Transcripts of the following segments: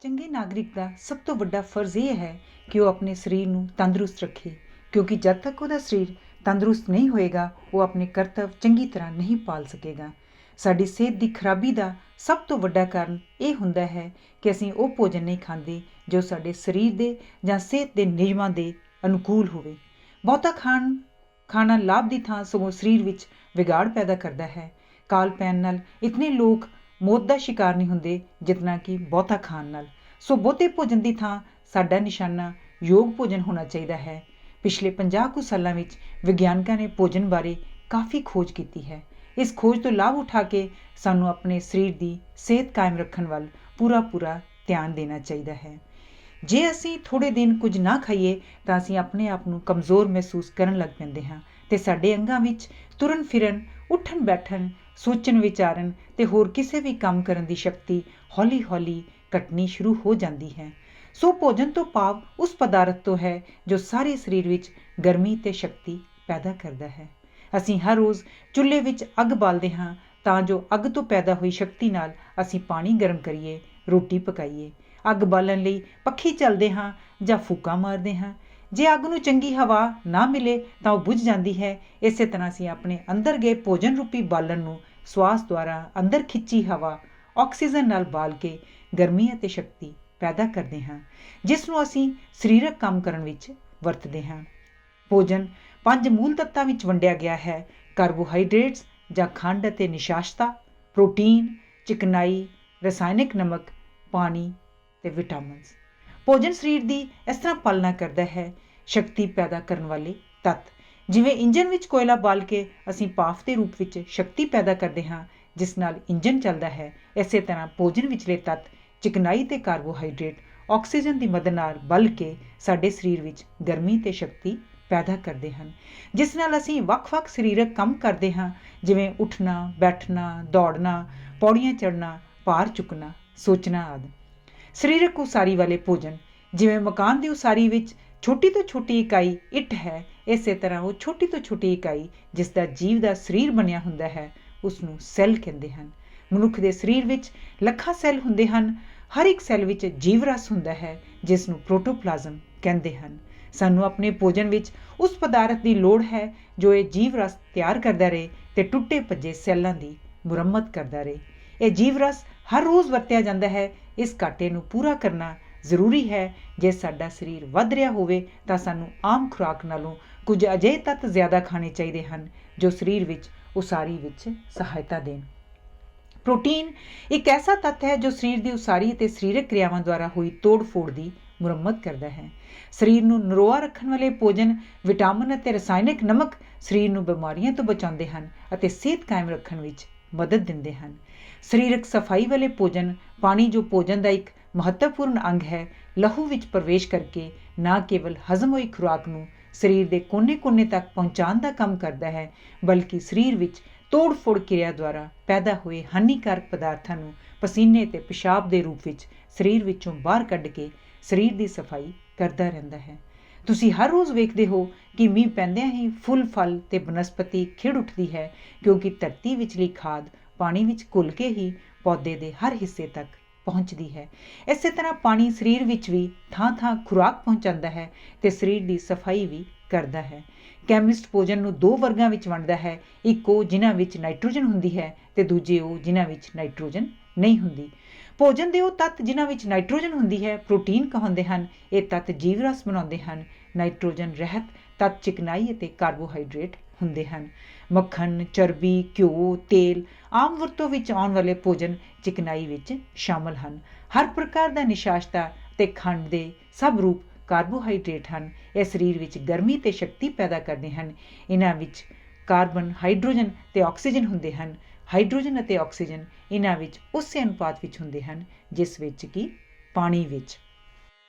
ਚੰਗੇ ਨਾਗਰਿਕ ਦਾ ਸਭ ਤੋਂ ਵੱਡਾ ਫਰਜ਼ ਇਹ ਹੈ ਕਿ ਉਹ ਆਪਣੇ ਸਰੀਰ ਨੂੰ ਤੰਦਰੁਸਤ ਰੱਖੇ, ਕਿਉਂਕਿ ਜਦ ਤੱਕ ਉਹਦਾ ਸਰੀਰ ਤੰਦਰੁਸਤ ਨਹੀਂ ਹੋਏਗਾ ਉਹ ਆਪਣੇ ਕਰਤੱਵ ਚੰਗੀ ਤਰ੍ਹਾਂ ਨਹੀਂ ਪਾਲ ਸਕੇਗਾ। ਸਾਡੀ ਸਿਹਤ ਦੀ ਖਰਾਬੀ ਦਾ ਸਭ ਤੋਂ ਵੱਡਾ ਕਾਰਨ ਇਹ ਹੁੰਦਾ ਹੈ ਕਿ ਅਸੀਂ ਉਹ ਭੋਜਨ ਨਹੀਂ ਖਾਂਦੇ ਜੋ ਸਾਡੇ ਸਰੀਰ ਦੇ ਜਾਂ ਸਿਹਤ ਦੇ ਨਿਯਮਾਂ ਦੇ ਅਨੁਕੂਲ ਹੋਵੇ। ਬਹੁਤਾ ਖਾਣਾ ਲਾਭ ਦੀ ਥਾਂ ਸਗੋਂ ਸਰੀਰ ਵਿੱਚ ਵਿਗਾੜ ਪੈਦਾ ਕਰਦਾ ਹੈ। ਕਾਲ ਪੈਣ ਨਾਲ ਇਤਨੇ ਲੋਕ ਮੌਤ ਦਾ ਸ਼ਿਕਾਰ ਨਹੀਂ ਹੁੰਦੇ ਜਿਤਨਾ ਕਿ ਬਹੁਤਾ ਖਾਣ ਨਾਲ। ਸੋ ਬਹੁਤੇ ਭੋਜਨ ਦੀ ਥਾਂ ਸਾਡਾ ਨਿਸ਼ਾਨਾ ਯੋਗ ਭੋਜਨ ਹੋਣਾ ਚਾਹੀਦਾ ਹੈ। ਪਿਛਲੇ 50 ਕੁ ਸਾਲਾਂ ਵਿੱਚ ਵਿਗਿਆਨਕਾਂ ਨੇ ਭੋਜਨ ਬਾਰੇ ਕਾਫੀ ਖੋਜ ਕੀਤੀ ਹੈ। ਇਸ ਖੋਜ ਤੋਂ ਲਾਭ ਉਠਾ ਕੇ ਸਾਨੂੰ ਆਪਣੇ ਸਰੀਰ ਦੀ ਸਿਹਤ ਕਾਇਮ ਰੱਖਣ ਵੱਲ ਪੂਰਾ ਧਿਆਨ ਦੇਣਾ ਚਾਹੀਦਾ ਹੈ। ਜੇ ਅਸੀਂ ਥੋੜ੍ਹੇ ਦਿਨ ਕੁਝ ਨਾ ਖਾਈਏ ਤਾਂ ਅਸੀਂ ਆਪਣੇ ਆਪ ਨੂੰ ਕਮਜ਼ੋਰ ਮਹਿਸੂਸ ਕਰਨ ਲੱਗ ਪੈਂਦੇ ਹਾਂ ਅਤੇ ਸਾਡੇ ਅੰਗਾਂ ਵਿੱਚ ਤੁਰਨ ਫਿਰਨ, ਉੱਠਣ ਬੈਠਣ, ਸੋਚਣ ਵਿਚਾਰਨ ਅਤੇ ਹੋਰ ਕਿਸੇ ਵੀ ਕੰਮ ਕਰਨ ਦੀ ਸ਼ਕਤੀ ਹੌਲੀ ਘਟਣੀ ਸ਼ੁਰੂ ਹੋ ਜਾਂਦੀ ਹੈ। ਸੋ ਭੋਜਨ ਤੋਂ ਭਾਵ ਉਸ ਪਦਾਰਥ ਤੋਂ ਹੈ ਜੋ ਸਾਰੇ ਸਰੀਰ ਵਿੱਚ ਗਰਮੀ ਅਤੇ ਸ਼ਕਤੀ ਪੈਦਾ ਕਰਦਾ ਹੈ। ਅਸੀਂ ਹਰ ਰੋਜ਼ ਚੁੱਲ੍ਹੇ ਵਿੱਚ ਅੱਗ ਬਾਲਦੇ ਹਾਂ ਤਾਂ ਜੋ ਅੱਗ ਤੋਂ ਪੈਦਾ ਹੋਈ ਸ਼ਕਤੀ ਨਾਲ ਅਸੀਂ ਪਾਣੀ ਗਰਮ ਕਰੀਏ, ਰੋਟੀ ਪਕਾਈਏ। ਅੱਗ ਬਾਲਣ ਲਈ ਪੱਖੀ ਚੱਲਦੇ ਹਾਂ ਜਾਂ ਫੂਕਾਂ ਮਾਰਦੇ ਹਾਂ। ਜੇ ਅੱਗ ਨੂੰ ਚੰਗੀ ਹਵਾ ਨਾ ਮਿਲੇ ਤਾਂ ਉਹ ਬੁਝ ਜਾਂਦੀ ਹੈ। ਇਸੇ ਤਰ੍ਹਾਂ ਅਸੀਂ ਆਪਣੇ ਅੰਦਰ ਗਏ ਭੋਜਨ ਰੂਪੀ ਬਾਲਣ ਨੂੰ ਸਵਾਸ ਦੁਆਰਾ ਅੰਦਰ ਖਿੱਚੀ ਹਵਾ ਆਕਸੀਜਨ ਨਾਲ ਬਾਲ ਕੇ ਗਰਮੀ ਅਤੇ ਸ਼ਕਤੀ ਪੈਦਾ ਕਰਦੇ ਹਾਂ, ਜਿਸ ਨੂੰ ਅਸੀਂ ਸਰੀਰਕ ਕੰਮ ਕਰਨ ਵਿੱਚ ਵਰਤਦੇ ਹਾਂ। ਭੋਜਨ 5 ਮੂਲ ਤੱਤਾਂ ਵਿੱਚ ਵੰਡਿਆ ਗਿਆ ਹੈ: ਕਾਰਬੋਹਾਈਡਰੇਟਸ ਜਾਂ ਖੰਡ ਅਤੇ ਨਿਸ਼ਾਸਤਾ, ਪ੍ਰੋਟੀਨ, ਚਿਕਨਾਈ, ਰਸਾਇਣਿਕ ਨਮਕ, ਪਾਣੀ ਅਤੇ ਵਿਟਾਮਿਨਸ। ਭੋਜਨ ਸਰੀਰ ਦੀ ਇਸ ਤਰ੍ਹਾਂ ਪਾਲਣਾ ਕਰਦਾ ਹੈ। ਸ਼ਕਤੀ ਪੈਦਾ ਕਰਨ ਵਾਲੇ ਤੱਤ, ਜਿਵੇਂ ਇੰਜਨ ਵਿੱਚ ਕੋਇਲਾ ਬਾਲ ਕੇ ਅਸੀਂ ਭਾਫ਼ ਦੇ ਰੂਪ ਵਿੱਚ ਸ਼ਕਤੀ ਪੈਦਾ ਕਰਦੇ ਹਾਂ ਜਿਸ ਨਾਲ ਇੰਜਨ ਚੱਲਦਾ ਹੈ, ਇਸੇ ਤਰ੍ਹਾਂ ਭੋਜਨ ਵਿਚਲੇ ਤੱਤ ਚਿਕਨਾਈ ਅਤੇ ਕਾਰਬੋਹਾਈਡਰੇਟ ਆਕਸੀਜਨ ਦੀ ਮਦਦ ਨਾਲ ਬਲ ਕੇ ਸਾਡੇ ਸਰੀਰ ਵਿੱਚ ਗਰਮੀ ਅਤੇ ਸ਼ਕਤੀ ਪੈਦਾ ਕਰਦੇ ਹਨ, ਜਿਸ ਨਾਲ ਅਸੀਂ ਵੱਖ-ਵੱਖ ਸਰੀਰਕ ਕੰਮ ਕਰਦੇ ਹਾਂ, ਜਿਵੇਂ ਉੱਠਣਾ, ਬੈਠਣਾ, ਦੌੜਨਾ, ਪੌੜੀਆਂ ਚੜ੍ਹਨਾ, ਭਾਰ ਚੁੱਕਣਾ, ਸੋਚਣਾ ਆਦਿ। ਸਰੀਰਕ ਉਸਾਰੀ ਵਾਲੇ ਭੋਜਨ, ਜਿਵੇਂ ਮਕਾਨ ਦੀ ਉਸਾਰੀ ਵਿੱਚ ਛੋਟੀ ਤੋਂ ਛੋਟੀ ਇਕਾਈ ਇੱਟ ਹੈ, ਇਸੇ ਤਰ੍ਹਾਂ ਉਹ ਛੋਟੀ ਤੋਂ ਛੋਟੀ ਇਕਾਈ ਜਿਸ ਦਾ ਜੀਵ ਦਾ ਸਰੀਰ ਬਣਿਆ ਹੁੰਦਾ ਹੈ ਉਸ ਨੂੰ ਸੈੱਲ ਕਹਿੰਦੇ ਹਨ। ਮਨੁੱਖ ਦੇ ਸਰੀਰ ਵਿੱਚ ਲੱਖਾਂ ਸੈੱਲ ਹੁੰਦੇ ਹਨ। ਹਰ ਇੱਕ ਸੈੱਲ ਵਿੱਚ ਜੀਵ ਰਸ ਹੁੰਦਾ ਹੈ ਜਿਸ ਨੂੰ ਪ੍ਰੋਟੋਪਲਾਜ਼ਮ ਕਹਿੰਦੇ ਹਨ। ਸਾਨੂੰ ਆਪਣੇ ਭੋਜਨ ਵਿੱਚ ਉਸ ਪਦਾਰਥ ਦੀ ਲੋੜ ਹੈ ਜੋ ਇਹ ਜੀਵ ਰਸ ਤਿਆਰ ਕਰਦਾ ਰਹੇ ਅਤੇ ਟੁੱਟੇ ਭੱਜੇ ਸੈੱਲਾਂ ਦੀ ਮੁਰੰਮਤ ਕਰਦਾ ਰਹੇ। ਇਹ ਜੀਵ ਰਸ ਹਰ ਰੋਜ਼ ਵਰਤਿਆ ਜਾਂਦਾ ਹੈ। ਇਸ ਘਾਟੇ ਨੂੰ ਪੂਰਾ ਕਰਨਾ ਜ਼ਰੂਰੀ ਹੈ। ਜੇ ਸਾਡਾ ਸਰੀਰ ਵੱਧ ਰਿਹਾ ਹੋਵੇ ਤਾਂ ਸਾਨੂੰ ਆਮ ਖੁਰਾਕ ਨਾਲੋਂ ਕੁਝ ਅਜਿਹੇ ਤੱਤ ਜ਼ਿਆਦਾ ਖਾਣੇ ਚਾਹੀਦੇ ਹਨ ਜੋ ਸਰੀਰ ਵਿੱਚ ਉਸਾਰੀ ਵਿੱਚ ਸਹਾਇਤਾ ਦੇਣ। ਪ੍ਰੋਟੀਨ ਇੱਕ ਐਸਾ ਤੱਤ ਹੈ ਜੋ ਸਰੀਰ ਦੀ ਉਸਾਰੀ ਅਤੇ ਸਰੀਰਕ ਕਿਰਿਆਵਾਂ ਦੁਆਰਾ ਹੋਈ ਤੋੜ ਫੋੜ ਦੀ ਮੁਰੰਮਤ ਕਰਦਾ ਹੈ। ਸਰੀਰ ਨੂੰ ਨਰੋਆ ਰੱਖਣ ਵਾਲੇ ਭੋਜਨ, ਵਿਟਾਮਿਨ ਅਤੇ ਰਸਾਇਣਿਕ ਨਮਕ ਸਰੀਰ ਨੂੰ ਬਿਮਾਰੀਆਂ ਤੋਂ ਬਚਾਉਂਦੇ ਹਨ ਅਤੇ ਸਿਹਤ ਕਾਇਮ ਰੱਖਣ ਵਿੱਚ ਮਦਦ ਦਿੰਦੇ ਹਨ। ਸਰੀਰਕ ਸਫਾਈ ਵਾਲੇ ਭੋਜਨ, ਪਾਣੀ ਜੋ ਭੋਜਨ ਦਾ ਇੱਕ ਮਹੱਤਵਪੂਰਨ ਅੰਗ ਹੈ, ਲਹੂ ਵਿੱਚ ਪ੍ਰਵੇਸ਼ ਕਰਕੇ ਨਾ ਕੇਵਲ ਹਜ਼ਮ ਹੋਈ ਖੁਰਾਕ ਨੂੰ ਸਰੀਰ ਦੇ ਕੋਨੇ-ਕੋਨੇ ਤੱਕ ਪਹੁੰਚਾਉਣ ਦਾ ਕੰਮ ਕਰਦਾ ਹੈ, ਬਲਕਿ ਸਰੀਰ ਵਿੱਚ ਤੋੜ-ਫੋੜ ਕਿਰਿਆ ਦੁਆਰਾ ਪੈਦਾ ਹੋਏ ਹਾਨੀਕਾਰਕ ਪਦਾਰਥਾਂ ਨੂੰ ਪਸੀਨੇ ਅਤੇ ਪਿਸ਼ਾਬ ਦੇ ਰੂਪ ਵਿੱਚ ਸਰੀਰ ਵਿੱਚੋਂ ਬਾਹਰ ਕੱਢ ਕੇ ਸਰੀਰ ਦੀ ਸਫਾਈ ਕਰਦਾ ਰਹਿੰਦਾ ਹੈ। ਤੁਸੀਂ ਹਰ ਰੋਜ਼ ਵੇਖਦੇ ਹੋ ਕਿ ਮੀਂਹ ਪੈਂਦਿਆਂ ਹੀ ਫੁੱਲ, ਫਲ ਅਤੇ ਬਨਸਪਤੀ ਖਿੜ ਉੱਠਦੀ ਹੈ, ਕਿਉਂਕਿ ਧਰਤੀ ਵਿਚਲੀ ਖਾਦ ਪਾਣੀ ਵਿੱਚ ਘੁਲ ਕੇ ਹੀ ਪੌਦੇ ਦੇ ਹਰ ਹਿੱਸੇ ਤੱਕ ਪਹੁੰਚਦੀ ਹੈ। ਇਸੇ ਤਰ੍ਹਾਂ ਪਾਣੀ ਸਰੀਰ ਵਿੱਚ ਵੀ ਥਾਂ-ਥਾਂ ਖੁਰਾਕ ਪਹੁੰਚਾਉਂਦਾ ਹੈ ਅਤੇ ਸਰੀਰ ਦੀ ਸਫਾਈ ਵੀ ਕਰਦਾ ਹੈ। ਕੈਮਿਸਟ ਭੋਜਨ ਨੂੰ 2 ਵਰਗਾਂ ਵਿੱਚ ਵੰਡਦਾ ਹੈ। ਇੱਕ ਉਹ ਜਿਨ੍ਹਾਂ ਵਿੱਚ ਨਾਈਟ੍ਰੋਜਨ ਹੁੰਦੀ ਹੈ ਅਤੇ ਦੂਜੇ ਉਹ ਜਿਨ੍ਹਾਂ ਵਿੱਚ ਨਾਈਟ੍ਰੋਜਨ ਨਹੀਂ ਹੁੰਦੀ। ਭੋਜਨ ਦੇ ਉਹ ਤੱਤ ਜਿਨ੍ਹਾਂ ਵਿੱਚ ਨਾਈਟ੍ਰੋਜਨ ਹੁੰਦੀ ਹੈ ਪ੍ਰੋਟੀਨ ਕਹਾਉਂਦੇ ਹਨ। ਇਹ ਤੱਤ ਜੀਵ ਰਸ ਬਣਾਉਂਦੇ ਹਨ। ਨਾਈਟ੍ਰੋਜਨ ਰਹਿਤ ਤੱਤ ਚਿਕਨਾਈ ਅਤੇ ਕਾਰਬੋਹਾਈਡਰੇਟ ਹੁੰਦੇ ਹਨ। ਮੱਖਣ, ਚਰਬੀ, ਘਿਓ, ਤੇਲ ਆਮ ਵਰਤੋਂ ਵਿੱਚ ਆਉਣ ਵਾਲੇ ਭੋਜਨ ਚਿਕਨਾਈ ਵਿੱਚ ਸ਼ਾਮਲ ਹਨ। ਹਰ ਪ੍ਰਕਾਰ ਦਾ ਨਿਸ਼ਾਸਤਾ ਅਤੇ ਖੰਡ ਦੇ ਸਭ ਰੂਪ ਕਾਰਬੋਹਾਈਡਰੇਟ ਹਨ। ਇਹ ਸਰੀਰ ਵਿੱਚ ਗਰਮੀ ਅਤੇ ਸ਼ਕਤੀ ਪੈਦਾ ਕਰਦੇ ਹਨ। ਇਹਨਾਂ ਵਿੱਚ ਕਾਰਬਨ, ਹਾਈਡ੍ਰੋਜਨ ਅਤੇ ਆਕਸੀਜਨ ਹੁੰਦੇ ਹਨ। ਹਾਈਡ੍ਰੋਜਨ ਅਤੇ ਆਕਸੀਜਨ ਇਹਨਾਂ ਵਿੱਚ ਉਸੇ ਅਨੁਪਾਤ ਵਿੱਚ ਹੁੰਦੇ ਹਨ ਜਿਸ ਵਿੱਚ ਕਿ ਪਾਣੀ ਵਿੱਚ।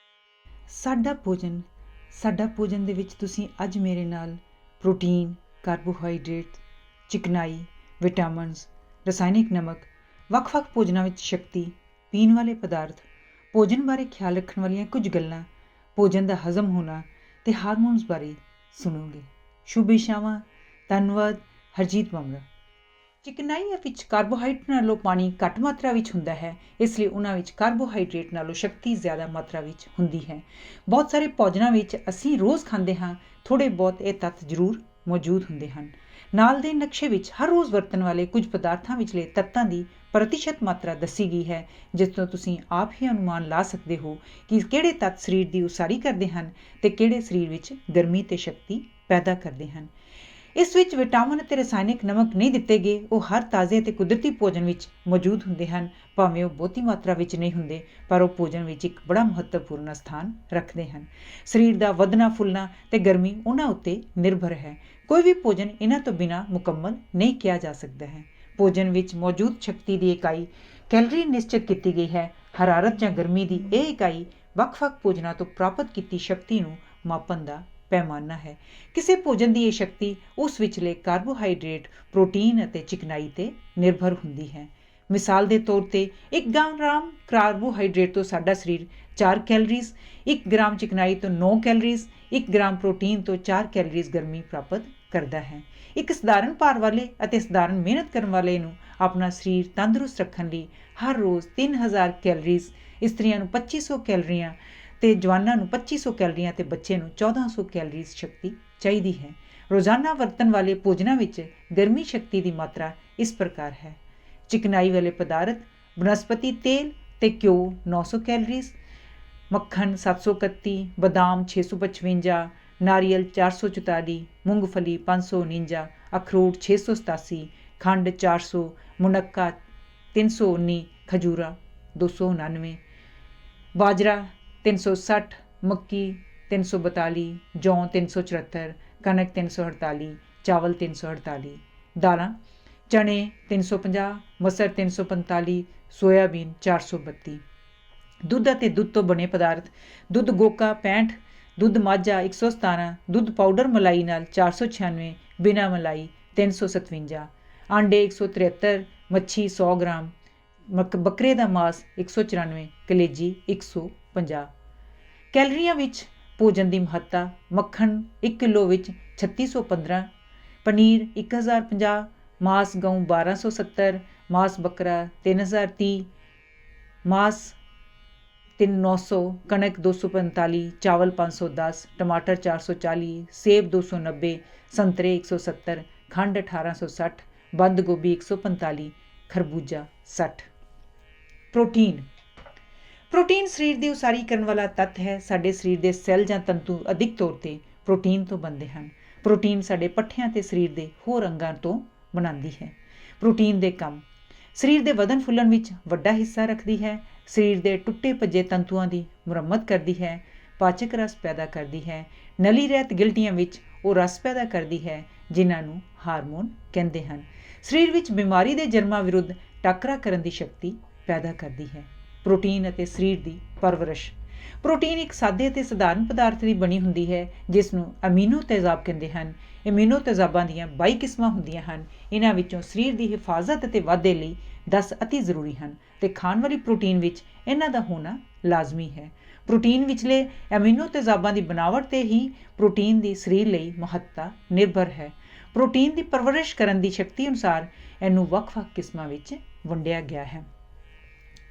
ਸਾਡਾ ਭੋਜਨ ਦੇ ਵਿੱਚ ਤੁਸੀਂ ਅੱਜ ਮੇਰੇ ਨਾਲ ਪ੍ਰੋਟੀਨ, ਕਾਰਬੋਹਾਈਡਰੇਟ, ਚਿਕਨਾਈ, ਵਿਟਾਮਿਨਸ, ਰਸਾਇਣਿਕ ਨਮਕ, ਵੱਖ-ਵੱਖ ਭੋਜਨਾਂ ਵਿੱਚ ਸ਼ਕਤੀ, ਪੀਣ ਵਾਲੇ ਪਦਾਰਥ, ਭੋਜਨ ਬਾਰੇ ਖਿਆਲ ਰੱਖਣ ਵਾਲੀਆਂ ਕੁਝ ਗੱਲਾਂ, ਭੋਜਨ ਦਾ ਹਜ਼ਮ ਹੋਣਾ ਅਤੇ ਹਾਰਮੋਨਸ ਬਾਰੇ ਸੁਣੋਗੇ। ਸ਼ੁਭ ਇਛਾਵਾਂ। ਧੰਨਵਾਦ। ਹਰਜੀਤ ਬੰਗੜਾ। ਚਿਕਨਾਈ ਵਿੱਚ ਕਾਰਬੋਹਾਈਡਰੇਟ ਨਾਲੋਂ ਪਾਣੀ ਘੱਟ ਮਾਤਰਾ ਵਿੱਚ ਹੁੰਦਾ ਹੈ, ਇਸ ਲਈ ਉਹਨਾਂ ਵਿੱਚ ਕਾਰਬੋਹਾਈਡਰੇਟ ਨਾਲੋਂ ਸ਼ਕਤੀ ਜ਼ਿਆਦਾ ਮਾਤਰਾ ਵਿੱਚ ਹੁੰਦੀ ਹੈ। ਬਹੁਤ ਸਾਰੇ ਭੋਜਨਾਂ ਵਿੱਚ ਅਸੀਂ ਰੋਜ਼ ਖਾਂਦੇ ਹਾਂ, ਥੋੜ੍ਹੇ ਬਹੁਤ ਇਹ ਤੱਤ ਜ਼ਰੂਰ ਮੌਜੂਦ ਹੁੰਦੇ ਹਨ। ਨਾਲ ਦੇ ਨਕਸ਼ੇ ਵਿੱਚ ਹਰ ਰੋਜ਼ ਵਰਤਣ ਵਾਲੇ ਕੁਝ ਪਦਾਰਥਾਂ ਵਿਚਲੇ ਤੱਤਾਂ ਦੀ ਪ੍ਰਤੀਸ਼ਤ ਮਾਤਰਾ ਦੱਸੀ ਗਈ ਹੈ, ਜਿਸ ਤੋਂ ਤੁਸੀਂ ਆਪ ਹੀ ਅਨੁਮਾਨ ਲਾ ਸਕਦੇ ਹੋ ਕਿ ਕਿਹੜੇ ਤੱਤ ਸਰੀਰ ਦੀ ਉਸਾਰੀ ਕਰਦੇ ਹਨ ਅਤੇ ਕਿਹੜੇ ਸਰੀਰ ਵਿੱਚ ਗਰਮੀ ਅਤੇ ਸ਼ਕਤੀ ਪੈਦਾ ਕਰਦੇ ਹਨ। ਇਸ ਵਿੱਚ ਵਿਟਾਮਿਨ ਅਤੇ ਰਸਾਇਣਿਕ ਨਮਕ ਨਹੀਂ ਦਿੱਤੇ ਗਏ, ਉਹ ਹਰ ਤਾਜ਼ੇ ਅਤੇ ਕੁਦਰਤੀ ਭੋਜਨ ਵਿੱਚ ਮੌਜੂਦ ਹੁੰਦੇ ਹਨ। ਭਾਵੇਂ ਉਹ ਬਹੁਤੀ ਮਾਤਰਾ ਵਿੱਚ ਨਹੀਂ ਹੁੰਦੇ, ਪਰ ਉਹ ਭੋਜਨ ਵਿੱਚ ਇੱਕ ਬੜਾ ਮਹੱਤਵਪੂਰਨ ਸਥਾਨ ਰੱਖਦੇ ਹਨ। ਸਰੀਰ ਦਾ ਵਧਣਾ ਫੁੱਲਣਾ ਅਤੇ ਗਰਮੀ ਉਹਨਾਂ ਉੱਤੇ ਨਿਰਭਰ ਹੈ। ਕੋਈ ਵੀ ਭੋਜਨ ਇਹਨਾਂ ਤੋਂ ਬਿਨਾਂ ਮੁਕੰਮਲ ਨਹੀਂ ਕਿਹਾ ਜਾ ਸਕਦਾ ਹੈ। ਭੋਜਨ ਵਿੱਚ ਮੌਜੂਦ ਸ਼ਕਤੀ ਦੀ ਇਕਾਈ ਕੈਲਰੀ ਨਿਸ਼ਚਿਤ ਕੀਤੀ ਗਈ ਹੈ। ਹਰਾਰਤ ਜਾਂ ਗਰਮੀ ਦੀ ਇਹ ਇਕਾਈ ਵੱਖ-ਵੱਖ ਭੋਜਨਾਂ ਤੋਂ ਪ੍ਰਾਪਤ ਕੀਤੀ ਸ਼ਕਤੀ ਨੂੰ ਮਾਪਣ ਦਾ ਪੈਮਾਨਾ ਹੈ। ਕਿਸੇ ਭੋਜਨ ਦੀ ਇਹ ਸ਼ਕਤੀ ਉਸ ਵਿਚਲੇ ਕਾਰਬੋਹਾਈਡਰੇਟ, ਪ੍ਰੋਟੀਨ ਅਤੇ ਚਿਕਨਾਈ 'ਤੇ ਨਿਰਭਰ ਹੁੰਦੀ ਹੈ। ਮਿਸਾਲ ਦੇ ਤੌਰ 'ਤੇ 1 ਗ੍ਰਾਮ ਕਾਰਬੋਹਾਈਡਰੇਟ ਤੋਂ ਸਾਡਾ ਸਰੀਰ 4 ਕੈਲਰੀਜ਼, 1 ਗ੍ਰਾਮ ਚਿਕਨਾਈ ਤੋਂ 9 ਕੈਲਰੀਜ਼, 1 ਗ੍ਰਾਮ ਪ੍ਰੋਟੀਨ ਤੋਂ 4 ਕੈਲਰੀਜ਼ ਗਰਮੀ ਪ੍ਰਾਪਤ ਕਰਦਾ ਹੈ। ਇੱਕ ਸਧਾਰਨ ਭਾਰ ਵਾਲੇ ਅਤੇ ਸਧਾਰਨ ਮਿਹਨਤ ਕਰਨ ਵਾਲੇ ਨੂੰ ਆਪਣਾ ਸਰੀਰ ਤੰਦਰੁਸਤ ਰੱਖਣ ਲਈ ਹਰ ਰੋਜ਼ 3000 ਕੈਲਰੀਜ਼, ਇਸਤਰੀਆਂ ਨੂੰ 2500 ਕੈਲਰੀਆਂ ਅਤੇ ਜਵਾਨਾਂ ਨੂੰ 2500 ਕੈਲਰੀਆਂ ਅਤੇ ਬੱਚੇ ਨੂੰ 1400 ਕੈਲਰੀਜ਼ ਸ਼ਕਤੀ ਚਾਹੀਦੀ ਹੈ। ਰੋਜ਼ਾਨਾ ਵਰਤਣ ਵਾਲੇ ਭੋਜਨਾਂ ਵਿੱਚ ਗਰਮੀ ਸ਼ਕਤੀ ਦੀ ਮਾਤਰਾ ਇਸ ਪ੍ਰਕਾਰ ਹੈ। ਚਿਕਨਾਈ ਵਾਲੇ ਪਦਾਰਥ, ਬਨਸਪਤੀ ਤੇਲ ਅਤੇ ਘਿਓ 900 ਕੈਲਰੀਜ਼, ਮੱਖਣ 731, ਬਦਾਮ 655, ਨਾਰੀਅਲ 444, ਮੂੰਗਫਲੀ 549, ਅਖਰੋਟ 687, ਖੰਡ 400, ਮੁਨੱਕਾ 319, ਖਜੂਰਾ 299, ਬਾਜਰਾ 360, ਮੱਕੀ 342, ਜੌਂ 374, ਕਣਕ 348, ਚਾਵਲ 348, ਦਾਲਾਂ ਚਣੇ 350, ਮਸਰ 345, ਸੋਇਆਬੀਨ 432। ਦੁੱਧ ਅਤੇ ਦੁੱਧ ਤੋਂ ਬਣੇ ਪਦਾਰਥ, ਦੁੱਧ ਗੋਕਾ 65, ਦੁੱਧ ਮਾਝਾ 117, ਦੁੱਧ ਪਾਊਡਰ ਮਲਾਈ ਨਾਲ 496, ਬਿਨਾਂ ਮਲਾਈ 357, ਆਂਡੇ 173, ਮੱਛੀ 100 ਗ੍ਰਾਮ, ਬੱਕਰੇ ਦਾ ਮਾਸ 194, ਕਲੇਜੀ 150। ਕੈਲਰੀਆਂ ਵਿੱਚ ਭੋਜਨ ਦੀ ਮਹੱਤਤਾ, ਮੱਖਣ 1 ਕਿਲੋ ਵਿੱਚ 3615, ਪਨੀਰ 1050, ਮਾਸ ਗਊ 1270, ਮਾਸ ਬੱਕਰਾ 3030, ਮਾਸ 900, ਕਣਕ 245, ਚਾਵਲ 510, ਟਮਾਟਰ 440, ਸੇਬ 290, ਸੰਤਰੇ 170, ਖੰਡ 1860, ਬੰਦ ਗੋਭੀ 145, ਖਰਬੂਜਾ 60। ਪ੍ਰੋਟੀਨ ਸਰੀਰ ਦੀ ਉਸਾਰੀ ਕਰਨ ਵਾਲਾ ਤੱਤ ਹੈ। ਸਾਡੇ ਸਰੀਰ ਦੇ ਸੈੱਲ ਜਾਂ ਤੰਤੂ ਅਧਿਕ ਤੌਰ 'ਤੇ ਪ੍ਰੋਟੀਨ ਤੋਂ ਬਣਦੇ ਹਨ। ਪ੍ਰੋਟੀਨ ਸਾਡੇ ਪੱਠਿਆਂ ਅਤੇ ਸਰੀਰ ਦੇ ਹੋਰ ਅੰਗਾਂ ਤੋਂ ਬਣਾਉਂਦੀ ਹੈ। ਪ੍ਰੋਟੀਨ ਦੇ ਕੰਮ, ਸਰੀਰ ਦੇ ਵਧਣ ਫੁੱਲਣ ਵਿੱਚ ਵੱਡਾ ਹਿੱਸਾ ਰੱਖਦੀ ਹੈ। ਸਰੀਰ ਦੇ ਟੁੱਟੇ ਭੱਜੇ ਤੰਤੂਆਂ ਦੀ ਮੁਰੰਮਤ ਕਰਦੀ ਹੈ। ਪਾਚਕ ਰਸ ਪੈਦਾ ਕਰਦੀ ਹੈ। ਨਲੀ ਰਹਿਤ ਗਿਲਟੀਆਂ ਵਿੱਚ ਉਹ ਰਸ ਪੈਦਾ ਕਰਦੀ ਹੈ ਜਿਨ੍ਹਾਂ ਨੂੰ ਹਾਰਮੋਨ ਕਹਿੰਦੇ ਹਨ। ਸਰੀਰ ਵਿੱਚ ਬਿਮਾਰੀ ਦੇ ਜਰਮਾਂ ਵਿਰੁੱਧ ਟਾਕਰਾ ਕਰਨ ਦੀ ਸ਼ਕਤੀ ਪੈਦਾ ਕਰਦੀ ਹੈ। ਪ੍ਰੋਟੀਨ ਅਤੇ ਸਰੀਰ ਦੀ ਪਰਵਰਿਸ਼, ਪ੍ਰੋਟੀਨ ਇੱਕ ਸਾਦੇ ਅਤੇ ਸਧਾਰਨ ਪਦਾਰਥ ਦੀ ਬਣੀ ਹੁੰਦੀ ਹੈ ਜਿਸ ਨੂੰ ਅਮੀਨੋ ਤੇਜ਼ਾਬ ਕਹਿੰਦੇ ਹਨ। ਅਮੀਨੋ ਤੇਜ਼ਾਬਾਂ ਦੀਆਂ 22 ਕਿਸਮਾਂ ਹੁੰਦੀਆਂ ਹਨ। ਇਹਨਾਂ ਵਿੱਚੋਂ ਸਰੀਰ ਦੀ ਹਿਫਾਜ਼ਤ ਅਤੇ ਵਾਧੇ ਲਈ 10 ਅਤੀ ਜ਼ਰੂਰੀ ਹਨ ਅਤੇ ਖਾਣ ਵਾਲੀ ਪ੍ਰੋਟੀਨ ਵਿੱਚ ਇਹਨਾਂ ਦਾ ਹੋਣਾ ਲਾਜ਼ਮੀ ਹੈ। ਪ੍ਰੋਟੀਨ ਵਿਚਲੇ ਅਮੀਨੋ ਤੇਜ਼ਾਬਾਂ ਦੀ ਬਣਾਵਟ 'ਤੇ ਹੀ ਪ੍ਰੋਟੀਨ ਦੀ ਸਰੀਰ ਲਈ ਮਹੱਤਤਾ ਨਿਰਭਰ ਹੈ। ਪ੍ਰੋਟੀਨ ਦੀ ਪਰਵਰਿਸ਼ ਕਰਨ ਦੀ ਸ਼ਕਤੀ ਅਨੁਸਾਰ ਇਹਨੂੰ ਵੱਖ-ਵੱਖ ਕਿਸਮਾਂ ਵਿੱਚ ਵੰਡਿਆ ਗਿਆ ਹੈ।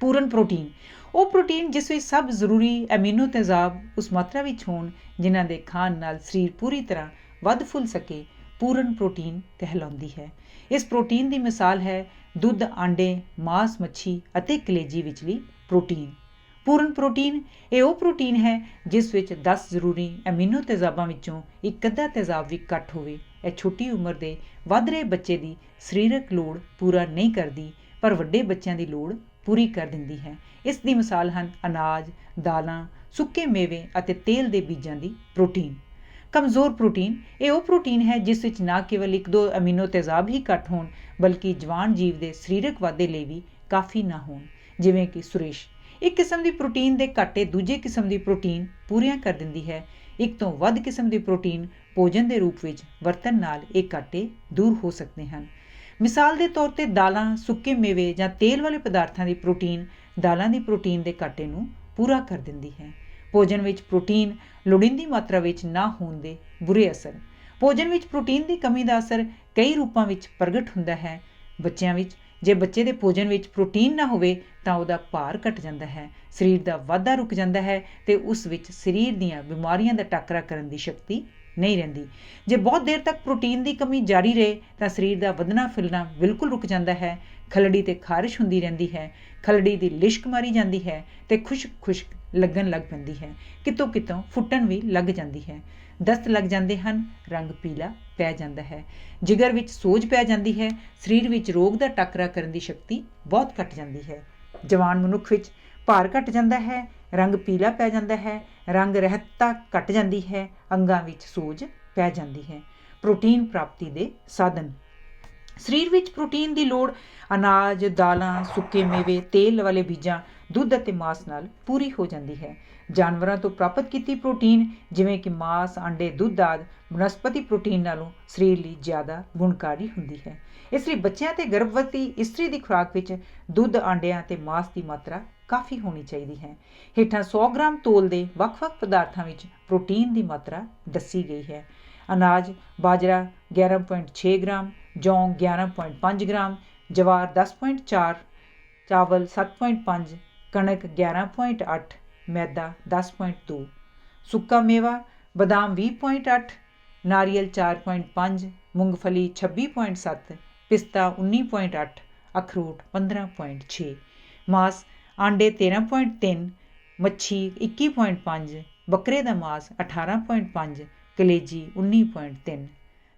ਪੂਰਨ ਪ੍ਰੋਟੀਨ, ਉਹ ਪ੍ਰੋਟੀਨ ਜਿਸ ਵਿੱਚ ਸਭ ਜ਼ਰੂਰੀ ਅਮੀਨੋ ਤੇਜ਼ਾਬ ਉਸ ਮਾਤਰਾ ਵਿੱਚ ਹੋਣ ਜਿਨ੍ਹਾਂ ਦੇ ਖਾਣ ਨਾਲ ਸਰੀਰ ਪੂਰੀ ਤਰ੍ਹਾਂ ਵੱਧ ਫੁੱਲ ਸਕੇ, ਪੂਰਨ ਪ੍ਰੋਟੀਨ ਕਹਿਲਾਉਂਦੀ ਹੈ। ਇਸ ਪ੍ਰੋਟੀਨ ਦੀ ਮਿਸਾਲ ਹੈ ਦੁੱਧ, ਆਂਡੇ, ਮਾਸ, ਮੱਛੀ ਅਤੇ ਕਲੇਜੀ ਵਿਚਲੀ ਪ੍ਰੋਟੀਨ। ਪੂਰਨ ਪ੍ਰੋਟੀਨ ਇਹ ਉਹ ਪ੍ਰੋਟੀਨ ਹੈ ਜਿਸ ਵਿੱਚ 10 ਜ਼ਰੂਰੀ ਅਮੀਨੋ ਤੇਜ਼ਾਬਾਂ ਵਿੱਚੋਂ ਇੱਕ ਅੱਧਾ ਤੇਜ਼ਾਬ ਵੀ ਘੱਟ ਹੋਵੇ। ਇਹ ਛੋਟੀ ਉਮਰ ਦੇ ਵੱਧ ਰਹੇ ਬੱਚੇ ਦੀ ਸਰੀਰਕ ਲੋੜ ਪੂਰਾ ਨਹੀਂ ਕਰਦੀ, ਪਰ ਵੱਡੇ ਬੱਚਿਆਂ ਦੀ ਲੋੜ ਪੂਰੀ ਕਰ ਦਿੰਦੀ ਹੈ। ਇਸ ਦੀ ਮਿਸਾਲ ਹਨ ਅਨਾਜ, ਦਾਲਾਂ, ਸੁੱਕੇ ਮੇਵੇ ਅਤੇ ਤੇਲ ਦੇ ਬੀਜਾਂ ਦੀ ਪ੍ਰੋਟੀਨ। ਕਮਜ਼ੋਰ ਪ੍ਰੋਟੀਨ ਇਹ ਉਹ ਪ੍ਰੋਟੀਨ ਹੈ ਜਿਸ ਵਿੱਚ ਨਾ ਕੇਵਲ 1-2 ਅਮੀਨੋ ਤੇਜ਼ਾਬ ਹੀ ਘੱਟ ਹੋਣ, ਬਲਕਿ ਜਵਾਨ ਜੀਵ ਦੇ ਸਰੀਰਕ ਵਾਧੇ ਲਈ ਵੀ ਕਾਫੀ ਨਾ ਹੋਣ, ਜਿਵੇਂ ਕਿ ਸੁਰੇਸ਼। ਇੱਕ ਕਿਸਮ ਦੀ ਪ੍ਰੋਟੀਨ ਦੇ ਘਾਟੇ ਦੂਜੇ ਕਿਸਮ ਦੀ ਪ੍ਰੋਟੀਨ ਪੂਰੀਆਂ ਕਰ ਦਿੰਦੀ ਹੈ। ਇੱਕ ਤੋਂ ਵੱਧ ਕਿਸਮ ਦੀ ਪ੍ਰੋਟੀਨ ਭੋਜਨ ਦੇ ਰੂਪ ਵਿੱਚ ਵਰਤਣ ਨਾਲ ਇਹ ਘਾਟੇ ਦੂਰ ਹੋ ਸਕਦੇ ਹਨ। ਮਿਸਾਲ ਦੇ ਤੌਰ 'ਤੇ ਦਾਲਾਂ, ਸੁੱਕੇ ਮੇਵੇ ਜਾਂ ਤੇਲ ਵਾਲੇ ਪਦਾਰਥਾਂ ਦੀ ਪ੍ਰੋਟੀਨ ਦਾਲਾਂ ਦੀ ਪ੍ਰੋਟੀਨ ਦੇ ਘਾਟੇ ਨੂੰ ਪੂਰਾ ਕਰ ਦਿੰਦੀ ਹੈ। ਭੋਜਨ ਵਿੱਚ ਪ੍ਰੋਟੀਨ ਲੋੜੀਂਦੀ ਮਾਤਰਾ ਵਿੱਚ ਨਾ ਹੋਣ ਦੇ ਬੁਰੇ ਅਸਰ, ਭੋਜਨ ਵਿੱਚ ਪ੍ਰੋਟੀਨ ਦੀ ਕਮੀ ਦਾ ਅਸਰ ਕਈ ਰੂਪਾਂ ਵਿੱਚ ਪ੍ਰਗਟ ਹੁੰਦਾ ਹੈ। ਬੱਚਿਆਂ ਵਿੱਚ ਜੇ ਬੱਚੇ ਦੇ ਭੋਜਨ ਵਿੱਚ ਪ੍ਰੋਟੀਨ ਨਾ ਹੋਵੇ ਤਾਂ ਉਹਦਾ ਭਾਰ ਘਟ ਜਾਂਦਾ ਹੈ, ਸਰੀਰ ਦਾ ਵਾਧਾ ਰੁਕ ਜਾਂਦਾ ਹੈ ਅਤੇ ਉਸ ਵਿੱਚ ਸਰੀਰ ਦੀਆਂ ਬਿਮਾਰੀਆਂ ਦਾ ਟਾਕਰਾ ਕਰਨ ਦੀ ਸ਼ਕਤੀ ਨਹੀਂ ਰਹਿੰਦੀ। ਜੇ ਬਹੁਤ ਦੇਰ ਤੱਕ ਪ੍ਰੋਟੀਨ ਦੀ ਕਮੀ ਜਾਰੀ ਰਹੇ ਤਾਂ ਸਰੀਰ ਦਾ ਵਧਣਾ ਫੁੱਲਣਾ ਬਿਲਕੁਲ ਰੁਕ ਜਾਂਦਾ ਹੈ, ਖਲੜੀ ਤੇ ਖਾਰਿਸ਼ ਹੁੰਦੀ ਰਹਿੰਦੀ ਹੈ, ਖਲੜੀ ਦੀ ਲਿਸ਼ਕ ਮਾਰੀ ਜਾਂਦੀ ਹੈ ਅਤੇ ਖੁਸ਼ਕ ਲੱਗਣ ਲੱਗ ਪੈਂਦੀ ਹੈ, ਕਿਤੋਂ ਕਿਤੋਂ ਫੁੱਟਣ ਵੀ ਲੱਗ ਜਾਂਦੀ ਹੈ, ਦਸਤ ਲੱਗ ਜਾਂਦੇ ਹਨ, ਰੰਗ ਪੀਲਾ ਪੈ ਜਾਂਦਾ ਹੈ, ਜਿਗਰ ਵਿੱਚ ਸੋਜ ਪੈ ਜਾਂਦੀ ਹੈ, ਸਰੀਰ ਵਿੱਚ ਰੋਗ ਦਾ ਟਾਕਰਾ ਕਰਨ ਦੀ ਸ਼ਕਤੀ ਬਹੁਤ ਘਟ ਜਾਂਦੀ ਹੈ। ਜਵਾਨ ਮਨੁੱਖ ਵਿੱਚ ਭਾਰ ਘਟ ਜਾਂਦਾ ਹੈ, ਰੰਗ ਪੀਲਾ ਪੈ ਜਾਂਦਾ ਹੈ, ਰੰਗ ਰਹਿਤਤਾ ਘਟ ਜਾਂਦੀ ਹੈ, ਅੰਗਾਂ ਵਿੱਚ ਸੋਜ ਪੈ ਜਾਂਦੀ ਹੈ। ਪ੍ਰੋਟੀਨ ਪ੍ਰਾਪਤੀ ਦੇ ਸਾਧਨ। ਸਰੀਰ ਵਿੱਚ ਪ੍ਰੋਟੀਨ ਦੀ ਲੋੜ ਅਨਾਜ, ਦਾਲਾਂ, ਸੁੱਕੇ ਮੇਵੇ, ਤੇਲ ਵਾਲੇ ਬੀਜਾਂ, ਦੁੱਧ ਅਤੇ ਮਾਸ ਨਾਲ ਪੂਰੀ ਹੋ ਜਾਂਦੀ ਹੈ। ਜਾਨਵਰਾਂ ਤੋਂ ਪ੍ਰਾਪਤ ਕੀਤੀ ਪ੍ਰੋਟੀਨ ਜਿਵੇਂ ਕਿ ਮਾਸ, ਆਂਡੇ, ਦੁੱਧ ਆਦਿ ਬਨਸਪਤੀ ਪ੍ਰੋਟੀਨ ਨਾਲੋਂ ਸਰੀਰ ਲਈ ਜ਼ਿਆਦਾ ਗੁਣਕਾਰੀ ਹੁੰਦੀ ਹੈ। ਇਸ ਲਈ ਬੱਚਿਆਂ ਅਤੇ ਗਰਭਵਤੀ ਇਸਤਰੀ ਦੀ ਖੁਰਾਕ ਵਿੱਚ ਦੁੱਧ, ਆਂਡਿਆਂ ਅਤੇ ਮਾਸ ਦੀ ਮਾਤਰਾ ਕਾਫੀ ਹੋਣੀ ਚਾਹੀਦੀ ਹੈ। ਹੇਠਾਂ 100 ਗ੍ਰਾਮ ਤੋਲ ਦੇ ਵੱਖ-ਵੱਖ ਪਦਾਰਥਾਂ ਵਿੱਚ ਪ੍ਰੋਟੀਨ ਦੀ ਮਾਤਰਾ ਦੱਸੀ ਗਈ ਹੈ। ਅਨਾਜ ਬਾਜਰਾ 11.6 ਗ੍ਰਾਮ, ਜੌਂ 11.5 ਗ੍ਰਾਮ, ਜਵਾਰ 10.4, ਚਾਵਲ 7.5, ਕਣਕ 11.8, ਮੈਦਾ 10.2, ਸੁੱਕਾ ਮੇਵਾ ਬਦਾਮ 20.8, ਨਾਰੀਅਲ 4.5, ਮੂੰਗਫਲੀ 26.7, ਪਿਸਤਾ 19.8, ਅਖਰੋਟ 15.6, ਮਾਸ ਆਂਡੇ 13.3, ਮੱਛੀ 21.5, ਬੱਕਰੇ ਦਾ ਮਾਸ 18.5, ਕਲੇਜੀ 19.3,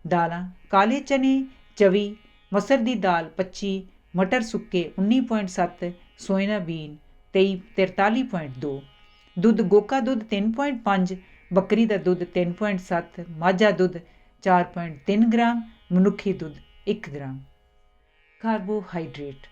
ਦਾਲਾਂ ਕਾਲੇ ਚਨੇ 24, ਮਸਰ ਦੀ ਦਾਲ 25, ਮਟਰ ਸੁੱਕੇ 19.7, ਸੋਇਆਬੀਨ 43.2, ਦੁੱਧ ਗੋਕਾ ਦੁੱਧ 3.5, ਬੱਕਰੀ ਦਾ ਦੁੱਧ 3.7, ਮਾਝਾ ਦੁੱਧ 4.3 ਗ੍ਰਾਮ, ਮਨੁੱਖੀ ਦੁੱਧ 1 ਗ੍ਰਾਮ। ਕਾਰਬੋਹਾਈਡਰੇਟ।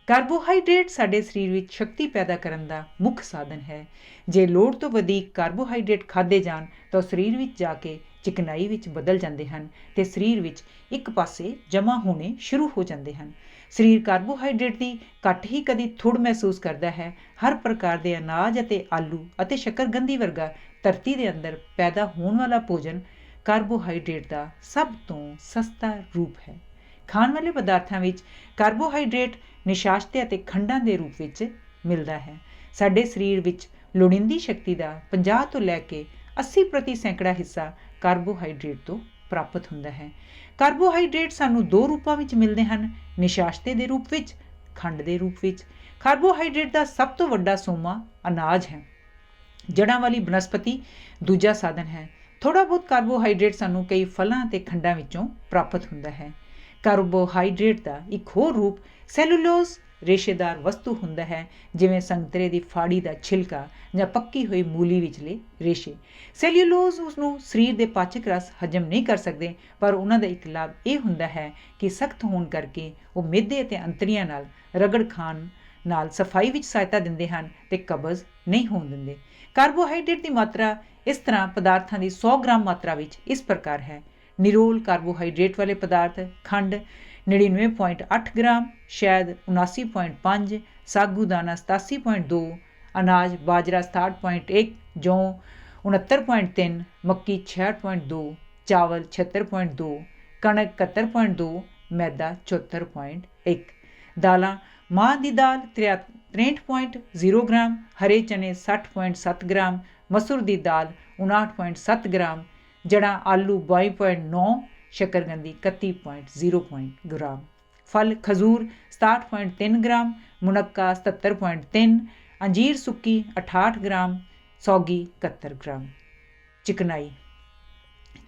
ਕਾਰਬੋਹਾਈਡਰੇਟ ਸਾਡੇ ਸਰੀਰ ਵਿੱਚ ਸ਼ਕਤੀ ਪੈਦਾ ਕਰਨ ਦਾ ਮੁੱਖ ਸਾਧਨ ਹੈ। ਜੇ ਲੋੜ ਤੋਂ ਵਧੇਕ ਕਾਰਬੋਹਾਈਡਰੇਟ ਖਾਧੇ ਜਾਣ ਤਾਂ ਉਹ ਸਰੀਰ ਵਿੱਚ ਜਾ ਕੇ ਚਿਕਨਾਈ ਵਿੱਚ ਬਦਲ ਜਾਂਦੇ ਹਨ ਅਤੇ ਸਰੀਰ ਵਿੱਚ ਇੱਕ ਪਾਸੇ ਜਮ੍ਹਾਂ ਹੋਣੇ ਸ਼ੁਰੂ ਹੋ ਜਾਂਦੇ ਹਨ। ਸਰੀਰ ਕਾਰਬੋਹਾਈਡਰੇਟ ਦੀ ਘੱਟ ਹੀ ਕਦੀ ਥੁੜ ਮਹਿਸੂਸ ਕਰਦਾ ਹੈ। ਹਰ ਪ੍ਰਕਾਰ ਦੇ ਅਨਾਜ ਅਤੇ ਆਲੂ ਅਤੇ ਸ਼ੱਕਰਕੰਦੀ ਵਰਗਾ ਧਰਤੀ ਦੇ ਅੰਦਰ ਪੈਦਾ ਹੋਣ ਵਾਲਾ ਭੋਜਨ ਕਾਰਬੋਹਾਈਡਰੇਟ ਦਾ ਸਭ ਤੋਂ ਸਸਤਾ ਰੂਪ ਹੈ। ਖਾਣ ਵਾਲੇ ਪਦਾਰਥਾਂ ਵਿੱਚ ਕਾਰਬੋਹਾਈਡਰੇਟ ਨਿਸ਼ਾਸਤੇ ਅਤੇ ਖੰਡਾਂ ਦੇ ਰੂਪ ਵਿੱਚ ਮਿਲਦਾ ਹੈ। ਸਾਡੇ ਸਰੀਰ ਵਿੱਚ ਲੋੜੀਂਦੀ ਸ਼ਕਤੀ ਦਾ 50 ਤੋਂ ਲੈ ਕੇ 80% ਹਿੱਸਾ ਕਾਰਬੋਹਾਈਡਰੇਟ ਤੋਂ ਪ੍ਰਾਪਤ ਹੁੰਦਾ ਹੈ। ਕਾਰਬੋਹਾਈਡਰੇਟ ਸਾਨੂੰ ਦੋ ਰੂਪਾਂ ਵਿੱਚ ਮਿਲਦੇ ਹਨ, ਨਿਸ਼ਾਸਤੇ ਦੇ ਰੂਪ ਵਿੱਚ, ਖੰਡ ਦੇ ਰੂਪ ਵਿੱਚ। ਕਾਰਬੋਹਾਈਡਰੇਟ ਦਾ ਸਭ ਤੋਂ ਵੱਡਾ ਸੋਮਾ ਅਨਾਜ ਹੈ। ਜੜ੍ਹਾਂ ਵਾਲੀ ਬਨਸਪਤੀ ਦੂਜਾ ਸਾਧਨ ਹੈ। ਥੋੜ੍ਹਾ ਬਹੁਤ ਕਾਰਬੋਹਾਈਡਰੇਟ ਸਾਨੂੰ ਕਈ ਫਲਾਂ ਅਤੇ ਖੰਡਾਂ ਵਿੱਚੋਂ ਪ੍ਰਾਪਤ ਹੁੰਦਾ ਹੈ। ਕਾਰਬੋਹਾਈਡਰੇਟ ਦਾ ਇੱਕ ਹੋਰ ਰੂਪ ਸੈਲੂਲੋਜ਼ ਰੇਸ਼ੇਦਾਰ ਵਸਤੂ ਹੁੰਦਾ ਹੈ, ਜਿਵੇਂ ਸੰਤਰੇ ਦੀ ਫਾੜੀ ਦਾ ਛਿਲਕਾ ਜਾਂ ਪੱਕੀ ਹੋਈ ਮੂਲੀ ਵਿਚਲੇ ਰੇਸ਼ੇ। ਸੈਲੂਲੋਜ਼ ਉਸਨੂੰ ਸਰੀਰ ਦੇ ਪਾਚਕ ਰਸ ਹਜਮ ਨਹੀਂ ਕਰ ਸਕਦੇ, ਪਰ ਉਹਨਾਂ ਦਾ ਇੱਕ ਲਾਭ ਇਹ ਹੁੰਦਾ ਹੈ ਕਿ ਸਖਤ ਹੋਣ ਕਰਕੇ ਉਹ ਮਿਹਦੇ ਅਤੇ ਅੰਤੜੀਆਂ ਨਾਲ ਰਗੜ ਖਾਣ ਨਾਲ ਸਫਾਈ ਵਿੱਚ ਸਹਾਇਤਾ ਦਿੰਦੇ ਹਨ ਅਤੇ ਕਬਜ਼ ਨਹੀਂ ਹੋਣ ਦਿੰਦੇ। ਕਾਰਬੋਹਾਈਡਰੇਟ ਦੀ ਮਾਤਰਾ ਇਸ ਤਰ੍ਹਾਂ ਪਦਾਰਥਾਂ ਦੀ 100 ਗ੍ਰਾਮ ਮਾਤਰਾ ਵਿੱਚ ਇਸ ਪ੍ਰਕਾਰ ਹੈ। ਨਿਰੋਲ ਕਾਰਬੋਹਾਈਡਰੇਟ ਵਾਲੇ ਪਦਾਰਥ ਖੰਡ 99.8 ਗ੍ਰਾਮ, ਸ਼ਹਿਦ 79.5, ਸਾਗੂਦਾਨਾ 87.2, ਅਨਾਜ ਬਾਜਰਾ 67.1, ਜੌਂ 69.3, ਮੱਕੀ 66.2, ਚਾਵਲ 76.2, ਕਣਕ 71.2, ਮੈਦਾ 74.1, ਦਾਲਾਂ ਮਾਂ ਦੀ ਦਾਲ 63.0 ਗ੍ਰਾਮ, ਹਰੇ ਚਨੇ 60.7 ਗ੍ਰਾਮ, ਮਸੂਰ ਦੀ ਦਾਲ 59.7 ਗ੍ਰਾਮ, ਜੜ੍ਹਾਂ ਆਲੂ 22.9, ਸ਼ੱਕਰਕੰਦੀ 31.0 ਗ੍ਰਾਮ, ਫਲ ਖਜੂਰ 67.3 ਗ੍ਰਾਮ, ਮੁਨੱਕਾ 77.3, ਅੰਜੀਰ ਸੁੱਕੀ 68 ਗ੍ਰਾਮ, ਸੌਗੀ 71 ਗ੍ਰਾਮ। ਚਿਕਨਾਈ।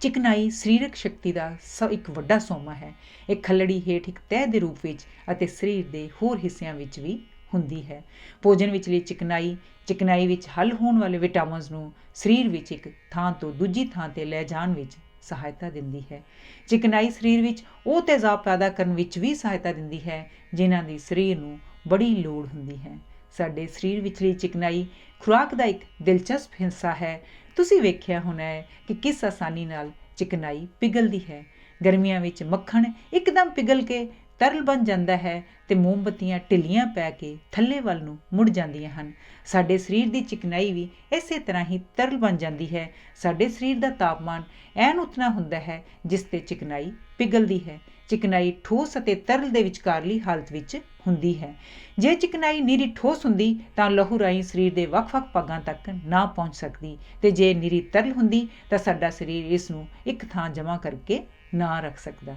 ਚਿਕਨਾਈ ਸਰੀਰਕ ਸ਼ਕਤੀ ਦਾ ਇੱਕ ਵੱਡਾ ਸੋਮਾ ਹੈ। ਇਹ ਖੱਲੜੀ ਹੇਠ ਇੱਕ ਤਹਿ ਦੇ ਰੂਪ ਵਿੱਚ ਅਤੇ ਸਰੀਰ ਦੇ ਹੋਰ ਹਿੱਸਿਆਂ ਵਿੱਚ ਵੀ ਹੁੰਦੀ ਹੈ। ਭੋਜਨ ਵਿਚਲੀ ਚਿਕਨਾਈ ਵਿੱਚ ਹੱਲ ਹੋਣ ਵਾਲੇ ਵਿਟਾਮਿਨਸ ਨੂੰ ਸਰੀਰ ਵਿੱਚ ਇੱਕ ਥਾਂ ਤੋਂ ਦੂਜੀ ਥਾਂ 'ਤੇ ਲੈ ਜਾਣ ਵਿੱਚ ਸਹਾਇਤਾ ਦਿੰਦੀ ਹੈ। ਚਿਕਨਾਈ ਸਰੀਰ ਵਿੱਚ ਉਹ ਤੇਜ਼ਾਬ ਪੈਦਾ ਕਰਨ ਵਿੱਚ ਵੀ ਸਹਾਇਤਾ ਦਿੰਦੀ ਹੈ ਜਿਨ੍ਹਾਂ ਦੀ ਸਰੀਰ ਨੂੰ ਬੜੀ ਲੋੜ ਹੁੰਦੀ ਹੈ। ਸਾਡੇ ਸਰੀਰ ਵਿਚਲੀ ਚਿਕਨਾਈ ਖੁਰਾਕ ਦਾ ਇੱਕ ਦਿਲਚਸਪ ਹਿੱਸਾ ਹੈ। ਤੁਸੀਂ ਵੇਖਿਆ ਹੋਣਾ ਹੈ ਕਿ ਕਿਸ ਆਸਾਨੀ ਨਾਲ ਚਿਕਨਾਈ ਪਿਘਲਦੀ ਹੈ। ਗਰਮੀਆਂ ਵਿੱਚ ਮੱਖਣ ਇੱਕਦਮ ਪਿਘਲ ਕੇ ਤਰਲ ਬਣ ਜਾਂਦਾ ਹੈ ਅਤੇ ਮੋਮਬੱਤੀਆਂ ਢਿੱਲੀਆਂ ਪੈ ਕੇ ਥੱਲੇ ਵੱਲ ਨੂੰ ਮੁੜ ਜਾਂਦੀਆਂ ਹਨ। ਸਾਡੇ ਸਰੀਰ ਦੀ ਚਿਕਨਾਈ ਵੀ ਇਸੇ ਤਰ੍ਹਾਂ ਹੀ ਤਰਲ ਬਣ ਜਾਂਦੀ ਹੈ। ਸਾਡੇ ਸਰੀਰ ਦਾ ਤਾਪਮਾਨ ਐਨ ਉਤਨਾ ਹੁੰਦਾ ਹੈ ਜਿਸ 'ਤੇ ਚਿਕਨਾਈ ਪਿਘਲਦੀ ਹੈ। ਚਿਕਨਾਈ ਠੋਸ ਅਤੇ ਤਰਲ ਦੇ ਵਿਚਕਾਰਲੀ ਹਾਲਤ ਵਿੱਚ ਹੁੰਦੀ ਹੈ। ਜੇ ਚਿਕਨਾਈ ਨਿਰੀ ਠੋਸ ਹੁੰਦੀ ਤਾਂ ਲਹੂ ਰਾਹੀਂ ਸਰੀਰ ਦੇ ਵੱਖ-ਵੱਖ ਭਾਗਾਂ ਤੱਕ ਨਾ ਪਹੁੰਚ ਸਕਦੀ, ਤੇ ਜੇ ਨਿਰੀ ਤਰਲ ਹੁੰਦੀ ਤਾਂ ਸਾਡਾ ਸਰੀਰ ਇਸ ਨੂੰ ਇੱਕ ਥਾਂ ਜਮ੍ਹਾਂ ਕਰਕੇ ਨਾ ਰੱਖ ਸਕਦਾ।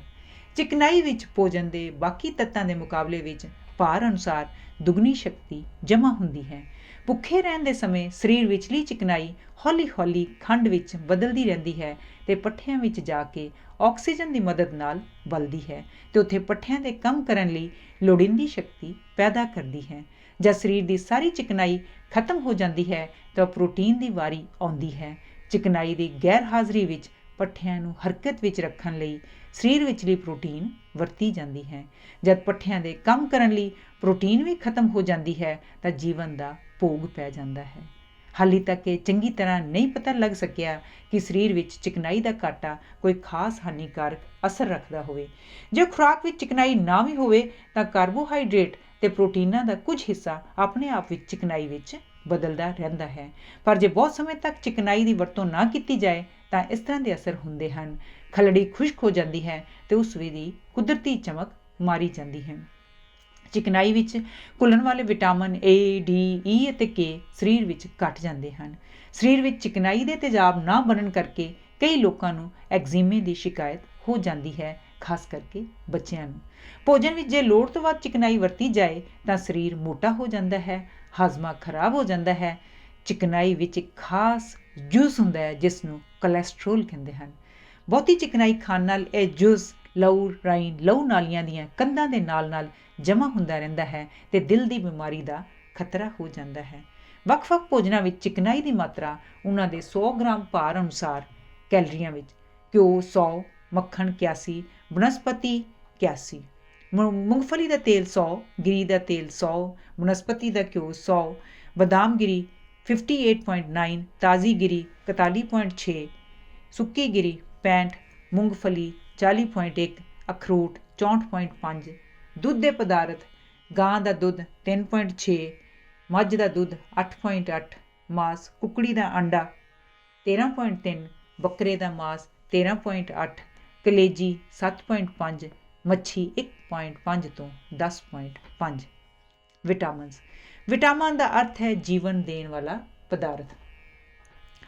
ਚਿਕਨਾਈ ਵਿੱਚ ਭੋਜਨ ਦੇ ਬਾਕੀ ਤੱਤਾਂ ਦੇ ਮੁਕਾਬਲੇ ਵਿੱਚ ਭਾਰ ਅਨੁਸਾਰ ਦੁੱਗਣੀ ਸ਼ਕਤੀ ਜਮ੍ਹਾਂ ਹੁੰਦੀ ਹੈ। ਭੁੱਖੇ ਰਹਿਣ ਦੇ ਸਮੇਂ ਸਰੀਰ ਵਿਚਲੀ ਚਿਕਨਾਈ ਹੌਲੀ-ਹੌਲੀ ਖੰਡ ਵਿੱਚ ਬਦਲਦੀ ਰਹਿੰਦੀ ਹੈ ਤੇ ਪੱਠਿਆਂ ਵਿੱਚ ਜਾ ਕੇ ਆਕਸੀਜਨ ਦੀ ਮਦਦ ਨਾਲ ਬਲਦੀ ਹੈ ਤੇ ਉੱਥੇ ਪੱਠਿਆਂ ਦੇ ਕੰਮ ਕਰਨ ਲਈ ਲੋੜੀਂਦੀ ਸ਼ਕਤੀ ਪੈਦਾ ਕਰਦੀ ਹੈ। ਜਦ ਸਰੀਰ ਦੀ ਸਾਰੀ ਚਿਕਨਾਈ ਖਤਮ ਹੋ ਜਾਂਦੀ ਹੈ ਤਾਂ ਪ੍ਰੋਟੀਨ ਦੀ ਵਾਰੀ ਆਉਂਦੀ ਹੈ। ਚਿਕਨਾਈ ਦੀ ਗੈਰ ਹਾਜ਼ਰੀ ਵਿੱਚ ਪੱਠਿਆਂ ਨੂੰ ਹਰਕਤ ਵਿੱਚ ਰੱਖਣ ਲਈ ਸਰੀਰ ਵਿਚਲੀ ਪ੍ਰੋਟੀਨ ਵਰਤੀ ਜਾਂਦੀ ਹੈ। ਜਦ ਪੱਠਿਆਂ ਦੇ ਕੰਮ ਕਰਨ ਲਈ ਪ੍ਰੋਟੀਨ ਵੀ ਖਤਮ ਹੋ ਜਾਂਦੀ ਹੈ ਤਾਂ ਜੀਵਨ ਦਾ ਭੋਗ ਪੈ ਜਾਂਦਾ ਹੈ। ਹਾਲੇ ਤੱਕ ਇਹ ਚੰਗੀ ਤਰ੍ਹਾਂ ਨਹੀਂ ਪਤਾ ਲੱਗ ਸਕਿਆ ਕਿ ਸਰੀਰ ਵਿੱਚ ਚਿਕਨਾਈ ਦਾ ਘਾਟਾ ਕੋਈ ਖਾਸ ਹਾਨੀਕਾਰਕ ਅਸਰ ਰੱਖਦਾ ਹੋਵੇ। ਜੇ ਖੁਰਾਕ ਵਿੱਚ ਚਿਕਨਾਈ ਨਾ ਵੀ ਹੋਵੇ ਤਾਂ ਕਾਰਬੋਹਾਈਡਰੇਟ ਤੇ ਪ੍ਰੋਟੀਨਾਂ ਦਾ ਕੁਝ ਹਿੱਸਾ ਆਪਣੇ ਆਪ ਵਿੱਚ ਚਿਕਨਾਈ ਵਿੱਚ ਬਦਲਦਾ ਰਹਿੰਦਾ ਹੈ। ਪਰ ਜੇ ਬਹੁਤ ਸਮੇਂ ਤੱਕ ਚਿਕਨਾਈ ਦੀ ਵਰਤੋਂ ਨਾ ਕੀਤੀ ਜਾਏ ਤਾਂ ਇਸ ਤਰ੍ਹਾਂ ਦੇ ਅਸਰ ਹੁੰਦੇ ਹਨ। ਖਲੜੀ ਖੁਸ਼ਕ ਹੋ ਜਾਂਦੀ ਹੈ ਤੇ ਉਸ ਦੀ ਕੁਦਰਤੀ ਚਮਕ ਮਾਰੀ ਜਾਂਦੀ ਹੈ। ਚਿਕਨਾਈ ਵਿੱਚ ਘੁਲਣ ਵਾਲੇ ਵਿਟਾਮਿਨ ਏ, ਡੀ, ਈ ਅਤੇ ਕੇ ਸਰੀਰ ਵਿੱਚ ਘਟ ਜਾਂਦੇ ਹਨ। ਸਰੀਰ ਵਿੱਚ ਚਿਕਨਾਈ ਦੇ ਤੇਜ਼ਾਬ ਨਾ ਬਣਨ ਕਰਕੇ ਕਈ ਲੋਕਾਂ ਨੂੰ ਐਗਜ਼ੀਮੇ ਦੀ ਸ਼ਿਕਾਇਤ ਹੋ ਜਾਂਦੀ ਹੈ, ਖਾਸ ਕਰਕੇ ਬੱਚਿਆਂ ਨੂੰ। ਭੋਜਨ ਵਿੱਚ ਜੇ ਲੋੜ ਤੋਂ ਵੱਧ ਚਿਕਨਾਈ ਵਰਤੀ ਜਾਏ ਤਾਂ ਸਰੀਰ ਮੋਟਾ ਹੋ ਜਾਂਦਾ ਹੈ, ਹਾਜ਼ਮਾ ਖਰਾਬ ਹੋ ਜਾਂਦਾ ਹੈ। ਚਿਕਨਾਈ ਵਿੱਚ ਇੱਕ ਖਾਸ ਜੂਸ ਹੁੰਦਾ ਹੈ ਜਿਸ ਨੂੰ ਕੋਲੈਸਟਰੋਲ ਕਹਿੰਦੇ ਹਨ। ਬਹੁਤੀ ਚਿਕਨਾਈ ਖਾਣ ਨਾਲ ਇਹ ਜੂਸ ਲਹੂ ਰਾਹੀਂ ਲਹੂ ਨਾਲੀਆਂ ਦੀਆਂ ਕੰਧਾਂ ਦੇ ਨਾਲ ਜਮ੍ਹਾਂ ਹੁੰਦਾ ਰਹਿੰਦਾ ਹੈ ਤੇ ਦਿਲ ਦੀ ਬਿਮਾਰੀ ਦਾ ਖਤਰਾ ਹੋ ਜਾਂਦਾ ਹੈ। ਵੱਖ-ਵੱਖ ਭੋਜਨਾਂ ਵਿੱਚ ਚਿਕਨਾਈ ਦੀ ਮਾਤਰਾ ਉਹਨਾਂ ਦੇ 100 ਗ੍ਰਾਮ ਭਾਰ ਅਨੁਸਾਰ ਕੈਲਰੀਆਂ ਵਿੱਚ ਘਿਓ 100, ਮੱਖਣ 81, ਬਨਸਪਤੀ 81, ਮੂੰਗਫਲੀ ਦਾ ਤੇਲ 100, ਗਿਰੀ ਦਾ ਤੇਲ 100, ਬਨਸਪਤੀ ਦਾ ਘਿਓ 100, ਬਦਾਮ ਗਿਰੀ 58.9, ਤਾਜ਼ੀ ਗਿਰੀ 41.6, ਸੁੱਕੀ ਗਿਰੀ 65, ਮੂੰਗਫਲੀ 40.1, ਅਖਰੋਟ 64.5, ਦੁੱਧ ਦੇ ਪਦਾਰਥ ਗਾਂ ਦਾ ਦੁੱਧ 3.6, ਮੱਝ ਦਾ ਦੁੱਧ 8.8, ਮਾਸ ਕੁਕੜੀ ਦਾ ਅੰਡਾ 13.3, ਬੱਕਰੇ ਦਾ ਮਾਸ 13.8, ਕਲੇਜੀ 7.5, ਮੱਛੀ 1.5 ਤੋਂ 10.5। ਵਿਟਾਮਿਨ ਦਾ ਅਰਥ ਹੈ ਜੀਵਨ ਦੇਣ ਵਾਲਾ ਪਦਾਰਥ।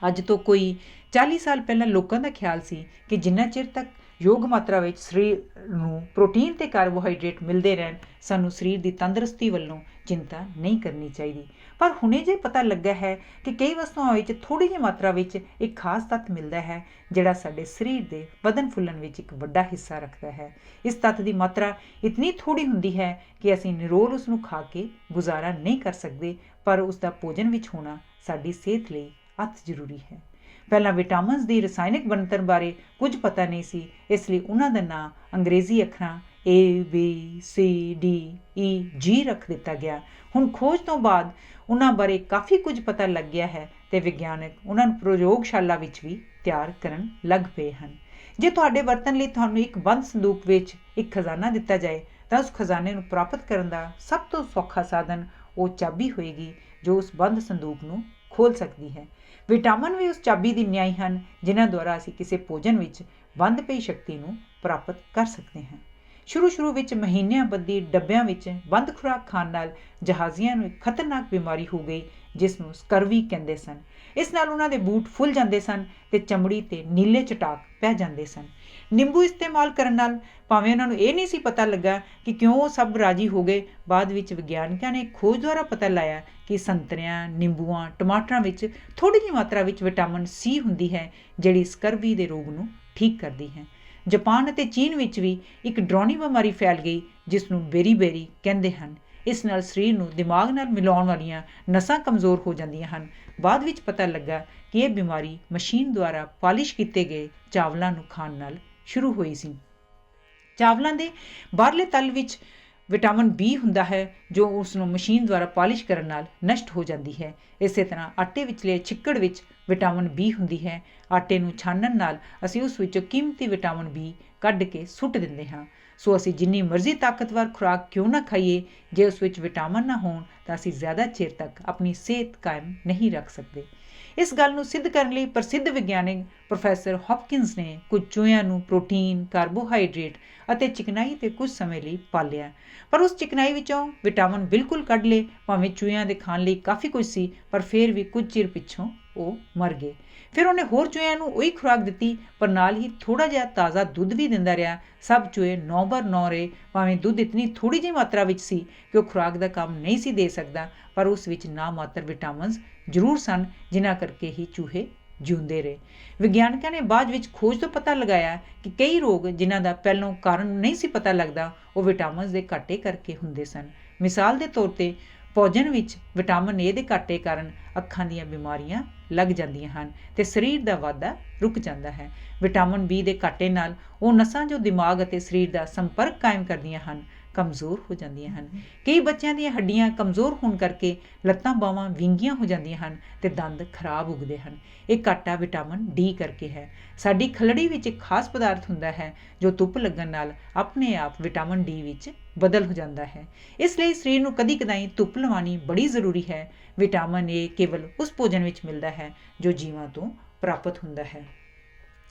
ਅੱਜ ਤੋਂ ਕੋਈ 40 ਸਾਲ ਪਹਿਲਾਂ ਲੋਕਾਂ ਦਾ ਖਿਆਲ ਸੀ ਕਿ ਜਿੰਨਾ ਚਿਰ ਤੱਕ ਯੋਗ ਮਾਤਰਾ ਵਿੱਚ ਸਰੀਰ ਨੂੰ ਪ੍ਰੋਟੀਨ ਤੇ ਕਾਰਬੋਹਾਈਡਰੇਟ ਮਿਲਦੇ ਰਹਿਣ ਸਾਨੂੰ ਸਰੀਰ ਦੀ ਤੰਦਰੁਸਤੀ ਵੱਲੋਂ ਚਿੰਤਾ ਨਹੀਂ ਕਰਨੀ ਚਾਹੀਦੀ। ਪਰ ਹੁਣੇ ਜੇ ਪਤਾ ਲੱਗਾ ਹੈ ਕਿ ਕਈ ਵਸਤੂਆਂ ਵਿੱਚ ਥੋੜ੍ਹੀ ਜਿਹੀ ਮਾਤਰਾ ਵਿੱਚ ਇੱਕ ਖਾਸ ਤੱਤ ਮਿਲਦਾ ਹੈ ਜਿਹੜਾ ਸਾਡੇ ਸਰੀਰ ਦੇ ਵਧਣ ਫੁੱਲਣ ਵਿੱਚ ਇੱਕ ਵੱਡਾ ਹਿੱਸਾ ਰੱਖਦਾ ਹੈ। ਇਸ ਤੱਤ ਦੀ ਮਾਤਰਾ ਇਤਨੀ ਥੋੜ੍ਹੀ ਹੁੰਦੀ ਹੈ ਕਿ ਅਸੀਂ ਨਿਰੋਲ ਉਸ ਨੂੰ ਖਾ ਕੇ ਗੁਜ਼ਾਰਾ ਨਹੀਂ ਕਰ ਸਕਦੇ, ਪਰ ਉਸ ਦਾ ਭੋਜਨ ਵਿੱਚ ਹੋਣਾ ਸਾਡੀ ਸਿਹਤ ਲਈ ਅਤਿ ਜ਼ਰੂਰੀ ਹੈ। ਪਹਿਲਾਂ ਵਿਟਾਮਿਨਸ ਦੀ ਰਸਾਇਣਿਕ ਬਣਤਰ ਬਾਰੇ ਕੁਝ ਪਤਾ ਨਹੀਂ ਸੀ, ਇਸ ਲਈ ਉਹਨਾਂ ਦਾ ਨਾਂ ਅੰਗਰੇਜ਼ੀ ਅੱਖਰਾਂ ABCDEG ਰੱਖ ਦਿੱਤਾ ਗਿਆ। ਹੁਣ ਖੋਜ ਤੋਂ ਬਾਅਦ ਉਹਨਾਂ ਬਾਰੇ ਕਾਫੀ ਕੁਝ ਪਤਾ ਲੱਗ ਗਿਆ ਹੈ ਤੇ ਵਿਗਿਆਨਕ ਉਹਨਾਂ ਨੂੰ ਪ੍ਰਯੋਗਸ਼ਾਲਾ ਵਿੱਚ ਵੀ ਤਿਆਰ ਕਰਨ ਲੱਗ ਪਏ ਹਨ। ਜੇ ਤੁਹਾਡੇ ਵਰਤਣ ਲਈ ਤੁਹਾਨੂੰ ਇੱਕ ਬੰਦ ਸੰਦੂਕ ਵਿੱਚ ਇੱਕ ਖਜ਼ਾਨਾ ਦਿੱਤਾ ਜਾਏ ਤਾਂ ਉਸ ਖਜ਼ਾਨੇ ਨੂੰ ਪ੍ਰਾਪਤ ਕਰਨ ਦਾ ਸਭ ਤੋਂ ਸੌਖਾ ਸਾਧਨ ਉਹ ਚਾਬੀ ਹੋਏਗੀ ਜੋ ਉਸ ਬੰਦ ਸੰਦੂਕ ਨੂੰ ਖੋਲ੍ਹ ਸਕਦੀ ਹੈ। ਵਿਟਾਮਿਨ ਵੀ ਉਸ ਚਾਬੀ ਦੀ ਨਿਆਈ ਹਨ ਜਿਨ੍ਹਾਂ ਦੁਆਰਾ ਅਸੀਂ ਕਿਸੇ ਭੋਜਨ ਵਿੱਚ ਬੰਦ ਪਈ ਸ਼ਕਤੀ ਨੂੰ ਪ੍ਰਾਪਤ ਕਰ ਸਕਦੇ ਹਾਂ। ਸ਼ੁਰੂ ਵਿੱਚ ਮਹੀਨਿਆਂ ਬੱਧੀ ਡੱਬਿਆਂ ਵਿੱਚ ਬੰਦ ਖੁਰਾਕ ਖਾਣ ਨਾਲ ਜਹਾਜ਼ੀਆਂ ਨੂੰ ਇੱਕ ਖਤਰਨਾਕ ਬਿਮਾਰੀ ਹੋ ਗਈ ਜਿਸ ਨੂੰ ਸਕਰਵੀ ਕਹਿੰਦੇ ਸਨ। ਇਸ ਨਾਲ ਉਹਨਾਂ ਦੇ ਬੂਟ ਫੁੱਲ ਜਾਂਦੇ ਸਨ ਤੇ ਚਮੜੀ ਤੇ ਨੀਲੇ ਚਟਾਕ ਪੈ ਜਾਂਦੇ ਸਨ। ਨਿੰਬੂ ਇਸਤੇਮਾਲ ਕਰਨ ਨਾਲ ਭਾਵੇਂ ਉਹਨਾਂ ਨੂੰ ਇਹ ਨਹੀਂ ਸੀ ਪਤਾ ਲੱਗਾ ਕਿ ਕਿਉਂ ਉਹ ਸਭ ਰਾਜੀ ਹੋ ਗਏ, ਬਾਅਦ ਵਿੱਚ ਵਿਗਿਆਨਕਾਂ ਨੇ ਖੋਜ ਦੁਆਰਾ ਪਤਾ ਲਾਇਆ ਕਿ ਸੰਤਰਿਆਂ, ਨਿੰਬੂਆਂ, ਟਮਾਟਰਾਂ ਵਿੱਚ ਥੋੜ੍ਹੀ ਜਿਹੀ ਮਾਤਰਾ ਵਿੱਚ ਵਿਟਾਮਿਨ ਸੀ ਹੁੰਦੀ ਹੈ ਜਿਹੜੀ ਸਕਰਵੀ ਦੇ ਰੋਗ ਨੂੰ ਠੀਕ ਕਰਦੀ ਹੈ। ਜਾਪਾਨ ਅਤੇ ਚੀਨ ਵਿੱਚ ਵੀ ਇੱਕ ਡਰਾਉਣੀ ਬਿਮਾਰੀ ਫੈਲ ਗਈ ਜਿਸ ਨੂੰ ਬੇਰੀ ਕਹਿੰਦੇ ਹਨ। ਇਸ ਨਾਲ ਸਰੀਰ ਨੂੰ ਦਿਮਾਗ ਨਾਲ ਮਿਲਾਉਣ ਵਾਲੀਆਂ ਨਸਾਂ ਕਮਜ਼ੋਰ ਹੋ ਜਾਂਦੀਆਂ ਹਨ। ਬਾਅਦ ਵਿੱਚ ਪਤਾ ਲੱਗਾ ਕਿ ਇਹ ਬਿਮਾਰੀ ਮਸ਼ੀਨ ਦੁਆਰਾ ਪਾਲਿਸ਼ ਕੀਤੇ ਗਏ ਚਾਵਲਾਂ ਨੂੰ ਖਾਣ ਨਾਲ ਸ਼ੁਰੂ ਹੋਈ ਸੀ। ਚਾਵਲਾਂ ਦੇ ਬਾਹਰਲੇ ਤਲ ਵਿੱਚ ਵਿਟਾਮਿਨ B ਹੁੰਦਾ ਹੈ ਜੋ ਉਸ ਨੂੰ ਮਸ਼ੀਨ ਦੁਆਰਾ ਪਾਲਿਸ਼ ਕਰਨ ਨਾਲ ਨਸ਼ਟ ਹੋ ਜਾਂਦੀ ਹੈ। ਇਸੇ ਤਰ੍ਹਾਂ ਆਟੇ ਵਿਚਲੇ ਛਿੱਕੜ ਵਿੱਚ ਵਿਟਾਮਿਨ B ਹੁੰਦੀ ਹੈ। ਆਟੇ ਨੂੰ ਛਾਣਨ ਨਾਲ ਅਸੀਂ ਉਸ ਵਿੱਚੋਂ ਕੀਮਤੀ ਵਿਟਾਮਿਨ B ਕੱਢ ਕੇ ਸੁੱਟ ਦਿੰਦੇ ਹਾਂ। ਸੋ ਅਸੀਂ ਜਿੰਨੀ ਮਰਜ਼ੀ ਤਾਕਤਵਰ ਖੁਰਾਕ ਕਿਉਂ ਨਾ ਖਾਈਏ, ਜੇ ਉਸ ਵਿੱਚ ਵਿਟਾਮਿਨ ਨਾ ਹੋਣ ਤਾਂ ਅਸੀਂ ਜ਼ਿਆਦਾ ਚਿਰ ਤੱਕ ਆਪਣੀ ਸਿਹਤ ਕਾਇਮ ਨਹੀਂ ਰੱਖ ਸਕਦੇ। ਇਸ ਗੱਲ ਨੂੰ ਸਿੱਧ ਕਰਨ ਲਈ ਪ੍ਰਸਿੱਧ ਵਿਗਿਆਨਕ ਪ੍ਰੋਫੈਸਰ ਹੌਪਕਿੰਸ ਨੇ ਕੁਝ ਚੂਹਿਆਂ ਨੂੰ ਪ੍ਰੋਟੀਨ, ਕਾਰਬੋਹਾਈਡਰੇਟ ਅਤੇ ਚਿਕਨਾਈ 'ਤੇ ਕੁਝ ਸਮੇਂ ਲਈ ਪਾਲਿਆ, ਪਰ ਉਸ ਚਿਕਨਾਈ ਵਿੱਚੋਂ ਵਿਟਾਮਿਨ ਬਿਲਕੁਲ ਕੱਢ ਲਏ। ਭਾਵੇਂ ਚੂਹਿਆਂ ਦੇ ਖਾਣ ਲਈ ਕਾਫੀ ਕੁਝ ਸੀ, ਪਰ ਫਿਰ ਵੀ ਕੁਝ ਚਿਰ ਪਿੱਛੋਂ ਉਹ ਮਰ ਗਏ। ਫਿਰ ਉਹਨੇ ਹੋਰ ਚੂਹਿਆਂ ਨੂੰ ਉਹੀ ਖੁਰਾਕ ਦਿੱਤੀ, ਪਰ ਨਾਲ ਹੀ ਥੋੜ੍ਹਾ ਜਿਹਾ ਤਾਜ਼ਾ ਦੁੱਧ ਵੀ ਦਿੰਦਾ ਰਿਹਾ। ਸਭ ਚੂਹੇ 9/9 ਰਹੇ। ਭਾਵੇਂ ਦੁੱਧ ਇਤਨੀ ਥੋੜ੍ਹੀ ਜਿਹੀ ਮਾਤਰਾ ਵਿੱਚ ਸੀ ਕਿ ਉਹ ਖੁਰਾਕ ਦਾ ਕੰਮ ਨਹੀਂ ਸੀ ਦੇ ਸਕਦਾ, ਪਰ ਉਸ ਵਿੱਚ ਨਾ ਮਾਤਰ ਵਿਟਾਮਿਨਸ ਜ਼ਰੂਰ ਸਨ, ਜਿਨ੍ਹਾਂ ਕਰਕੇ ਹੀ ਚੂਹੇ ਜਿਉਂਦੇ ਰਹੇ। ਵਿਗਿਆਨਕਾਂ ਨੇ ਬਾਅਦ ਵਿੱਚ ਖੋਜ ਤੋਂ ਪਤਾ ਲਗਾਇਆ ਕਿ ਕਈ ਰੋਗ ਜਿਨ੍ਹਾਂ ਦਾ ਪਹਿਲੋਂ ਕਾਰਨ ਨਹੀਂ ਸੀ ਪਤਾ ਲੱਗਦਾ, ਉਹ ਵਿਟਾਮਿਨਸ ਦੇ ਘਾਟੇ ਕਰਕੇ ਹੁੰਦੇ ਸਨ। ਮਿਸਾਲ ਦੇ ਤੌਰ 'ਤੇ ਭੋਜਨ ਵਿੱਚ ਵਿਟਾਮਿਨ ਏ ਦੇ ਘਾਟੇ ਕਾਰਨ ਅੱਖਾਂ ਦੀਆਂ ਬਿਮਾਰੀਆਂ ਲੱਗ ਜਾਂਦੀਆਂ ਹਨ ਅਤੇ ਸਰੀਰ ਦਾ ਵਾਧਾ ਰੁਕ ਜਾਂਦਾ ਹੈ। ਵਿਟਾਮਿਨ ਬੀ ਦੇ ਘਾਟੇ ਨਾਲ ਉਹ ਨਸਾਂ ਜੋ ਦਿਮਾਗ ਅਤੇ ਸਰੀਰ ਦਾ ਸੰਪਰਕ ਕਾਇਮ ਕਰਦੀਆਂ ਹਨ, ਕਮਜ਼ੋਰ ਹੋ ਜਾਂਦੀਆਂ ਹਨ। ਕਈ ਬੱਚਿਆਂ ਦੀਆਂ ਹੱਡੀਆਂ ਕਮਜ਼ੋਰ ਹੋਣ ਕਰਕੇ ਲੱਤਾਂ ਬਾਹਾਂ ਵਿੰਗੀਆਂ ਹੋ ਜਾਂਦੀਆਂ ਹਨ ਅਤੇ ਦੰਦ ਖਰਾਬ ਉੱਗਦੇ ਹਨ। ਇਹ ਘਾਟਾ ਵਿਟਾਮਿਨ ਡੀ ਕਰਕੇ ਹੈ। ਸਾਡੀ ਖੱਲੜੀ ਵਿੱਚ ਇੱਕ ਖਾਸ ਪਦਾਰਥ ਹੁੰਦਾ ਹੈ ਜੋ ਧੁੱਪ ਲੱਗਣ ਨਾਲ ਆਪਣੇ ਆਪ ਵਿਟਾਮਿਨ ਡੀ ਵਿੱਚ ਬਦਲ ਹੋ ਜਾਂਦਾ ਹੈ। ਇਸ ਲਈ ਸਰੀਰ ਨੂੰ ਕਦੀ ਕਦਾਈ ਧੁੱਪ ਲਵਾਉਣੀ ਬੜੀ ਜ਼ਰੂਰੀ ਹੈ। ਵਿਟਾਮਿਨ ਏ ਕੇਵਲ ਉਸ ਭੋਜਨ ਵਿੱਚ ਮਿਲਦਾ ਹੈ ਜੋ ਜੀਵਾਂ ਤੋਂ ਪ੍ਰਾਪਤ ਹੁੰਦਾ ਹੈ।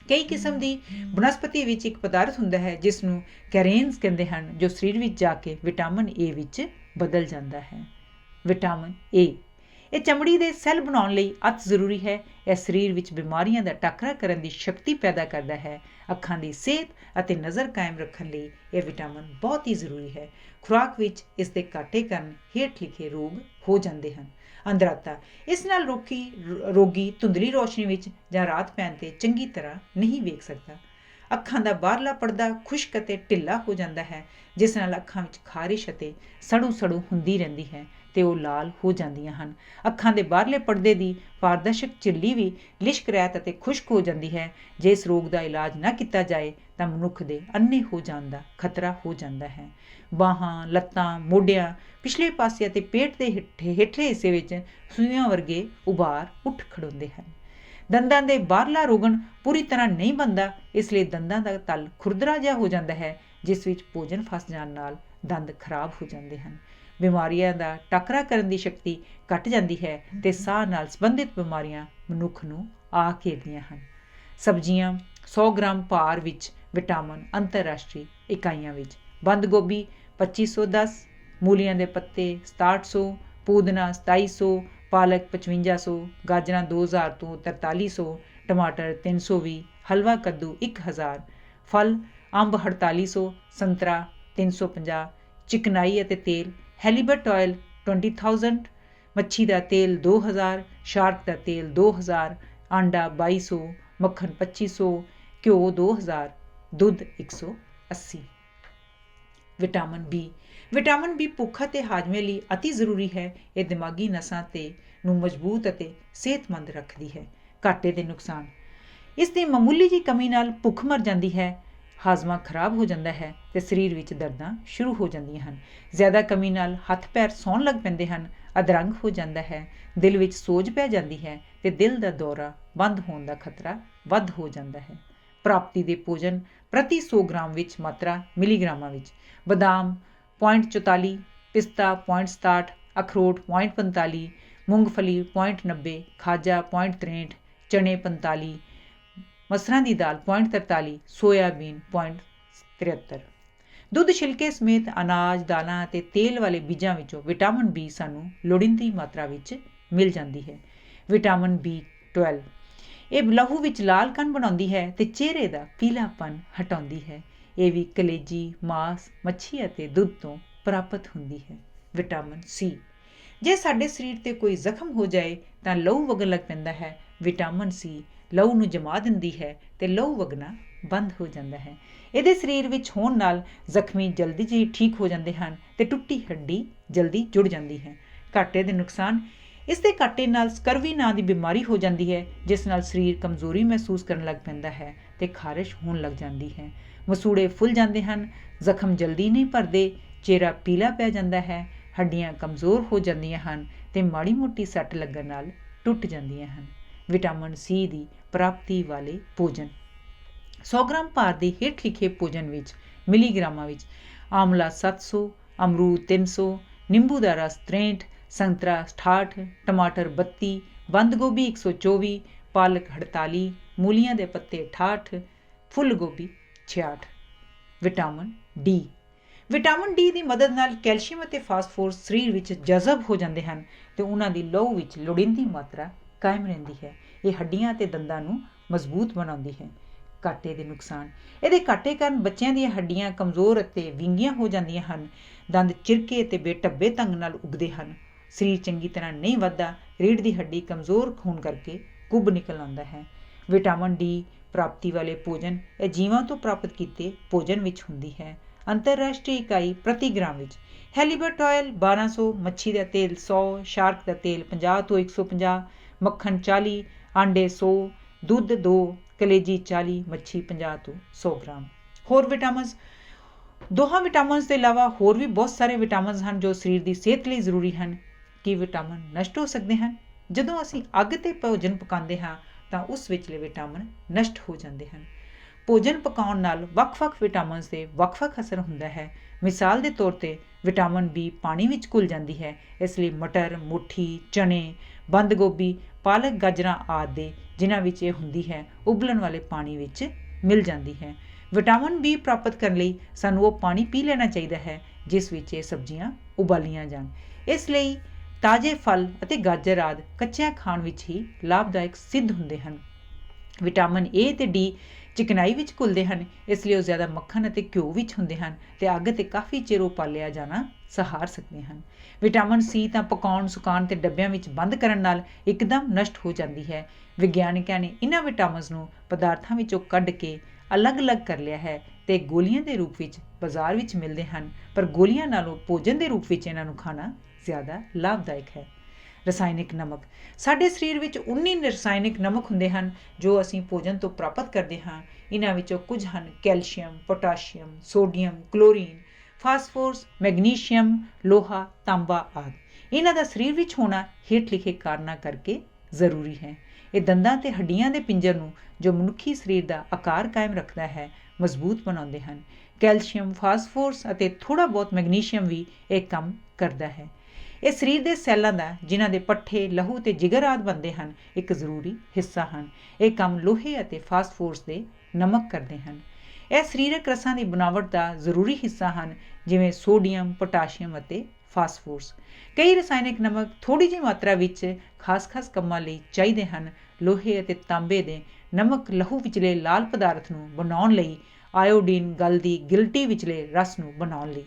ਕਈ ਕਿਸਮ ਦੀ ਬਨਸਪਤੀ ਵਿੱਚ ਇੱਕ ਪਦਾਰਥ ਹੁੰਦਾ ਹੈ ਜਿਸ ਨੂੰ ਕੈਰੇਨਸ ਕਹਿੰਦੇ ਹਨ, ਜੋ ਸਰੀਰ ਵਿੱਚ ਜਾ ਕੇ ਵਿਟਾਮਿਨ ਏ ਵਿੱਚ ਬਦਲ ਜਾਂਦਾ ਹੈ। ਵਿਟਾਮਿਨ ਏ ਇਹ ਚਮੜੀ ਦੇ ਸੈੱਲ ਬਣਾਉਣ ਲਈ ਅਤਿ ਜ਼ਰੂਰੀ ਹੈ। ਇਹ ਸਰੀਰ ਵਿੱਚ ਬਿਮਾਰੀਆਂ ਦਾ ਟਾਕਰਾ ਕਰਨ ਦੀ ਸ਼ਕਤੀ ਪੈਦਾ ਕਰਦਾ ਹੈ। ਅੱਖਾਂ ਦੀ ਸਿਹਤ ਅਤੇ ਨਜ਼ਰ ਕਾਇਮ ਰੱਖਣ ਲਈ ਇਹ ਵਿਟਾਮਿਨ ਬਹੁਤ ਹੀ ਜ਼ਰੂਰੀ ਹੈ। ਖੁਰਾਕ ਵਿੱਚ ਇਸ ਦੇ ਘਾਟੇ ਕਾਰਨ ਹੇਠ ਲਿਖੇ ਰੋਗ ਹੋ ਜਾਂਦੇ ਹਨ। ਅੰਧਰਾਤਾ ਇਸ ਨਾਲ ਰੋਗੀ ਧੁੰਦਲੀ ਰੋਸ਼ਨੀ ਵਿੱਚ ਜਾਂ ਰਾਤ ਪੈਣ 'ਤੇ ਚੰਗੀ ਤਰ੍ਹਾਂ ਨਹੀਂ ਵੇਖ ਸਕਦਾ। ਅੱਖਾਂ ਦਾ ਬਾਹਰਲਾ ਪਰਦਾ ਖੁਸ਼ਕ ਅਤੇ ਢਿੱਲਾ ਹੋ ਜਾਂਦਾ ਹੈ, ਜਿਸ ਨਾਲ ਅੱਖਾਂ ਵਿੱਚ ਖਾਰਿਸ਼ ਅਤੇ ਸੜੂ ਹੁੰਦੀ ਰਹਿੰਦੀ ਹੈ ਅਤੇ ਉਹ ਲਾਲ ਹੋ ਜਾਂਦੀਆਂ ਹਨ। ਅੱਖਾਂ ਦੇ ਬਾਹਰਲੇ ਪਰਦੇ ਦੀ ਪਾਰਦਰਸ਼ਕ ਝਿੱਲੀ ਵੀ ਲਿਸ਼ਕ ਰਹਿਤ ਅਤੇ ਖੁਸ਼ਕ ਹੋ ਜਾਂਦੀ ਹੈ। ਜੇ ਇਸ ਰੋਗ ਦਾ ਇਲਾਜ ਨਾ ਕੀਤਾ ਜਾਏ ਤਾਂ ਮਨੁੱਖ ਦੇ ਅੰਨੇ ਹੋ ਜਾਣ ਦਾ ਖਤਰਾ ਹੋ ਜਾਂਦਾ ਹੈ। ਬਾਹਾਂ, ਲੱਤਾਂ, ਮੋਢਿਆਂ, ਪਿਛਲੇ ਪਾਸੇ ਅਤੇ ਪੇਟ ਦੇ ਹੇਠਲੇ ਹਿੱਸੇ ਵਿੱਚ ਸੂਈਆਂ ਵਰਗੇ ਉਭਾਰ ਉੱਠ ਖੜੋਂਦੇ ਹਨ। ਦੰਦਾਂ ਦੇ ਬਾਹਰਲਾ ਰੋਗਨ ਪੂਰੀ ਤਰ੍ਹਾਂ ਨਹੀਂ ਬਣਦਾ, ਇਸ ਲਈ ਦੰਦਾਂ ਦਾ ਤਲ ਖੁਰਦਰਾ ਜਿਹਾ ਹੋ ਜਾਂਦਾ ਹੈ, ਜਿਸ ਵਿੱਚ ਭੋਜਨ ਫਸ ਜਾਣ ਨਾਲ ਦੰਦ ਖਰਾਬ ਹੋ ਜਾਂਦੇ ਹਨ। ਬਿਮਾਰੀਆਂ ਦਾ ਟਾਕਰਾ ਕਰਨ ਦੀ ਸ਼ਕਤੀ ਘਟ ਜਾਂਦੀ ਹੈ ਅਤੇ ਸਾਹ ਨਾਲ ਸੰਬੰਧਿਤ ਬਿਮਾਰੀਆਂ ਮਨੁੱਖ ਨੂੰ ਆ ਘੇਰਦੀਆਂ ਹਨ। ਸਬਜ਼ੀਆਂ 100 ਗ੍ਰਾਮ ਭਾਰ ਵਿੱਚ ਵਿਟਾਮਿਨ ਅੰਤਰਰਾਸ਼ਟਰੀ ਇਕਾਈਆਂ ਵਿੱਚ ਬੰਦ ਗੋਭੀ 2510, ਮੂਲੀਆਂ ਦੇ ਪੱਤੇ 6700, ਪੂਦਨਾ 2700, ਪਾਲਕ 5500, ਗਾਜਰਾਂ 2000 ਤੋਂ 4300, ਟਮਾਟਰ 320, ਹਲਵਾ ਕੱਦੂ 1000, ਫਲ ਅੰਬ 4800, ਸੰਤਰਾ 350, ਚਿਕਨਾਈ ਅਤੇ ਤੇਲ ਹੈਲੀਬਟ ਆਇਲ 20,000, ਮੱਛੀ ਦਾ ਤੇਲ 2000, ਸ਼ਾਰਕ ਦਾ ਤੇਲ 2000, ਆਂਡਾ 2200, ਮੱਖਣ 2500, ਘਿਓ 2000, ਦੁੱਧ 180। ਵਿਟਾਮਿਨ ਬੀ ਭੁੱਖ ਅਤੇ ਹਾਜ਼ਮੇ ਲਈ ਅਤੀ ਜ਼ਰੂਰੀ ਹੈ। ਇਹ ਦਿਮਾਗੀ ਨਸਾਂ ਨੂੰ ਮਜ਼ਬੂਤ ਅਤੇ ਸਿਹਤਮੰਦ ਰੱਖਦੀ ਹੈ। ਘਾਟੇ ਦੇ ਨੁਕਸਾਨ ਇਸ ਦੀ ਮਾਮੂਲੀ ਜਿਹੀ ਕਮੀ ਨਾਲ ਭੁੱਖ ਮਰ ਜਾਂਦੀ ਹੈ, ਹਾਜ਼ਮਾ ਖਰਾਬ ਹੋ ਜਾਂਦਾ ਹੈ ਅਤੇ ਸਰੀਰ ਵਿੱਚ ਦਰਦਾਂ ਸ਼ੁਰੂ ਹੋ ਜਾਂਦੀਆਂ ਹਨ। ਜ਼ਿਆਦਾ ਕਮੀ ਨਾਲ ਹੱਥ ਪੈਰ ਸੌਣ ਲੱਗ ਪੈਂਦੇ ਹਨ, ਅਧਰੰਗ ਹੋ ਜਾਂਦਾ ਹੈ, ਦਿਲ ਵਿੱਚ ਸੋਜ ਪੈ ਜਾਂਦੀ ਹੈ ਅਤੇ ਦਿਲ ਦਾ ਦੌਰਾ ਬੰਦ ਹੋਣ ਦਾ ਖਤਰਾ ਵੱਧ ਹੋ ਜਾਂਦਾ ਹੈ। ਪ੍ਰਾਪਤੀ ਦੇ ਭੋਜਨ ਪ੍ਰਤੀ 100 ਗ੍ਰਾਮ ਵਿੱਚ ਮਾਤਰਾ ਮਿਲੀਗ੍ਰਾਮਾਂ ਵਿੱਚ ਬਦਾਮ 0.44, ਪਿਸਤਾ 0.67, ਅਖਰੋਟ 0.45, ਮੂੰਗਫਲੀ 0.90, ਖਾਜਾ 0.63, ਚਨੇ 45, ਮਸਰਾਂ ਦੀ ਦਾਲ 0.43, ਸੋਇਆਬੀਨ 0.73। ਦੁੱਧ ਛਿਲਕੇ ਸਮੇਤ ਅਨਾਜ, ਦਾਲਾਂ ਅਤੇ ਤੇਲ ਵਾਲੇ ਬੀਜਾਂ ਵਿੱਚੋਂ ਵਿਟਾਮਿਨ ਬੀ ਸਾਨੂੰ ਲੋੜੀਂਦੀ ਮਾਤਰਾ ਵਿੱਚ ਮਿਲ ਜਾਂਦੀ ਹੈ। ਵਿਟਾਮਿਨ B12 ਇਹ ਲਹੂ ਵਿੱਚ ਲਾਲ ਕਣ ਬਣਾਉਂਦੀ ਹੈ ਅਤੇ ਚਿਹਰੇ ਦਾ ਪੀਲਾਪਨ ਹਟਾਉਂਦੀ ਹੈ। ਇਹ ਵੀ ਕਲੇਜੀ, ਮਾਸ, ਮੱਛੀ ਅਤੇ ਦੁੱਧ ਤੋਂ ਪ੍ਰਾਪਤ ਹੁੰਦੀ ਹੈ। ਵਿਟਾਮਿਨ C ਜੇ ਸਾਡੇ ਸਰੀਰ 'ਤੇ ਕੋਈ ਜ਼ਖਮ ਹੋ ਜਾਏ ਤਾਂ ਲਹੂ ਵਗਣ ਲੱਗ ਪੈਂਦਾ ਹੈ। ਵਿਟਾਮਿਨ C ਲਹੂ ਨੂੰ ਜਮਾ ਦਿੰਦੀ ਹੈ ਅਤੇ ਲਹੂ ਵਗਣਾ ਬੰਦ ਹੋ ਜਾਂਦਾ ਹੈ। ਇਹਦੇ ਸਰੀਰ ਵਿੱਚ ਹੋਣ ਨਾਲ ਜ਼ਖਮੀ ਜਲਦੀ ਜਿਹੀ ਠੀਕ ਹੋ ਜਾਂਦੇ ਹਨ ਅਤੇ ਟੁੱਟੀ ਹੱਡੀ ਜਲਦੀ ਜੁੜ ਜਾਂਦੀ ਹੈ। ਘਾਟੇ ਦੇ ਨੁਕਸਾਨ ਇਸ ਦੇ ਘਾਟੇ ਨਾਲ ਸਕਰਵੀ ਨਾਂ ਦੀ ਬਿਮਾਰੀ ਹੋ ਜਾਂਦੀ ਹੈ, ਜਿਸ ਨਾਲ ਸਰੀਰ ਕਮਜ਼ੋਰੀ ਮਹਿਸੂਸ ਕਰਨ ਲੱਗ ਪੈਂਦਾ ਹੈ ਅਤੇ ਖਾਰਿਸ਼ ਹੋਣ ਲੱਗ ਜਾਂਦੀ ਹੈ। ਮਸੂੜੇ ਫੁੱਲ ਜਾਂਦੇ ਹਨ, ਜ਼ਖਮ ਜਲਦੀ ਨਹੀਂ ਭਰਦੇ, ਚਿਹਰਾ ਪੀਲਾ ਪੈ ਜਾਂਦਾ ਹੈ, ਹੱਡੀਆਂ ਕਮਜ਼ੋਰ ਹੋ ਜਾਂਦੀਆਂ ਹਨ ਅਤੇ ਮਾੜੀ ਮੋਟੀ ਸੱਟ ਲੱਗਣ ਨਾਲ ਟੁੱਟ ਜਾਂਦੀਆਂ ਹਨ। ਵਿਟਾਮਿਨ C ਦੀ ਪ੍ਰਾਪਤੀ ਵਾਲੇ ਭੋਜਨ 100 ਗ੍ਰਾਮ ਭਾਰ ਦੇ ਹੇਠ ਲਿਖੇ ਭੋਜਨ ਵਿੱਚ ਮਿਲੀਗ੍ਰਾਮਾਂ ਵਿੱਚ। ਆਮਲਾ 700, ਅਮਰੂਦ 300, ਨਿੰਬੂ ਦਾ ਰਸ 63, ਸੰਤਰਾ 68, ਟਮਾਟਰ 32, ਬੰਦ ਗੋਭੀ 124, ਪਾਲਕ 48, ਮੂਲੀਆਂ ਦੇ ਪੱਤੇ 68, ਫੁੱਲ ਗੋਭੀ 66। Vitamin D. ਵਿਟਾਮਿਨ ਡੀ ਦੀ ਮਦਦ ਨਾਲ ਕੈਲਸ਼ੀਅਮ ਅਤੇ ਫਾਸਫੋਰਸ ਸਰੀਰ ਵਿੱਚ ਜਜ਼ਬ ਹੋ ਜਾਂਦੇ ਹਨ ਅਤੇ ਉਹਨਾਂ ਦੀ ਲਹੂ ਵਿੱਚ ਲੋੜੀਂਦੀ ਮਾਤਰਾ ਕਾਇਮ ਰਹਿੰਦੀ ਹੈ। ਇਹ ਹੱਡੀਆਂ ਅਤੇ ਦੰਦਾਂ ਨੂੰ ਮਜ਼ਬੂਤ ਬਣਾਉਂਦੀ ਹੈ। ਘਾਟੇ ਦੇ ਨੁਕਸਾਨ। ਇਹਦੇ ਘਾਟੇ ਕਾਰਨ ਬੱਚਿਆਂ ਦੀਆਂ ਹੱਡੀਆਂ ਕਮਜ਼ੋਰ ਅਤੇ ਵਿੰਗੀਆਂ ਹੋ ਜਾਂਦੀਆਂ ਹਨ। ਦੰਦ ਚਿਰਕੇ ਅਤੇ ਬੇਢੱਬੇ ਢੰਗ ਨਾਲ ਉੱਗਦੇ ਹਨ। ਸਰੀਰ ਚੰਗੀ ਤਰ੍ਹਾਂ ਨਹੀਂ ਵੱਧਦਾ। ਰੀੜ੍ਹ ਦੀ ਹੱਡੀ ਕਮਜ਼ੋਰ ਹੋਣ ਕਰਕੇ ਕੁੱਬ ਨਿਕਲ ਆਉਂਦਾ ਹੈ। ਵਿਟਾਮਿਨ ਡੀ ਪ੍ਰਾਪਤੀ ਵਾਲੇ ਭੋਜਨ। ਇਹ ਜੀਵਾਂ ਤੋਂ ਪ੍ਰਾਪਤ ਕੀਤੇ ਭੋਜਨ ਵਿੱਚ ਹੁੰਦੀ ਹੈ। ਅੰਤਰਰਾਸ਼ਟਰੀ ਇਕਾਈ ਪ੍ਰਤੀ ਗ੍ਰਾਮ ਵਿੱਚ। ਹੈਲੀਬਟ ਆਇਲ 1200, ਮੱਛੀ ਦਾ ਤੇਲ 100, ਸ਼ਾਰਕ ਦਾ ਤੇਲ 50 ਤੋਂ 150, ਮੱਖਣ 40, ਆਂਡੇ 100, ਦੁੱਧ 2, ਕਲੇਜੀ 40, ਮੱਛੀ 50 ਤੋਂ 100 ਗ੍ਰਾਮ। ਹੋਰ ਵਿਟਾਮਿਨਸ। ਦੋਹਾਂ ਵਿਟਾਮਿਨਸ ਤੋਂ ਇਲਾਵਾ ਹੋਰ ਵੀ ਬਹੁਤ ਸਾਰੇ ਵਿਟਾਮਿਨਸ ਹਨ ਜੋ ਸਰੀਰ ਦੀ ਸਿਹਤ ਲਈ ਜ਼ਰੂਰੀ ਹਨ। ਕੀ ਵਿਟਾਮਿਨ ਨਸ਼ਟ ਹੋ ਸਕਦੇ ਹਨ? ਜਦੋਂ ਅਸੀਂ ਅੱਗ 'ਤੇ ਭੋਜਨ ਪਕਾਉਂਦੇ ਹਾਂ ਤਾਂ ਉਸ ਵਿਚਲੇ ਵਿਟਾਮਿਨ ਨਸ਼ਟ ਹੋ ਜਾਂਦੇ ਹਨ। ਭੋਜਨ ਪਕਾਉਣ ਨਾਲ ਵੱਖ-ਵੱਖ ਵਿਟਾਮਿਨਸ ਦੇ ਵੱਖ-ਵੱਖ ਅਸਰ ਹੁੰਦਾ ਹੈ। ਮਿਸਾਲ ਦੇ ਤੌਰ 'ਤੇ ਵਿਟਾਮਿਨ ਬੀ ਪਾਣੀ ਵਿੱਚ ਘੁਲ ਜਾਂਦੀ ਹੈ, ਇਸ ਲਈ ਮਟਰ, ਮੁੱਠੀ, ਚਨੇ, ਬੰਦ ਗੋਭੀ, ਪਾਲਕ, ਗਾਜਰਾਂ ਆਦਿ ਜਿਨ੍ਹਾਂ ਵਿੱਚ ਇਹ ਹੁੰਦੀ ਹੈ ਉਬਲਣ ਵਾਲੇ ਪਾਣੀ ਵਿੱਚ ਮਿਲ ਜਾਂਦੀ ਹੈ। ਵਿਟਾਮਿਨ ਬੀ ਪ੍ਰਾਪਤ ਕਰਨ ਲਈ ਸਾਨੂੰ ਉਹ ਪਾਣੀ ਪੀ ਲੈਣਾ ਚਾਹੀਦਾ ਹੈ ਜਿਸ ਵਿੱਚ ਇਹ ਸਬਜ਼ੀਆਂ ਉਬਾਲੀਆਂ ਜਾਣ। ਇਸ ਲਈ ਤਾਜ਼ੇ ਫਲ ਅਤੇ ਗਾਜਰ ਆਦਿ ਕੱਚਿਆਂ ਖਾਣ ਵਿੱਚ ਹੀ ਲਾਭਦਾਇਕ ਸਿੱਧ ਹੁੰਦੇ ਹਨ। ਵਿਟਾਮਿਨ ਏ ਅਤੇ ਡੀ ਚਿਕਨਾਈ ਵਿੱਚ ਘੁਲਦੇ ਹਨ, ਇਸ ਲਈ ਉਹ ਜ਼ਿਆਦਾ ਮੱਖਣ ਅਤੇ ਘਿਓ ਵਿੱਚ ਹੁੰਦੇ ਹਨ ਅਤੇ ਅੱਗ 'ਤੇ ਕਾਫੀ ਚਿਰ ਉਬਾਲਿਆ ਜਾਣਾ ਸਹਾਰ ਸਕਦੇ ਹਨ। ਵਿਟਾਮਿਨ ਸੀ ਤਾਂ ਪਕਾਉਣ, ਸੁਕਾਉਣ ਅਤੇ ਡੱਬਿਆਂ ਵਿੱਚ ਬੰਦ ਕਰਨ ਨਾਲ ਇੱਕਦਮ ਨਸ਼ਟ ਹੋ ਜਾਂਦੀ ਹੈ। ਵਿਗਿਆਨਿਕਾਂ ਨੇ ਇਹਨਾਂ ਵਿਟਾਮਿਨਸ ਨੂੰ ਪਦਾਰਥਾਂ ਵਿੱਚੋਂ ਕੱਢ ਕੇ ਅਲੱਗ-ਅਲੱਗ ਕਰ ਲਿਆ ਹੈ ਅਤੇ ਗੋਲੀਆਂ ਦੇ ਰੂਪ ਵਿੱਚ ਬਾਜ਼ਾਰ ਵਿੱਚ ਮਿਲਦੇ ਹਨ, ਪਰ ਗੋਲੀਆਂ ਨਾਲੋਂ ਭੋਜਨ ਦੇ ਰੂਪ ਵਿੱਚ ਇਹਨਾਂ ਨੂੰ ਖਾਣਾ ਜ਼ਿਆਦਾ ਲਾਭਦਾਇਕ ਹੈ। ਰਸਾਇਣਿਕ ਨਮਕ। ਸਾਡੇ ਸਰੀਰ ਵਿੱਚ 19 ਰਸਾਇਣਿਕ ਨਮਕ ਹੁੰਦੇ ਹਨ ਜੋ ਅਸੀਂ ਭੋਜਨ ਤੋਂ ਪ੍ਰਾਪਤ ਕਰਦੇ ਹਾਂ। ਇਹਨਾਂ ਵਿੱਚੋਂ ਕੁਝ ਹਨ calcium, potassium, sodium, chlorine, phosphorus, magnesium, ਲੋਹਾ, ਤਾਂਬਾ ਆਦਿ। ਇਹਨਾਂ ਦਾ ਸਰੀਰ ਵਿੱਚ ਹੋਣਾ ਹੇਠ ਲਿਖੇ ਕਾਰਨਾਂ ਕਰਕੇ ਜ਼ਰੂਰੀ ਹੈ। ਇਹ ਦੰਦਾਂ ਅਤੇ ਹੱਡੀਆਂ ਦੇ ਪਿੰਜਰ ਨੂੰ ਜੋ ਮਨੁੱਖੀ ਸਰੀਰ ਦਾ ਆਕਾਰ ਕਾਇਮ ਰੱਖਦਾ ਹੈ ਮਜ਼ਬੂਤ ਬਣਾਉਂਦੇ ਹਨ। ਕੈਲਸ਼ੀਅਮ, ਫਾਸਫੋਰਸ ਅਤੇ ਥੋੜ੍ਹਾ ਬਹੁਤ ਮੈਗਨੀਸ਼ੀਅਮ ਵੀ ਇਹ ਕੰਮ ਕਰਦਾ ਹੈ। ਇਹ ਸਰੀਰ ਦੇ ਸੈੱਲਾਂ ਦਾ ਜਿਨ੍ਹਾਂ ਦੇ ਪੱਠੇ, ਲਹੂ ਅਤੇ ਜਿਗਰ ਆਦਿ ਬਣਦੇ ਹਨ ਇੱਕ ਜ਼ਰੂਰੀ ਹਿੱਸਾ ਹਨ। ਇਹ ਕੰਮ ਲੋਹੇ ਅਤੇ ਫਾਸਫੋਰਸ ਦੇ ਨਮਕ ਕਰਦੇ ਹਨ। ਇਹ ਸਰੀਰਕ ਰਸਾਂ ਦੀ ਬਣਾਵਟ ਦਾ ਜ਼ਰੂਰੀ ਹਿੱਸਾ ਹਨ ਜਿਵੇਂ ਸੋਡੀਅਮ, ਪੋਟਾਸ਼ੀਅਮ ਅਤੇ ਫਾਸਫੋਰਸ। ਕਈ ਰਸਾਇਣਿਕ ਨਮਕ ਥੋੜ੍ਹੀ ਜਿਹੀ ਮਾਤਰਾ ਵਿੱਚ ਖਾਸ ਕੰਮਾਂ ਲਈ ਚਾਹੀਦੇ ਹਨ। ਲੋਹੇ ਅਤੇ ਤਾਂਬੇ ਦੇ ਨਮਕ ਲਹੂ ਵਿਚਲੇ ਲਾਲ ਪਦਾਰਥ ਨੂੰ ਬਣਾਉਣ ਲਈ, ਆਇਓਡੀਨ ਗਲ ਦੀ ਗਿਲਟੀ ਵਿਚਲੇ ਰਸ ਨੂੰ ਬਣਾਉਣ ਲਈ।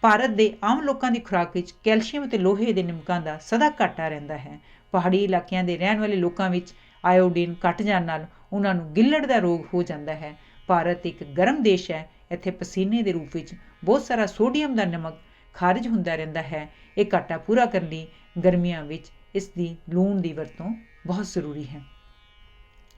ਭਾਰਤ ਦੇ ਆਮ ਲੋਕਾਂ ਦੀ ਖੁਰਾਕ ਵਿੱਚ ਕੈਲਸ਼ੀਅਮ ਅਤੇ ਲੋਹੇ ਦੇ ਨਿਮਕਾਂ ਦਾ ਸਦਾ ਘਾਟਾ ਰਹਿੰਦਾ ਹੈ। ਪਹਾੜੀ ਇਲਾਕਿਆਂ ਦੇ ਰਹਿਣ ਵਾਲੇ ਲੋਕਾਂ ਵਿੱਚ ਆਇਓਡੀਨ ਘੱਟ ਜਾਣ ਨਾਲ ਉਹਨਾਂ ਨੂੰ ਗਿੱਲੜ ਦਾ ਰੋਗ ਹੋ ਜਾਂਦਾ ਹੈ। ਭਾਰਤ ਇੱਕ ਗਰਮ ਦੇਸ਼ ਹੈ। ਇੱਥੇ ਪਸੀਨੇ ਦੇ ਰੂਪ ਵਿੱਚ ਬਹੁਤ ਸਾਰਾ ਸੋਡੀਅਮ ਦਾ ਨਮਕ ਖਾਰਜ ਹੁੰਦਾ ਰਹਿੰਦਾ ਹੈ। ਇਹ ਘਾਟਾ ਪੂਰਾ ਕਰਨ ਲਈ ਗਰਮੀਆਂ ਵਿੱਚ ਇਸ ਦੀ ਲੂਣ ਦੀ ਵਰਤੋਂ ਬਹੁਤ ਜ਼ਰੂਰੀ ਹੈ।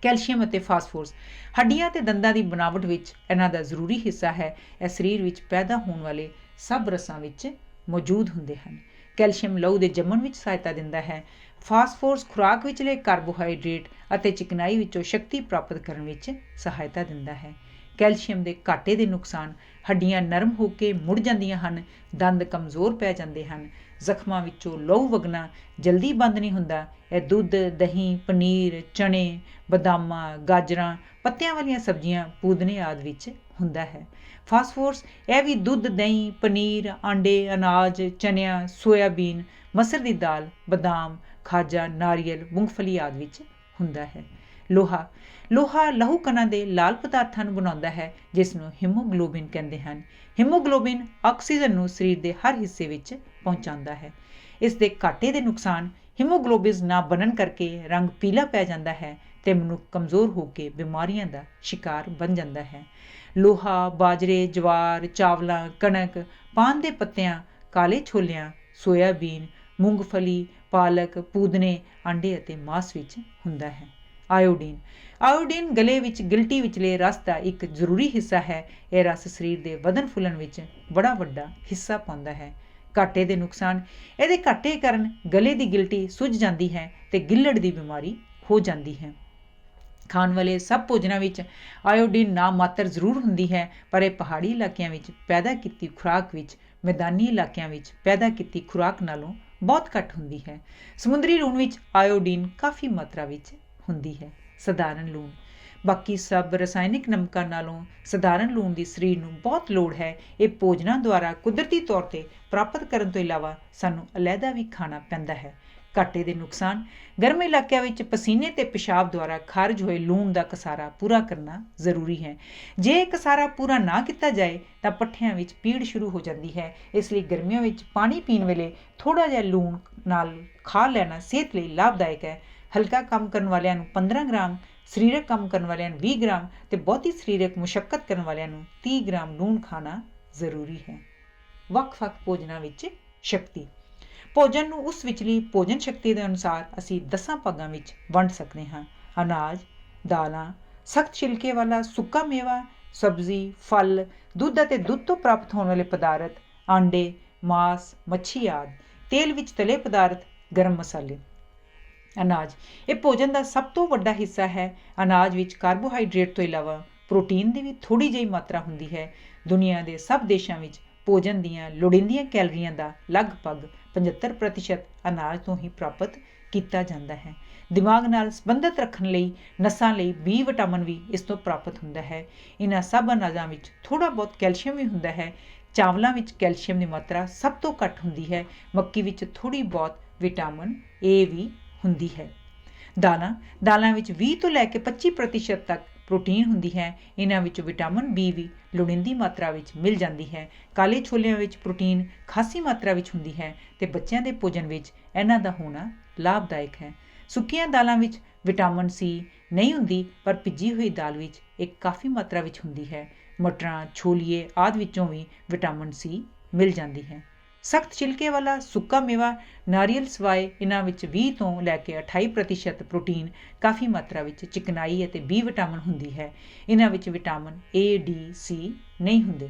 ਕੈਲਸ਼ੀਅਮ ਅਤੇ ਫਾਸਫੋਰਸ। ਹੱਡੀਆਂ ਅਤੇ ਦੰਦਾਂ ਦੀ ਬਣਾਵਟ ਵਿੱਚ ਇਹਨਾਂ ਦਾ ਜ਼ਰੂਰੀ ਹਿੱਸਾ ਹੈ। ਇਹ ਸਰੀਰ ਵਿੱਚ ਪੈਦਾ ਹੋਣ ਵਾਲੇ ਸਭ ਰਸਾਂ ਵਿੱਚ ਮੌਜੂਦ ਹੁੰਦੇ ਹਨ। ਕੈਲਸ਼ੀਅਮ ਲਹੂ ਦੇ ਜੰਮਣ ਵਿੱਚ ਸਹਾਇਤਾ ਦਿੰਦਾ ਹੈ। ਫਾਸਫੋਰਸ ਖੁਰਾਕ ਵਿਚਲੇ ਕਾਰਬੋਹਾਈਡਰੇਟ ਅਤੇ ਚਿਕਨਾਈ ਵਿੱਚੋਂ ਸ਼ਕਤੀ ਪ੍ਰਾਪਤ ਕਰਨ ਵਿੱਚ ਸਹਾਇਤਾ ਦਿੰਦਾ ਹੈ। ਕੈਲਸ਼ੀਅਮ ਦੇ ਘਾਟੇ ਦੇ ਨੁਕਸਾਨ। ਹੱਡੀਆਂ ਨਰਮ ਹੋ ਕੇ ਮੁੜ ਜਾਂਦੀਆਂ ਹਨ, ਦੰਦ ਕਮਜ਼ੋਰ ਪੈ ਜਾਂਦੇ ਹਨ, ਜ਼ਖਮਾਂ ਵਿੱਚੋਂ ਲਹੂ ਵਗਣਾ ਜਲਦੀ ਬੰਦ ਨਹੀਂ ਹੁੰਦਾ। ਇਹ ਦੁੱਧ, ਦਹੀਂ, ਪਨੀਰ, ਚਨੇ, ਬਦਾਮਾਂ, ਗਾਜਰਾਂ, ਪੱਤਿਆਂ ਵਾਲੀਆਂ ਸਬਜ਼ੀਆਂ, ਪੂਦਨੇ ਆਦਿ ਵਿੱਚ ਹੁੰਦਾ ਹੈ। ਫਾਸਫੋਰਸ ਇਹ ਵੀ ਦੁੱਧ, ਦਹੀਂ, ਪਨੀਰ, ਆਂਡੇ, ਅਨਾਜ, ਚਨਿਆਂ, ਸੋਇਆਬੀਨ, ਮਸਰ ਦੀ ਦਾਲ, ਬਦਾਮ, ਖਾਜਾ, ਨਾਰੀਅਲ, ਮੂੰਗਫਲੀ ਆਦਿ ਵਿੱਚ ਹੁੰਦਾ ਹੈ। ਲੋਹਾ ਲਹੂ ਕਣਾਂ ਦੇ ਲਾਲ ਪਦਾਰਥਾਂ ਨੂੰ ਬਣਾਉਂਦਾ ਹੈ ਜਿਸ ਨੂੰ ਹੀਮੋਗਲੋਬਿਨ ਕਹਿੰਦੇ ਹਨ। ਹੀਮੋਗਲੋਬਿਨ ਆਕਸੀਜਨ ਨੂੰ ਸਰੀਰ ਦੇ ਹਰ ਹਿੱਸੇ ਵਿੱਚ ਪਹੁੰਚਾਉਂਦਾ ਹੈ। ਇਸ ਦੇ ਘਾਟੇ ਦੇ ਨੁਕਸਾਨ। ਹੀਮੋਗਲੋਬਿਨ ਨਾ ਬਣਨ ਕਰਕੇ ਰੰਗ ਪੀਲਾ ਪੈ ਜਾਂਦਾ ਹੈ ਅਤੇ ਮਨੁੱਖ ਕਮਜ਼ੋਰ ਹੋ ਕੇ ਬਿਮਾਰੀਆਂ ਦਾ ਸ਼ਿਕਾਰ ਬਣ ਜਾਂਦਾ ਹੈ। ਲੋਹਾ ਬਾਜਰੇ, ਜਵਾਰ, ਚਾਵਲਾਂ, ਕਣਕ, ਪਾਨ ਦੇ ਪੱਤਿਆਂ, ਕਾਲੇ ਛੋਲਿਆਂ, ਸੋਇਆਬੀਨ, ਮੂੰਗਫਲੀ, ਪਾਲਕ, ਪੂਦਨੇ, ਆਂਡੇ ਅਤੇ ਮਾਸ ਵਿੱਚ ਹੁੰਦਾ ਹੈ। ਆਇਓਡੀਨ ਗਲੇ ਵਿੱਚ ਗਿਲਟੀ ਵਿਚਲੇ ਰਸ ਦਾ ਇੱਕ ਜ਼ਰੂਰੀ ਹਿੱਸਾ ਹੈ। ਇਹ ਰਸ ਸਰੀਰ ਦੇ ਵਧਣ ਫੁੱਲਣ ਵਿੱਚ ਬੜਾ ਵੱਡਾ ਹਿੱਸਾ ਪਾਉਂਦਾ ਹੈ। ਘਾਟੇ ਦੇ ਨੁਕਸਾਨ। ਇਹਦੇ ਘਾਟੇ ਕਾਰਨ ਗਲੇ ਦੀ ਗਿਲਟੀ ਸੁੱਜ ਜਾਂਦੀ ਹੈ ਅਤੇ ਗਿੱਲੜ ਦੀ ਬਿਮਾਰੀ ਹੋ ਜਾਂਦੀ ਹੈ। ਖਾਣ ਵਾਲੇ ਸਭ ਭੋਜਨਾਂ ਵਿੱਚ ਆਇਓਡੀਨ ਨਾ ਮਾਤਰ ਜ਼ਰੂਰ ਹੁੰਦੀ ਹੈ, ਪਰ ਇਹ ਪਹਾੜੀ ਇਲਾਕਿਆਂ ਵਿੱਚ ਪੈਦਾ ਕੀਤੀ ਖੁਰਾਕ ਵਿੱਚ ਮੈਦਾਨੀ ਇਲਾਕਿਆਂ ਵਿੱਚ ਪੈਦਾ ਕੀਤੀ ਖੁਰਾਕ ਨਾਲੋਂ ਬਹੁਤ ਘੱਟ ਹੁੰਦੀ ਹੈ। ਸਮੁੰਦਰੀ ਲੂਣ ਵਿੱਚ ਆਇਓਡੀਨ ਕਾਫੀ ਮਾਤਰਾ ਵਿੱਚ ਹੁੰਦੀ ਹੈ। ਸਧਾਰਨ ਲੂਣ ਬਾਕੀ ਸਭ ਰਸਾਇਣਿਕ ਨਮਕਾਂ ਨਾਲੋਂ ਸਧਾਰਨ ਲੂਣ ਦੀ ਸਰੀਰ ਨੂੰ ਬਹੁਤ ਲੋੜ ਹੈ। ਇਹ ਭੋਜਨਾਂ ਦੁਆਰਾ ਕੁਦਰਤੀ ਤੌਰ 'ਤੇ ਪ੍ਰਾਪਤ ਕਰਨ ਤੋਂ ਇਲਾਵਾ ਸਾਨੂੰ ਅਲੱਗਾ ਵੀ ਖਾਣਾ ਪੈਂਦਾ ਹੈ। ਘਾਟੇ ਦੇ ਨੁਕਸਾਨ ਗਰਮ ਇਲਾਕਿਆਂ ਵਿੱਚ ਪਸੀਨੇ ਤੇ ਪਿਸ਼ਾਬ ਦੁਆਰਾ ਖਾਰਜ ਹੋਏ ਲੂਣ ਦਾ ਕਸਾਰਾ ਪੂਰਾ ਕਰਨਾ ਜ਼ਰੂਰੀ ਹੈ। ਜੇ ਇਹ ਕਸਾਰਾ ਪੂਰਾ ਨਾ ਕੀਤਾ ਜਾਏ ਤਾਂ ਪੱਠਿਆਂ ਵਿੱਚ ਪੀੜ ਸ਼ੁਰੂ ਹੋ ਜਾਂਦੀ ਹੈ। ਇਸ ਲਈ ਗਰਮੀਆਂ ਵਿੱਚ ਪਾਣੀ ਪੀਣ ਵੇਲੇ ਥੋੜ੍ਹਾ ਜਿਹਾ ਲੂਣ ਨਾਲ ਖਾ ਲੈਣਾ ਸਿਹਤ ਲਈ ਲਾਭਦਾਇਕ ਹੈ। ਹਲਕਾ ਕੰਮ ਕਰਨ ਵਾਲਿਆਂ ਨੂੰ 15 ਗ੍ਰਾਮ, ਸਰੀਰਕ ਕੰਮ ਕਰਨ ਵਾਲਿਆਂ ਨੂੰ 20 ਗ੍ਰਾਮ ਤੇ ਬਹੁਤੀ ਸਰੀਰਕ ਮੁਸ਼ੱਕਤ ਕਰਨ ਵਾਲਿਆਂ ਨੂੰ 30 ਗ੍ਰਾਮ ਲੂਣ ਖਾਣਾ ਜ਼ਰੂਰੀ ਹੈ। ਵੱਖ-ਵੱਖ ਭੋਜਨਾਂ ਵਿੱਚ ਸ਼ਕਤੀ ਭੋਜਨ ਨੂੰ ਉਸ ਵਿਚਲੀ ਭੋਜਨ ਸ਼ਕਤੀ ਦੇ ਅਨੁਸਾਰ ਅਸੀਂ 10 ਭਾਗਾਂ ਵਿੱਚ ਵੰਡ ਸਕਦੇ ਹਾਂ। ਅਨਾਜ, ਦਾਲਾਂ, ਸਖਤ ਛਿਲਕੇ ਵਾਲਾ ਸੁੱਕਾ ਮੇਵਾ, ਸਬਜ਼ੀ, ਫਲ, ਦੁੱਧ ਅਤੇ ਦੁੱਧ ਤੋਂ ਪ੍ਰਾਪਤ ਹੋਣ ਵਾਲੇ ਪਦਾਰਥ, ਆਂਡੇ, ਮਾਸ, ਮੱਛੀ ਆਦਿ, ਤੇਲ ਵਿੱਚ ਤਲੇ ਪਦਾਰਥ, ਗਰਮ ਮਸਾਲੇ। ਅਨਾਜ ਇਹ ਭੋਜਨ ਦਾ ਸਭ ਤੋਂ ਵੱਡਾ ਹਿੱਸਾ ਹੈ। ਅਨਾਜ ਵਿੱਚ ਕਾਰਬੋਹਾਈਡਰੇਟ ਤੋਂ ਇਲਾਵਾ ਪ੍ਰੋਟੀਨ ਦੀ ਵੀ ਥੋੜ੍ਹੀ ਜਿਹੀ ਮਾਤਰਾ ਹੁੰਦੀ ਹੈ। ਦੁਨੀਆ ਦੇ ਸਭ ਦੇਸ਼ਾਂ ਵਿੱਚ ਭੋਜਨ ਦੀਆਂ ਲੋੜੀਂਦੀਆਂ ਕੈਲਰੀਆਂ ਦਾ ਲਗਭਗ 75% ਅਨਾਜ ਤੋਂ ਹੀ ਪ੍ਰਾਪਤ ਕੀਤਾ ਜਾਂਦਾ ਹੈ। ਦਿਮਾਗ ਨਾਲ ਸੰਬੰਧਿਤ ਰੱਖਣ ਲਈ ਨਸਾਂ ਲਈ B ਵਿਟਾਮਿਨ ਵੀ ਇਸ ਤੋਂ ਪ੍ਰਾਪਤ ਹੁੰਦਾ ਹੈ। ਇਹਨਾਂ ਸਭ ਅਨਾਜਾਂ ਵਿੱਚ ਥੋੜ੍ਹਾ ਬਹੁਤ ਕੈਲਸ਼ੀਅਮ ਵੀ ਹੁੰਦਾ ਹੈ। ਚਾਵਲਾਂ ਵਿੱਚ ਕੈਲਸ਼ੀਅਮ ਦੀ ਮਾਤਰਾ ਸਭ ਤੋਂ ਘੱਟ ਹੁੰਦੀ ਹੈ। ਮੱਕੀ ਵਿੱਚ ਥੋੜ੍ਹੀ ਬਹੁਤ ਵਿਟਾਮਿਨ A ਵੀ ਹੁੰਦੀ ਹੈ। ਦਾਲਾਂ ਵਿੱਚ 20 ਤੋਂ ਲੈ ਕੇ 25% ਤੱਕ ਪ੍ਰੋਟੀਨ ਹੁੰਦੀ ਹੈ। ਇਹਨਾਂ ਵਿੱਚ ਵਿਟਾਮਿਨ B ਵੀ ਲੋੜੀਂਦੀ ਮਾਤਰਾ ਵਿੱਚ ਮਿਲ ਜਾਂਦੀ ਹੈ। ਕਾਲੇ ਛੋਲਿਆਂ ਵਿੱਚ ਪ੍ਰੋਟੀਨ ਖਾਸੀ ਮਾਤਰਾ ਵਿੱਚ ਹੁੰਦੀ ਹੈ ਤੇ ਬੱਚਿਆਂ ਦੇ ਭੋਜਨ ਵਿੱਚ ਇਹਨਾਂ ਦਾ ਹੋਣਾ ਲਾਭਦਾਇਕ ਹੈ। ਸੁੱਕੀਆਂ ਦਾਲਾਂ ਵਿੱਚ ਵਿਟਾਮਿਨ C ਨਹੀਂ ਹੁੰਦੀ, ਪਰ ਭਿੱਜੀ ਹੋਈ ਦਾਲ ਵਿੱਚ ਇਹ ਕਾਫੀ ਮਾਤਰਾ ਵਿੱਚ ਹੁੰਦੀ ਹੈ। ਮਟਰਾਂ, ਛੋਲੀਏ ਆਦਿ ਵਿੱਚੋਂ ਵੀ ਵਿਟਾਮਿਨ C ਮਿਲ ਜਾਂਦੀ ਹੈ। ਸਖਤ ਛਿਲਕੇ ਵਾਲਾ ਸੁੱਕਾ ਮੇਵਾ, ਨਾਰੀਅਲ ਸਿਵਾਏ ਇਹਨਾਂ ਵਿੱਚ 20 ਤੋਂ ਲੈ ਕੇ 28% ਪ੍ਰੋਟੀਨ, ਕਾਫੀ ਮਾਤਰਾ ਵਿੱਚ ਚਿਕਨਾਈ ਅਤੇ B ਵਿਟਾਮਿਨ ਹੁੰਦੀ ਹੈ। ਇਹਨਾਂ ਵਿੱਚ ਵਿਟਾਮਿਨ A, D, C ਨਹੀਂ ਹੁੰਦੇ।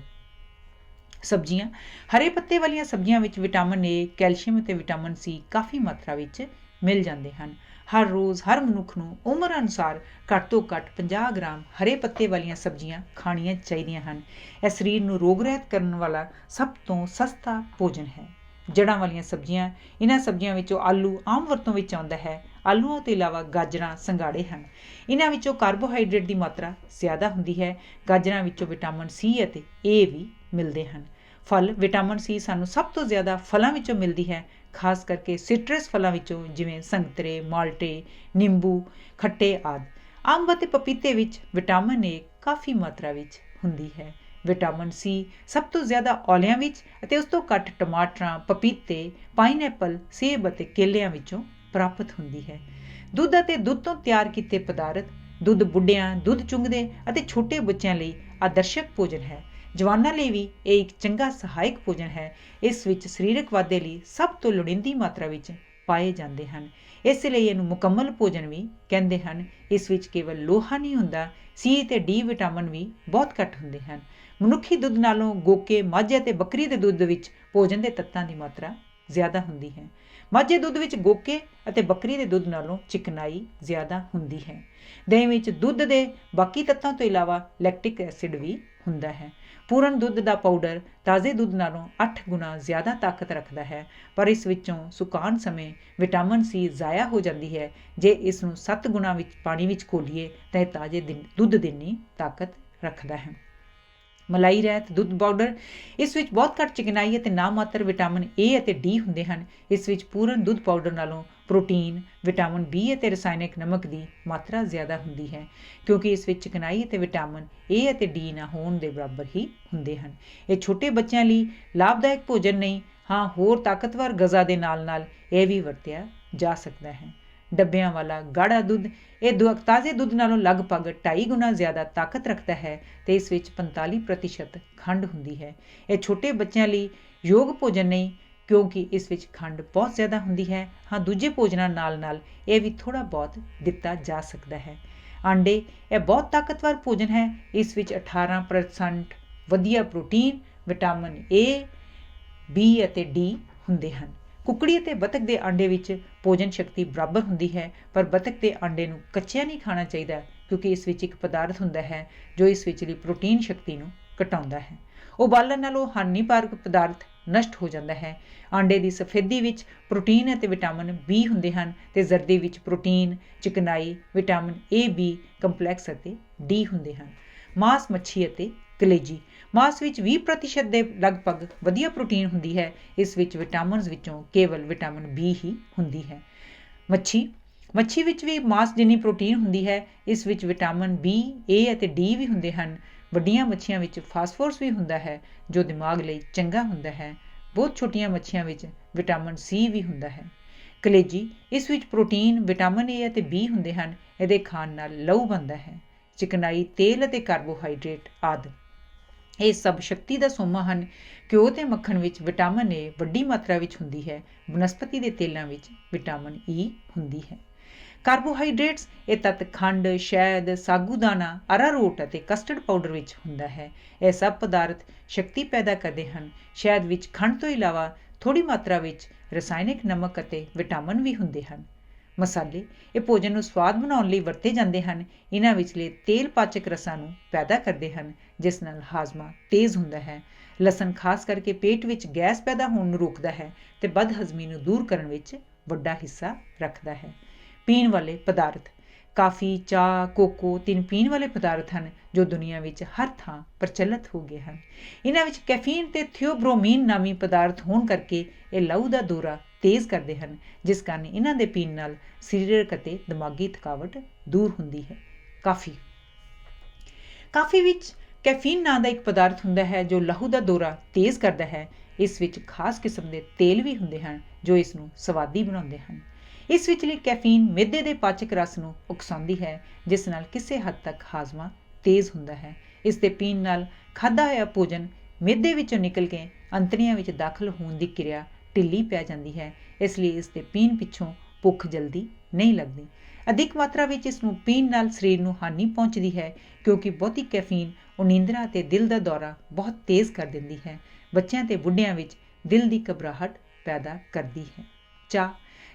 ਸਬਜ਼ੀਆਂ ਹਰੇ ਪੱਤੇ ਵਾਲੀਆਂ ਸਬਜ਼ੀਆਂ ਵਿੱਚ ਵਿਟਾਮਿਨ A, ਕੈਲਸ਼ੀਅਮ ਅਤੇ ਵਿਟਾਮਿਨ C ਕਾਫੀ ਮਾਤਰਾ ਵਿੱਚ ਮਿਲ ਜਾਂਦੇ ਹਨ। ਹਰ ਰੋਜ਼ ਹਰ ਮਨੁੱਖ ਨੂੰ ਉਮਰ ਅਨੁਸਾਰ ਘੱਟ ਤੋਂ ਘੱਟ 50 ਗ੍ਰਾਮ ਹਰੇ ਪੱਤੇ ਵਾਲੀਆਂ ਸਬਜ਼ੀਆਂ ਖਾਣੀਆਂ ਚਾਹੀਦੀਆਂ ਹਨ। ਇਹ ਸਰੀਰ ਨੂੰ ਰੋਗ ਰਹਿਤ ਕਰਨ ਵਾਲਾ ਸਭ ਤੋਂ ਸਸਤਾ ਭੋਜਨ ਹੈ। ਜੜ੍ਹਾਂ ਵਾਲੀਆਂ ਸਬਜ਼ੀਆਂ ਇਹਨਾਂ ਸਬਜ਼ੀਆਂ ਵਿੱਚੋਂ ਆਲੂ ਆਮ ਵਰਤੋਂ ਵਿੱਚ ਆਉਂਦਾ ਹੈ। ਆਲੂਆਂ ਤੋਂ ਇਲਾਵਾ ਗਾਜਰਾਂ, ਸੰਘਾੜੇ ਹਨ। ਇਹਨਾਂ ਵਿੱਚੋਂ ਕਾਰਬੋਹਾਈਡਰੇਟ ਦੀ ਮਾਤਰਾ ਜ਼ਿਆਦਾ ਹੁੰਦੀ ਹੈ। ਗਾਜਰਾਂ ਵਿੱਚੋਂ ਵਿਟਾਮਿਨ C ਅਤੇ A ਵੀ ਮਿਲਦੇ ਹਨ। ਫਲ ਵਿਟਾਮਿਨ C ਸਾਨੂੰ ਸਭ ਤੋਂ ਜ਼ਿਆਦਾ ਫਲਾਂ ਵਿੱਚੋਂ ਮਿਲਦੀ ਹੈ, ਖਾਸ ਕਰਕੇ ਸਿਟਰਸ ਫਲਾਂ ਵਿੱਚੋਂ ਜਿਵੇਂ ਸੰਤਰੇ, ਮਾਲਟੇ, ਨਿੰਬੂ, ਖੱਟੇ ਆਦਿ। ਅੰਬ ਅਤੇ ਪਪੀਤੇ ਵਿੱਚ ਵਿਟਾਮਿਨ A ਕਾਫੀ ਮਾਤਰਾ ਵਿੱਚ ਹੁੰਦੀ ਹੈ। ਵਿਟਾਮਿਨ C ਸਭ ਤੋਂ ਜ਼ਿਆਦਾ ਔਲਿਆਂ ਵਿੱਚ ਅਤੇ ਉਸ ਤੋਂ ਘੱਟ ਟਮਾਟਰਾਂ, ਪਪੀਤੇ, ਪਾਈਨਐਪਲ, ਸੇਬ ਅਤੇ ਕੇਲਿਆਂ ਵਿੱਚੋਂ ਪ੍ਰਾਪਤ ਹੁੰਦੀ ਹੈ। ਦੁੱਧ ਅਤੇ ਦੁੱਧ ਤੋਂ ਤਿਆਰ ਕੀਤੇ ਪਦਾਰਥ ਦੁੱਧ ਬੁੱਢਿਆਂ, ਦੁੱਧ ਚੁੰਘਦੇ ਅਤੇ ਛੋਟੇ ਬੱਚਿਆਂ ਲਈ ਆਦਰਸ਼ਕ ਭੋਜਨ ਹੈ। ਜਵਾਨਾਂ ਲਈ ਵੀ ਇਹ ਇੱਕ ਚੰਗਾ ਸਹਾਇਕ ਭੋਜਨ ਹੈ। ਇਸ ਵਿੱਚ ਸਰੀਰਕ ਵਾਧੇ ਲਈ ਸਭ ਤੋਂ ਲੋੜੀਂਦੀ ਮਾਤਰਾ ਵਿੱਚ ਪਾਏ ਜਾਂਦੇ ਹਨ। ਇਸ ਲਈ ਇਹਨੂੰ ਮੁਕੰਮਲ ਭੋਜਨ ਵੀ ਕਹਿੰਦੇ ਹਨ। ਇਸ ਵਿੱਚ ਕੇਵਲ ਲੋਹਾ ਨਹੀਂ ਹੁੰਦਾ, C ਅਤੇ D ਵਿਟਾਮਿਨ ਵੀ ਬਹੁਤ ਘੱਟ ਹੁੰਦੇ ਹਨ। ਮਨੁੱਖੀ ਦੁੱਧ ਨਾਲੋਂ ਗੋਕੇ, ਮੱਝ ਅਤੇ ਬੱਕਰੀ ਦੇ ਦੁੱਧ ਵਿੱਚ ਭੋਜਨ ਦੇ ਤੱਤਾਂ ਦੀ ਮਾਤਰਾ ਜ਼ਿਆਦਾ ਹੁੰਦੀ ਹੈ। ਮੱਝ ਦੇ ਦੁੱਧ ਵਿੱਚ ਗੋਕੇ ਅਤੇ ਬੱਕਰੀ ਦੇ ਦੁੱਧ ਨਾਲੋਂ ਚਿਕਨਾਈ ਜ਼ਿਆਦਾ ਹੁੰਦੀ ਹੈ। ਦਹੀਂ ਵਿੱਚ ਦੁੱਧ ਦੇ ਬਾਕੀ ਤੱਤਾਂ ਤੋਂ ਇਲਾਵਾ ਲੈਕਟਿਕ ਐਸਿਡ ਵੀ ਹੁੰਦਾ ਹੈ। ਪੂਰਨ ਦੁੱਧ ਦਾ ਪਾਊਡਰ ਤਾਜ਼ੇ ਦੁੱਧ ਨਾਲੋਂ 8 ਗੁਣਾ ਜ਼ਿਆਦਾ ਤਾਕਤ ਰੱਖਦਾ ਹੈ, ਪਰ ਇਸ ਵਿੱਚੋਂ ਸੁਕਾਉਣ ਸਮੇਂ ਵਿਟਾਮਿਨ C ਜ਼ਾਇਆ ਹੋ ਜਾਂਦੀ ਹੈ। ਜੇ ਇਸ ਨੂੰ 7 ਗੁਣਾ ਵਿੱਚ ਪਾਣੀ ਵਿੱਚ ਘੋਲੀਏ ਤਾਂ ਇਹ ਤਾਜ਼ੇ ਦੁੱਧ ਜਿੰਨੀ ਤਾਕਤ ਰੱਖਦਾ ਹੈ। ਮਲਾਈ ਰਹਿਤ ਦੁੱਧ ਪਾਊਡਰ ਇਸ ਵਿੱਚ ਬਹੁਤ ਘੱਟ ਚਿਕਨਾਈ ਅਤੇ ਨਾ ਮਾਤਰ ਵਿਟਾਮਿਨ A ਅਤੇ D ਹੁੰਦੇ ਹਨ। ਇਸ ਵਿੱਚ ਪੂਰਨ ਦੁੱਧ ਪਾਊਡਰ ਨਾਲੋਂ ਪ੍ਰੋਟੀਨ, ਵਿਟਾਮਿਨ B ਅਤੇ ਰਸਾਇਣਿਕ ਨਮਕ ਦੀ ਮਾਤਰਾ ਜ਼ਿਆਦਾ ਹੁੰਦੀ ਹੈ, ਕਿਉਂਕਿ ਇਸ ਵਿੱਚ ਚਿਕਨਾਈ ਅਤੇ ਵਿਟਾਮਿਨ A ਅਤੇ D ਨਾ ਹੋਣ ਦੇ ਬਰਾਬਰ ਹੀ ਹੁੰਦੇ ਹਨ। ਇਹ ਛੋਟੇ ਬੱਚਿਆਂ ਲਈ ਲਾਭਦਾਇਕ ਭੋਜਨ ਨਹੀਂ, ਹਾਂ ਹੋਰ ਤਾਕਤਵਰ ਗ਼ਜ਼ਾ ਦੇ ਨਾਲ ਇਹ ਵੀ ਵਰਤਿਆ ਜਾ ਸਕਦਾ ਹੈ। ਡੱਬਿਆਂ ਵਾਲਾ ਗਾੜਾ ਦੁੱਧ ਇਹ ਤਾਜ਼ੇ ਦੁੱਧ ਨਾਲੋਂ ਲਗਭਗ 2.5 ਗੁਣਾ ਜ਼ਿਆਦਾ ਤਾਕਤ ਰੱਖਦਾ ਹੈ ਤੇ ਇਸ ਵਿੱਚ 45% ਖੰਡ ਹੁੰਦੀ ਹੈ। ਇਹ ਛੋਟੇ ਬੱਚਿਆਂ ਲਈ ਯੋਗ ਭੋਜਨ ਨਹੀਂ, ਕਿਉਂਕਿ ਇਸ ਵਿੱਚ ਖੰਡ ਬਹੁਤ ਜ਼ਿਆਦਾ ਹੁੰਦੀ ਹੈ। ਹਾਂ ਦੂਜੇ ਭੋਜਨਾਂ ਨਾਲ ਇਹ ਵੀ ਥੋੜ੍ਹਾ ਬਹੁਤ ਦਿੱਤਾ ਜਾ ਸਕਦਾ ਹੈ। ਆਂਡੇ ਇਹ ਬਹੁਤ ਤਾਕਤਵਰ ਭੋਜਨ ਹੈ। ਇਸ ਵਿੱਚ 18% ਵਧੀਆ ਪ੍ਰੋਟੀਨ, ਵਿਟਾਮਿਨ A, B ਅਤੇ D ਹੁੰਦੇ ਹਨ। ਕੁਕੜੀ ਅਤੇ ਬਤਖ ਦੇ ਆਂਡੇ ਵਿੱਚ ਭੋਜਨ ਸ਼ਕਤੀ ਬਰਾਬਰ ਹੁੰਦੀ ਹੈ, ਪਰ ਬਤਖ ਦੇ ਆਂਡੇ ਨੂੰ ਕੱਚਿਆਂ ਨਹੀਂ ਖਾਣਾ ਚਾਹੀਦਾ, ਕਿਉਂਕਿ ਇਸ ਵਿੱਚ ਇੱਕ ਪਦਾਰਥ ਹੁੰਦਾ ਹੈ ਜੋ ਇਸ ਵਿਚਲੀ ਪ੍ਰੋਟੀਨ ਸ਼ਕਤੀ ਨੂੰ ਘਟਾਉਂਦਾ ਹੈ। ਉਬਾਲਣ ਨਾਲ ਉਹ ਹਾਨੀਕਾਰਕ ਪਦਾਰਥ ਨਸ਼ਟ ਹੋ ਜਾਂਦਾ ਹੈ। ਆਂਡੇ ਦੀ ਸਫੇਦੀ ਵਿੱਚ ਪ੍ਰੋਟੀਨ ਅਤੇ ਵਿਟਾਮਿਨ B ਹੁੰਦੇ ਹਨ ਅਤੇ ਜ਼ਰਦੇ ਵਿੱਚ ਪ੍ਰੋਟੀਨ, ਚਿਕਨਾਈ, ਵਿਟਾਮਿਨ A, B ਕੰਪਲੈਕਸ ਅਤੇ D ਹੁੰਦੇ ਹਨ। ਮਾਸ, ਮੱਛੀ ਅਤੇ ਕਲੇਜੀ। ਮਾਸ ਵਿੱਚ 20% ਦੇ ਲਗਭਗ ਵਧੀਆ ਪ੍ਰੋਟੀਨ ਹੁੰਦੀ ਹੈ। ਇਸ ਵਿੱਚ ਵਿਟਾਮਿਨਸ ਵਿੱਚੋਂ ਕੇਵਲ ਵਿਟਾਮਿਨ B ਹੀ ਹੁੰਦੀ ਹੈ। ਮੱਛੀ ਵਿੱਚ ਵੀ ਮਾਸ ਜਿੰਨੀ ਪ੍ਰੋਟੀਨ ਹੁੰਦੀ ਹੈ। ਇਸ ਵਿੱਚ ਵਿਟਾਮਿਨ B, A ਅਤੇ D ਵੀ ਹੁੰਦੇ ਹਨ। ਵੱਡੀਆਂ ਮੱਛੀਆਂ ਵਿੱਚ ਫਾਸਫੋਰਸ ਵੀ ਹੁੰਦਾ ਹੈ ਜੋ ਦਿਮਾਗ ਲਈ ਚੰਗਾ ਹੁੰਦਾ ਹੈ। ਬਹੁਤ ਛੋਟੀਆਂ ਮੱਛੀਆਂ ਵਿੱਚ ਵਿਟਾਮਿਨ C ਵੀ ਹੁੰਦਾ ਹੈ। ਕਲੇਜੀ, ਇਸ ਵਿੱਚ ਪ੍ਰੋਟੀਨ, ਵਿਟਾਮਿਨ A ਅਤੇ B ਹੁੰਦੇ ਹਨ। ਇਹਦੇ ਖਾਣ ਨਾਲ ਲਹੂ ਬਣਦਾ ਹੈ। ਚਿਕਨਾਈ, ਤੇਲ ਅਤੇ ਕਾਰਬੋਹਾਈਡਰੇਟ ਆਦਿ ਇਹ ਸਭ ਸ਼ਕਤੀ ਦਾ ਸੋਮਾ ਹਨ। ਘਿਓ ਅਤੇ ਮੱਖਣ ਵਿੱਚ ਵਿਟਾਮਿਨ A ਵੱਡੀ ਮਾਤਰਾ ਵਿੱਚ ਹੁੰਦੀ ਹੈ। ਬਨਸਪਤੀ ਦੇ ਤੇਲਾਂ ਵਿੱਚ ਵਿਟਾਮਿਨ E ਹੁੰਦੀ ਹੈ। ਕਾਰਬੋਹਾਈਡਰੇਟਸ, ਇਹ ਤੱਤ ਖੰਡ, ਸ਼ਹਿਦ, ਸਾਗੂਦਾਨਾ, ਅਰਾਰੋਟ ਅਤੇ ਕਸਟਰਡ ਪਾਊਡਰ ਵਿੱਚ ਹੁੰਦਾ ਹੈ। ਇਹ ਸਭ ਪਦਾਰਥ ਸ਼ਕਤੀ ਪੈਦਾ ਕਰਦੇ ਹਨ। ਸ਼ਹਿਦ ਵਿੱਚ ਖੰਡ ਤੋਂ ਇਲਾਵਾ ਥੋੜ੍ਹੀ ਮਾਤਰਾ ਵਿੱਚ ਰਸਾਇਣਿਕ ਨਮਕ ਅਤੇ ਵਿਟਾਮਿਨ ਵੀ ਹੁੰਦੇ ਹਨ। ਮਸਾਲੇ, ਇਹ ਭੋਜਨ ਨੂੰ ਸਵਾਦ ਬਣਾਉਣ ਲਈ ਵਰਤੇ ਜਾਂਦੇ ਹਨ। ਇਹਨਾਂ ਵਿਚਲੇ ਤੇਲ ਪਾਚਕ ਰਸਾਂ ਨੂੰ ਪੈਦਾ ਕਰਦੇ ਹਨ ਜਿਸ ਨਾਲ ਹਾਜ਼ਮਾ ਤੇਜ਼ ਹੁੰਦਾ ਹੈ। ਲਸਣ ਖਾਸ ਕਰਕੇ ਪੇਟ ਵਿੱਚ ਗੈਸ ਪੈਦਾ ਹੋਣ ਨੂੰ ਰੋਕਦਾ ਹੈ ਅਤੇ ਬਦਹਜ਼ਮੀ ਨੂੰ ਦੂਰ ਕਰਨ ਵਿੱਚ ਵੱਡਾ ਹਿੱਸਾ ਰੱਖਦਾ ਹੈ। ਪੀਣ ਵਾਲੇ ਪਦਾਰਥ, ਕਾਫੀ, ਚਾਹ, ਕੋਕੋ 3 ਪੀਣ ਵਾਲੇ ਪਦਾਰਥ ਹਨ ਜੋ ਦੁਨੀਆ ਵਿੱਚ ਹਰ ਥਾਂ ਪ੍ਰਚਲਿਤ ਹੋ ਗਏ ਹਨ। ਇਹਨਾਂ ਵਿੱਚ ਕੈਫੀਨ ਤੇ ਥਿਓਬਰੋਮੀਨ ਨਾਮੀ ਪਦਾਰਥ ਹੋਣ ਕਰਕੇ ਇਹ ਲਹੂ ਦਾ ਦੌਰਾ ਤੇਜ਼ ਕਰਦੇ ਹਨ, ਜਿਸ ਕਾਰਨ ਇਹਨਾਂ ਦੇ ਪੀਣ ਨਾਲ ਸਰੀਰਕ ਅਤੇ ਦਿਮਾਗੀ ਥਕਾਵਟ ਦੂਰ ਹੁੰਦੀ ਹੈ। ਕਾਫੀ ਵਿੱਚ ਕੈਫੀਨ ਨਾਂ ਦਾ ਇੱਕ ਪਦਾਰਥ ਹੁੰਦਾ ਹੈ ਜੋ ਲਹੂ ਦਾ ਦੌਰਾ ਤੇਜ਼ ਕਰਦਾ ਹੈ। ਇਸ ਵਿੱਚ ਖਾਸ ਕਿਸਮ ਦੇ ਤੇਲ ਵੀ ਹੁੰਦੇ ਹਨ ਜੋ ਇਸ ਨੂੰ ਸਵਾਦੀ ਬਣਾਉਂਦੇ ਹਨ। ਇਸ ਵਿਚਲੀ ਕੈਫੀਨ ਮਿਹਦੇ ਦੇ ਪਾਚਕ ਰਸ ਨੂੰ ਉਕਸਾਉਂਦੀ ਹੈ ਜਿਸ ਨਾਲ ਕਿਸੇ ਹੱਦ ਤੱਕ ਹਾਜ਼ਮਾ ਤੇਜ਼ ਹੁੰਦਾ ਹੈ। ਇਸ ਦੇ ਪੀਣ ਨਾਲ ਖਾਧਾ ਹੋਇਆ ਭੋਜਨ ਮਿਹਦੇ ਵਿੱਚੋਂ ਨਿਕਲ ਕੇ ਅੰਤੜੀਆਂ ਵਿੱਚ ਦਾਖਲ ਹੋਣ ਦੀ ਕਿਰਿਆ ਢਿੱਲੀ ਪੈ ਜਾਂਦੀ ਹੈ। ਇਸ ਲਈ ਇਸ ਦੇ ਪੀਣ ਪਿੱਛੋਂ ਭੁੱਖ ਜਲਦੀ ਨਹੀਂ ਲੱਗਦੀ। ਅਧਿਕ ਮਾਤਰਾ ਵਿੱਚ ਇਸ ਨੂੰ ਪੀਣ ਨਾਲ ਸਰੀਰ ਨੂੰ ਹਾਨੀ ਪਹੁੰਚਦੀ ਹੈ ਕਿਉਂਕਿ ਬਹੁਤੀ ਕੈਫੀਨ ਉਨੀਂਦਰਾ ਅਤੇ ਦਿਲ ਦਾ ਦੌਰਾ ਬਹੁਤ ਤੇਜ਼ ਕਰ ਦਿੰਦੀ ਹੈ। ਬੱਚਿਆਂ ਅਤੇ ਬੁੱਢਿਆਂ ਵਿੱਚ ਦਿਲ ਦੀ ਘਬਰਾਹਟ ਪੈਦਾ ਕਰਦੀ ਹੈ।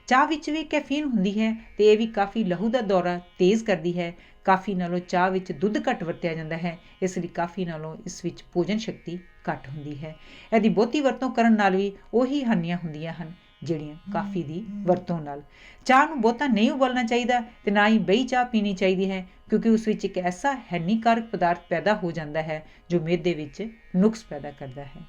ਚਾਹ ਵਿੱਚ ਵੀ ਕੈਫੀਨ ਹੁੰਦੀ ਹੈ ਅਤੇ ਇਹ ਵੀ ਕਾਫੀ ਲਹੂ ਦਾ ਦੌਰਾ ਤੇਜ਼ ਕਰਦੀ ਹੈ। ਕਾਫੀ ਨਾਲੋਂ ਚਾਹ ਵਿੱਚ ਦੁੱਧ ਘੱਟ ਵਰਤਿਆ ਜਾਂਦਾ ਹੈ, ਇਸ ਲਈ ਕਾਫੀ ਨਾਲੋਂ ਇਸ ਵਿੱਚ ਭੋਜਨ ਸ਼ਕਤੀ ਘੱਟ ਹੁੰਦੀ ਹੈ। ਇਹਦੀ ਬਹੁਤੀ ਵਰਤੋਂ ਕਰਨ ਨਾਲ ਵੀ ਉਹੀ ਹਾਨੀਆਂ ਹੁੰਦੀਆਂ ਹਨ ਜਿਹੜੀਆਂ ਕਾਫੀ ਦੀ ਵਰਤੋਂ ਨਾਲ। ਚਾਹ ਨੂੰ ਬਹੁਤਾ ਨਹੀਂ ਉਬਾਲਣਾ ਚਾਹੀਦਾ ਅਤੇ ਨਾ ਹੀ ਬਈ ਚਾਹ ਪੀਣੀ ਚਾਹੀਦੀ ਹੈ ਕਿਉਂਕਿ ਉਸ ਵਿੱਚ ਇੱਕ ਐਸਾ ਹਾਨੀਕਾਰਕ ਪਦਾਰਥ ਪੈਦਾ ਹੋ ਜਾਂਦਾ ਹੈ ਜੋ ਮਿਹਦੇ ਵਿੱਚ ਨੁਕਸ ਪੈਦਾ ਕਰਦਾ ਹੈ।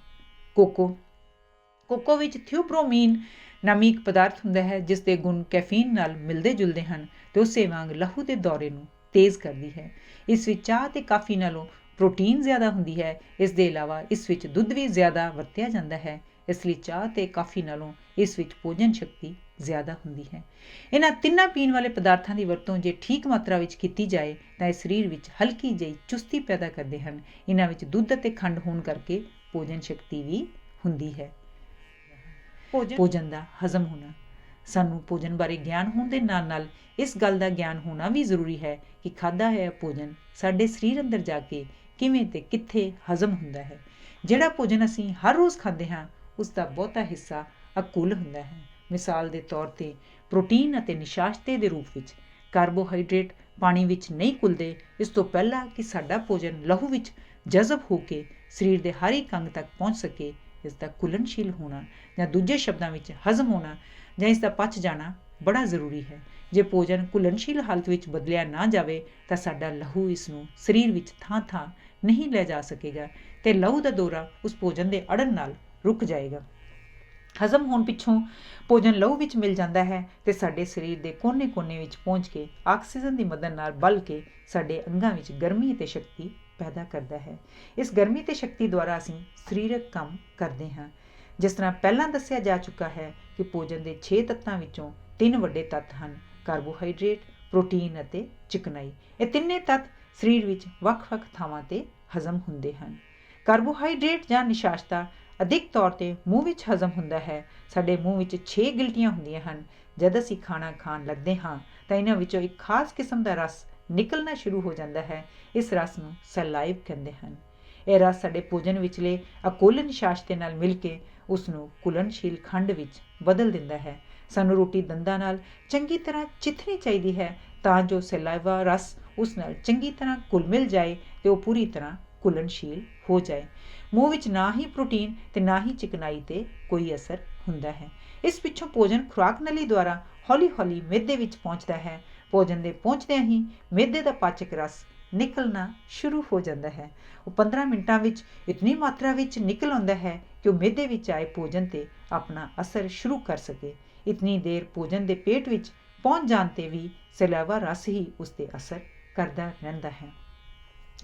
ਕੋਕੋ ਵਿੱਚ ਥਿਓਬਰੋਮੀਨ ਨਾਮੀ ਇੱਕ ਪਦਾਰਥ ਹੁੰਦਾ ਹੈ ਜਿਸ ਦੇ ਗੁਣ ਕੈਫੀਨ ਨਾਲ ਮਿਲਦੇ ਜੁਲਦੇ ਹਨ ਅਤੇ ਉਸੇ ਵਾਂਗ ਲਹੂ ਦੇ ਦੌਰੇ ਨੂੰ ਤੇਜ਼ ਕਰਦੀ ਹੈ। ਇਸ ਵਿੱਚ ਚਾਹ ਅਤੇ ਕਾਫੀ ਨਾਲੋਂ ਪ੍ਰੋਟੀਨ ਜ਼ਿਆਦਾ ਹੁੰਦੀ ਹੈ। ਇਸ ਦੇ ਇਲਾਵਾ ਇਸ ਵਿੱਚ ਦੁੱਧ ਵੀ ਜ਼ਿਆਦਾ ਵਰਤਿਆ ਜਾਂਦਾ ਹੈ, ਇਸ ਲਈ ਚਾਹ ਅਤੇ ਕਾਫੀ ਨਾਲੋਂ ਇਸ ਵਿੱਚ ਭੋਜਨ ਸ਼ਕਤੀ ਜ਼ਿਆਦਾ ਹੁੰਦੀ ਹੈ। ਇਹਨਾਂ ਤਿੰਨਾਂ ਪੀਣ ਵਾਲੇ ਪਦਾਰਥਾਂ ਦੀ ਵਰਤੋਂ ਜੇ ਠੀਕ ਮਾਤਰਾ ਵਿੱਚ ਕੀਤੀ ਜਾਏ ਤਾਂ ਇਹ ਸਰੀਰ ਵਿੱਚ ਹਲਕੀ ਜਿਹੀ ਚੁਸਤੀ ਪੈਦਾ ਕਰਦੇ ਹਨ। ਇਹਨਾਂ ਵਿੱਚ ਦੁੱਧ ਅਤੇ ਖੰਡ ਹੋਣ ਕਰਕੇ ਭੋਜਨ ਸ਼ਕਤੀ ਵੀ ਹੁੰਦੀ ਹੈ। ਭੋਜਨ ਦਾ ਹਜ਼ਮ ਹੋਣਾ, ਸਾਨੂੰ ਭੋਜਨ ਬਾਰੇ ਗਿਆਨ ਹੋਣ ਦੇ ਨਾਲ ਨਾਲ ਇਸ ਗੱਲ ਦਾ ਗਿਆਨ ਹੋਣਾ ਵੀ ਜ਼ਰੂਰੀ ਹੈ ਕਿ ਖਾਧਾ ਹੋਇਆ ਭੋਜਨ ਸਾਡੇ ਸਰੀਰ ਅੰਦਰ ਜਾ ਕੇ ਕਿਵੇਂ ਅਤੇ ਕਿੱਥੇ ਹਜ਼ਮ ਹੁੰਦਾ ਹੈ। ਜਿਹੜਾ ਭੋਜਨ ਅਸੀਂ ਹਰ ਰੋਜ਼ ਖਾਂਦੇ ਹਾਂ ਉਸ ਦਾ ਬਹੁਤਾ ਹਿੱਸਾ ਅਕੁੱਲ ਹੁੰਦਾ ਹੈ। ਮਿਸਾਲ ਦੇ ਤੌਰ 'ਤੇ ਪ੍ਰੋਟੀਨ ਅਤੇ ਨਿਸ਼ਾਸਤੇ ਦੇ ਰੂਪ ਵਿੱਚ ਕਾਰਬੋਹਾਈਡਰੇਟ ਪਾਣੀ ਵਿੱਚ ਨਹੀਂ ਘੁਲਦੇ। ਇਸ ਤੋਂ ਪਹਿਲਾਂ ਕਿ ਸਾਡਾ ਭੋਜਨ ਲਹੂ ਵਿੱਚ ਜਜ਼ਬ ਹੋ ਕੇ ਸਰੀਰ ਦੇ ਹਰ ਇੱਕ ਅੰਗ ਤੱਕ ਪਹੁੰਚ ਸਕੇ, ਇਸ ਦਾ ਘੁਲਣਸ਼ੀਲ ਹੋਣਾ ਜਾਂ ਦੂਜੇ ਸ਼ਬਦਾਂ ਵਿੱਚ ਹਜ਼ਮ ਹੋਣਾ ਜਾਂ ਇਸ ਦਾ ਪਚ ਜਾਣਾ ਬੜਾ ਜ਼ਰੂਰੀ ਹੈ। ਜੇ ਭੋਜਨ ਘੁਲਣਸ਼ੀਲ ਹਾਲਤ ਵਿੱਚ ਬਦਲਿਆ ਨਾ ਜਾਵੇ ਤਾਂ ਸਾਡਾ ਲਹੂ ਇਸ ਨੂੰ ਸਰੀਰ ਵਿੱਚ ਥਾਂ ਨਹੀਂ ਲੈ ਜਾ ਸਕੇਗਾ ਅਤੇ ਲਹੂ ਦਾ ਦੌਰਾ ਉਸ ਭੋਜਨ ਦੇ ਅੜਨ ਨਾਲ ਰੁਕ ਜਾਏਗਾ। ਹਜ਼ਮ ਹੋਣ ਪਿੱਛੋਂ ਭੋਜਨ ਲਹੂ ਵਿੱਚ ਮਿਲ ਜਾਂਦਾ ਹੈ ਅਤੇ ਸਾਡੇ ਸਰੀਰ ਦੇ ਕੋਨੇ-ਕੋਨੇ ਵਿੱਚ ਪਹੁੰਚ ਕੇ ਆਕਸੀਜਨ ਦੀ ਮਦਦ ਨਾਲ ਬਲ ਕੇ ਸਾਡੇ ਅੰਗਾਂ ਵਿੱਚ ਗਰਮੀ ਅਤੇ ਸ਼ਕਤੀ ਪੈਦਾ ਕਰਦਾ ਹੈ। ਇਸ ਗਰਮੀ ਅਤੇ ਸ਼ਕਤੀ ਦੁਆਰਾ ਅਸੀਂ ਸਰੀਰਕ ਕੰਮ ਕਰਦੇ ਹਾਂ। ਜਿਸ ਤਰ੍ਹਾਂ ਪਹਿਲਾਂ ਦੱਸਿਆ ਜਾ ਚੁੱਕਾ ਹੈ ਕਿ ਭੋਜਨ ਦੇ 6 ਤੱਤਾਂ ਵਿੱਚੋਂ 3 ਵੱਡੇ ਤੱਤ ਹਨ: ਕਾਰਬੋਹਾਈਡਰੇਟ, ਪ੍ਰੋਟੀਨ ਅਤੇ ਚਿਕਨਾਈ। ਇਹ ਤਿੰਨੇ ਤੱਤ ਸਰੀਰ ਵਿੱਚ ਵੱਖ-ਵੱਖ ਥਾਵਾਂ 'ਤੇ ਹਜ਼ਮ ਹੁੰਦੇ ਹਨ। ਕਾਰਬੋਹਾਈਡਰੇਟ ਜਾਂ ਨਿਸ਼ਾਸਤਾ ਅਧਿਕ ਤੌਰ 'ਤੇ ਮੂੰਹ ਵਿੱਚ ਹਜ਼ਮ ਹੁੰਦਾ ਹੈ। ਸਾਡੇ ਮੂੰਹ ਵਿੱਚ 6 ਗਿਲਟੀਆਂ ਹੁੰਦੀਆਂ ਹਨ। ਜਦ ਅਸੀਂ ਖਾਣਾ ਖਾਣ ਲੱਗਦੇ ਹਾਂ ਤਾਂ ਇਹਨਾਂ ਵਿੱਚੋਂ ਇੱਕ ਖਾਸ ਕਿਸਮ ਦਾ ਰਸ ਨਿਕਲਣਾ ਸ਼ੁਰੂ ਹੋ ਜਾਂਦਾ ਹੈ। ਇਸ ਰਸ ਨੂੰ ਸਲਾਈਵ ਕਹਿੰਦੇ ਹਨ। ਇਹ ਰਸ ਸਾਡੇ ਭੋਜਨ ਵਿਚਲੇ ਅਕੁੱਲ ਨਿਸ਼ਾਸਤੇ ਨਾਲ ਮਿਲ ਕੇ ਉਸ ਨੂੰ ਘੁਲਣਸ਼ੀਲ ਖੰਡ ਵਿੱਚ ਬਦਲ ਦਿੰਦਾ ਹੈ। ਸਾਨੂੰ ਰੋਟੀ ਦੰਦਾਂ ਨਾਲ ਚੰਗੀ ਤਰ੍ਹਾਂ ਚਿੱਥਣੀ ਚਾਹੀਦੀ ਹੈ ਤਾਂ ਜੋ ਸਲਾਈਵਾ ਰਸ ਉਸ ਨਾਲ ਚੰਗੀ ਤਰ੍ਹਾਂ ਘੁਲ ਮਿਲ ਜਾਏ ਤੇ ਉਹ ਪੂਰੀ ਤਰ੍ਹਾਂ ਘੁਲਣਸ਼ੀਲ ਹੋ ਜਾਏ। ਮੂੰਹ ਵਿੱਚ ਨਾ ਹੀ ਪ੍ਰੋਟੀਨ ਤੇ ਨਾ ਹੀ ਚਿਕਨਾਈ ਤੇ ਕੋਈ ਅਸਰ ਹੁੰਦਾ ਹੈ। ਇਸ ਪਿੱਛੋਂ ਭੋਜਨ ਖੁਰਾਕ ਨਲੀ ਦੁਆਰਾ ਹੌਲੀ ਹੌਲੀ ਮਿਹਦੇ ਵਿੱਚ ਪਹੁੰਚਦਾ ਹੈ। ਭੋਜਨ ਦੇ ਪਹੁੰਚਦਿਆਂ ਹੀ ਮਿਹਦੇ ਦਾ ਪਾਚਕ ਰਸ ਨਿਕਲਣਾ ਸ਼ੁਰੂ ਹੋ ਜਾਂਦਾ ਹੈ। ਉਹ 15 ਮਿੰਟਾਂ ਵਿੱਚ ਇਤਨੀ ਮਾਤਰਾ ਵਿੱਚ ਨਿਕਲ ਆਉਂਦਾ ਹੈ ਕਿ ਉਹ ਮਿਹਦੇ ਵਿੱਚ ਆਏ ਭੋਜਨ ਤੇ ਆਪਣਾ ਅਸਰ ਸ਼ੁਰੂ ਕਰ ਸਕੇ। ਇਤਨੀ ਦੇਰ ਭੋਜਨ ਦੇ ਪੇਟ ਵਿੱਚ ਪਹੁੰਚ ਜਾਣ ਤੇ ਵੀ ਸਲੈਵਾ ਰਸ ਹੀ ਉਸ ਤੇ ਅਸਰ ਕਰਦਾ ਰਹਿੰਦਾ ਹੈ।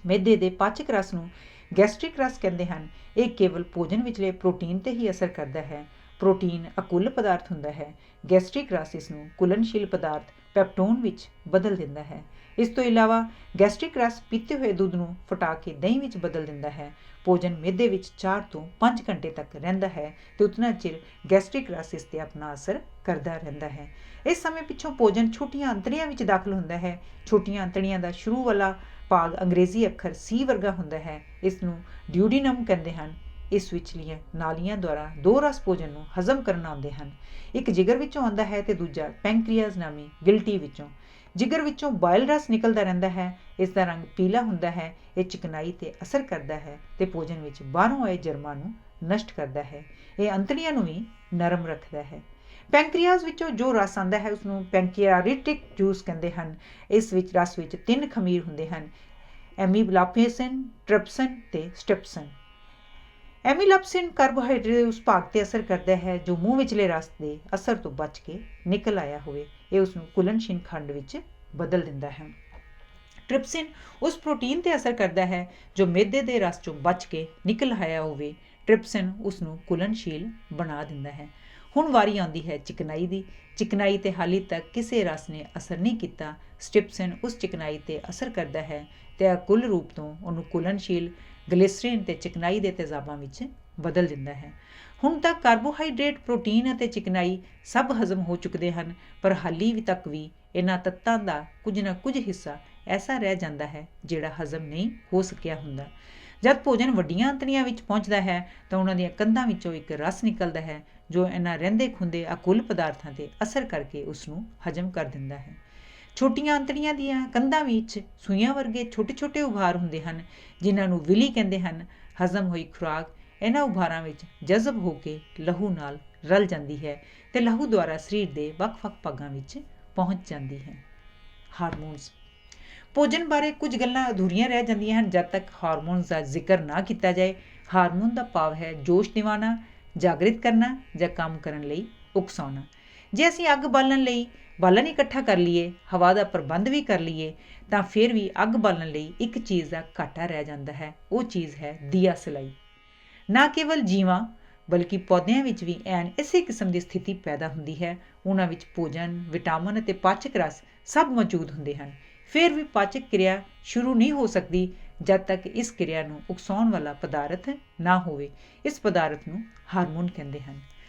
ਮਿਹਦੇ ਦੇ ਪਾਚਕ ਰਸ ਨੂੰ ਗੈਸਟ੍ਰਿਕ ਰਸ ਕਹਿੰਦੇ ਹਨ। ਇਹ ਕੇਵਲ ਭੋਜਨ ਵਿਚਲੇ ਪ੍ਰੋਟੀਨ ਤੇ ਹੀ ਅਸਰ ਕਰਦਾ ਹੈ। ਪ੍ਰੋਟੀਨ ਅਕੁੱਲ ਪਦਾਰਥ ਹੁੰਦਾ ਹੈ। ਗੈਸਟ੍ਰਿਕ ਰਸ ਇਸ ਨੂੰ ਘੁਲਣਸ਼ੀਲ ਪਦਾਰਥ ਪੈਪਟੋਨ ਵਿੱਚ ਬਦਲ ਦਿੰਦਾ ਹੈ। ਇਸ ਤੋਂ ਇਲਾਵਾ ਗੈਸਟ੍ਰਿਕ ਰਸ ਪੀਤੇ ਹੋਏ ਦੁੱਧ ਨੂੰ ਫਟਾ ਕੇ ਦਹੀਂ ਵਿੱਚ ਬਦਲ ਦਿੰਦਾ ਹੈ। ਭੋਜਨ ਮਿਹਦੇ ਵਿੱਚ 4 ਤੋਂ 5 ਘੰਟੇ ਤੱਕ ਰਹਿੰਦਾ ਹੈ ਤੇ ਉਤਨਾ ਚਿਰ ਗੈਸਟ੍ਰਿਕ ਰਸ ਇਸ ਤੇ ਆਪਣਾ ਅਸਰ ਕਰਦਾ ਰਹਿੰਦਾ ਹੈ। ਇਸ ਸਮੇਂ ਪਿੱਛੋਂ ਭੋਜਨ ਛੋਟੀਆਂ ਅੰਤੜੀਆਂ ਵਿੱਚ ਦਾਖਲ ਹੁੰਦਾ ਹੈ। ਛੋਟੀਆਂ ਅੰਤੜੀਆਂ ਦਾ ਸ਼ੁਰੂ ਵਾਲਾ ਭਾਗ ਅੰਗਰੇਜ਼ੀ ਅੱਖਰ ਸੀ ਵਰਗਾ ਹੁੰਦਾ ਹੈ। ਇਸ ਨੂੰ ਡਿਊਡੀਨਮ ਕਹਿੰਦੇ ਹਨ। ਇਸ ਵਿਚਲੀਆਂ ਨਾਲੀਆਂ ਦੁਆਰਾ 2 ਰਸ ਭੋਜਨ ਨੂੰ ਹਜ਼ਮ ਕਰਨ ਆਉਂਦੇ ਹਨ। ਇੱਕ ਜਿਗਰ ਵਿੱਚੋਂ ਆਉਂਦਾ ਹੈ ਤੇ ਦੂਜਾ ਪੈਂਕਰੀਆਜ਼ ਨਾਮੀ ਗਿਲਟੀ ਵਿੱਚੋਂ। ਜਿਗਰ ਵਿੱਚੋਂ ਬਾਇਲ ਰਸ ਨਿਕਲਦਾ ਰਹਿੰਦਾ ਹੈ। ਇਸ ਦਾ ਰੰਗ ਪੀਲਾ ਹੁੰਦਾ ਹੈ। ਇਹ ਚਿਕਨਾਈ ਤੇ ਅਸਰ ਕਰਦਾ ਹੈ ਤੇ ਭੋਜਨ ਵਿੱਚ ਬਾਹਰੋਂ ਆਏ ਜਰਮਾਂ ਨੂੰ ਨਸ਼ਟ ਕਰਦਾ ਹੈ। ਇਹ ਅੰਤੜੀਆਂ ਨੂੰ ਵੀ ਨਰਮ ਰੱਖਦਾ ਹੈ। ਪੈਂਕਰੀਆਜ਼ ਵਿੱਚੋਂ ਜੋ ਰਸ ਆਉਂਦਾ ਹੈ ਉਸਨੂੰ ਪੈਂਕਰੀਆਟਿਕ ਜੂਸ ਕਹਿੰਦੇ ਹਨ। ਇਸ ਵਿੱਚ ਰਸ ਵਿੱਚ 3 ਖਮੀਰ ਹੁੰਦੇ ਹਨ: ਐਮੀਲਾਪੇਸਿਨ, ਟ੍ਰਿਪਸਿਨ ਤੇ ਸਟ੍ਰਿਪਸਿਨ। ਐਮੀਲਾਪਸਿਨ ਕਾਰਬੋਹਾਈਡਰੇਟ ਦੇ ਉਸ ਭਾਗ ਤੇ ਅਸਰ ਕਰਦਾ ਹੈ ਜੋ ਮੂੰਹ ਵਿਚਲੇ ਰਸ ਦੇ ਅਸਰ ਤੋਂ ਬਚ ਕੇ ਨਿਕਲ ਆਇਆ ਹੋਵੇ। ਇਹ ਉਸਨੂੰ ਘੁਲਣਸ਼ੀਲ ਖੰਡ ਵਿੱਚ ਬਦਲ ਦਿੰਦਾ ਹੈ। ਟ੍ਰਿਪਸਿਨ ਉਸ ਪ੍ਰੋਟੀਨ ਤੇ ਅਸਰ ਕਰਦਾ ਹੈ ਜੋ ਮਿਹਦੇ ਦੇ ਰਸ ਚੋਂ ਬਚ ਕੇ ਨਿਕਲ ਆਇਆ ਹੋਵੇ। ਟ੍ਰਿਪਸਿਨ ਉਸ ਨੂੰ ਘੁਲਣਸ਼ੀਲ ਬਣਾ ਦਿੰਦਾ ਹੈ। ਹੁਣ ਵਾਰੀ ਆਉਂਦੀ ਹੈ ਚਿਕਨਾਈ ਦੀ। ਚਿਕਨਾਈ ਤੇ ਹਾਲੀ ਤੱਕ ਕਿਸੇ ਰਸ ਨੇ ਅਸਰ ਨਹੀਂ ਕੀਤਾ। ਸਟ੍ਰਿਪਸਿਨ ਉਸ ਚਿਕਨਾਈ ਤੇ ਅਸਰ ਕਰਦਾ ਹੈ ਤੇ ਅਕੁੱਲ ਰੂਪ ਤੋਂ ਉਹਨੂੰ ਘੁਲਣਸ਼ੀਲ ਗਲਿਸਰੀਨ ਤੇ ਚਿਕਨਾਈ ਦੇ ਤੇਜ਼ਾਬਾਂ ਵਿੱਚ ਬਦਲ ਦਿੰਦਾ ਹੈ। ਹੁਣ ਤੱਕ ਕਾਰਬੋਹਾਈਡਰੇਟ, ਪ੍ਰੋਟੀਨ ਅਤੇ ਚਿਕਨਾਈ ਸਭ ਹਜ਼ਮ ਹੋ ਚੁੱਕਦੇ ਹਨ, ਪਰ ਹਾਲੀ ਤੱਕ ਵੀ ਇਹਨਾਂ ਤੱਤਾਂ ਦਾ ਕੁਝ ਨਾ ਕੁਝ ਹਿੱਸਾ ਐਸਾ ਰਹਿ ਜਾਂਦਾ ਹੈ ਜਿਹੜਾ ਹਜ਼ਮ ਨਹੀਂ ਹੋ ਸਕਿਆ ਹੁੰਦਾ। ਜਦ ਭੋਜਨ ਵੱਡੀਆਂ ਅੰਤੜੀਆਂ ਵਿੱਚ ਪਹੁੰਚਦਾ ਹੈ ਤਾਂ ਉਹਨਾਂ ਦੀਆਂ ਕੰਧਾਂ ਵਿੱਚੋਂ ਇੱਕ ਰਸ ਨਿਕਲਦਾ ਹੈ ਜੋ ਇਹਨਾਂ ਰਹਿੰਦੇ ਖੁੰਦੇ ਅਕੁੱਲ ਪਦਾਰਥਾਂ ਤੇ ਅਸਰ ਕਰਕੇ ਉਸ ਨੂੰ ਹਜ਼ਮ ਕਰ ਦਿੰਦਾ ਹੈ। ਛੋਟੀਆਂ ਅੰਤੜੀਆਂ ਦੀਆਂ ਕੰਧਾਂ ਵਿੱਚ ਸੂਈਆਂ ਵਰਗੇ ਛੋਟੇ ਛੋਟੇ ਉਭਾਰ ਹੁੰਦੇ ਹਨ ਜਿਨ੍ਹਾਂ ਨੂੰ ਵਿਲੀ ਕਹਿੰਦੇ ਹਨ। ਹਜ਼ਮ ਹੋਈ ਖੁਰਾਕ ਇਹਨਾਂ ਉਭਾਰਾਂ ਵਿੱਚ ਜਜ਼ਬ ਹੋ ਕੇ ਲਹੂ ਨਾਲ ਰਲ ਜਾਂਦੀ ਹੈ ਤੇ ਲਹੂ ਦੁਆਰਾ ਸਰੀਰ ਦੇ ਵੱਖ-ਵੱਖ ਭਾਗਾਂ ਵਿੱਚ ਪਹੁੰਚ ਜਾਂਦੀ ਹੈ। ਹਾਰਮੋਨਸ। ਭੋਜਨ ਬਾਰੇ ਕੁਝ ਗੱਲਾਂ ਅਧੂਰੀਆਂ ਰਹਿ ਜਾਂਦੀਆਂ ਹਨ ਜਦ ਤੱਕ ਹਾਰਮੋਨਸ ਦਾ ਜ਼ਿਕਰ ਨਾ ਕੀਤਾ ਜਾਏ। ਹਾਰਮੋਨ ਦਾ ਭਾਵ ਹੈ ਜੋਸ਼ ਦਿਵਾਉਣਾ, ਜਾਗਰਿਤ ਕਰਨਾ ਜਾਂ ਕੰਮ ਕਰਨ ਲਈ ਉਕਸਾਉਣਾ। ਜੇ ਅਸੀਂ ਅੱਗ ਬਾਲਣ ਲਈ ਬਾਲਣ ਇਕੱਠਾ ਕਰ ਲਈਏ, ਹਵਾ ਦਾ ਪ੍ਰਬੰਧ ਵੀ ਕਰ ਲਈਏ, ਤਾਂ ਫਿਰ ਵੀ ਅੱਗ ਬਾਲਣ ਲਈ ਇੱਕ ਚੀਜ਼ ਦਾ ਘਾਟਾ ਰਹਿ ਜਾਂਦਾ ਹੈ। ਉਹ ਚੀਜ਼ ਹੈ ਦੀਆ ਸਲਾਈ। ਨਾ ਕੇਵਲ ਜੀਵਾਂ ਬਲਕਿ ਪੌਦਿਆਂ ਵਿੱਚ ਵੀ ਐਨ ਇਸੇ ਕਿਸਮ ਦੀ ਸਥਿਤੀ ਪੈਦਾ ਹੁੰਦੀ ਹੈ। ਉਹਨਾਂ ਵਿੱਚ ਭੋਜਨ, ਵਿਟਾਮਿਨ ਅਤੇ ਪਾਚਕ ਰਸ ਸਭ ਮੌਜੂਦ ਹੁੰਦੇ ਹਨ। ਫਿਰ ਵੀ ਪਾਚਕ ਕਿਰਿਆ ਸ਼ੁਰੂ ਨਹੀਂ ਹੋ ਸਕਦੀ ਜਦ ਤੱਕ ਇਸ ਕਿਰਿਆ ਨੂੰ ਉਕਸਾਉਣ ਵਾਲਾ ਪਦਾਰਥ ਨਾ ਹੋਵੇ। ਇਸ ਪਦਾਰਥ ਨੂੰ ਹਾਰਮੋਨ ਕਹਿੰਦੇ ਹਨ।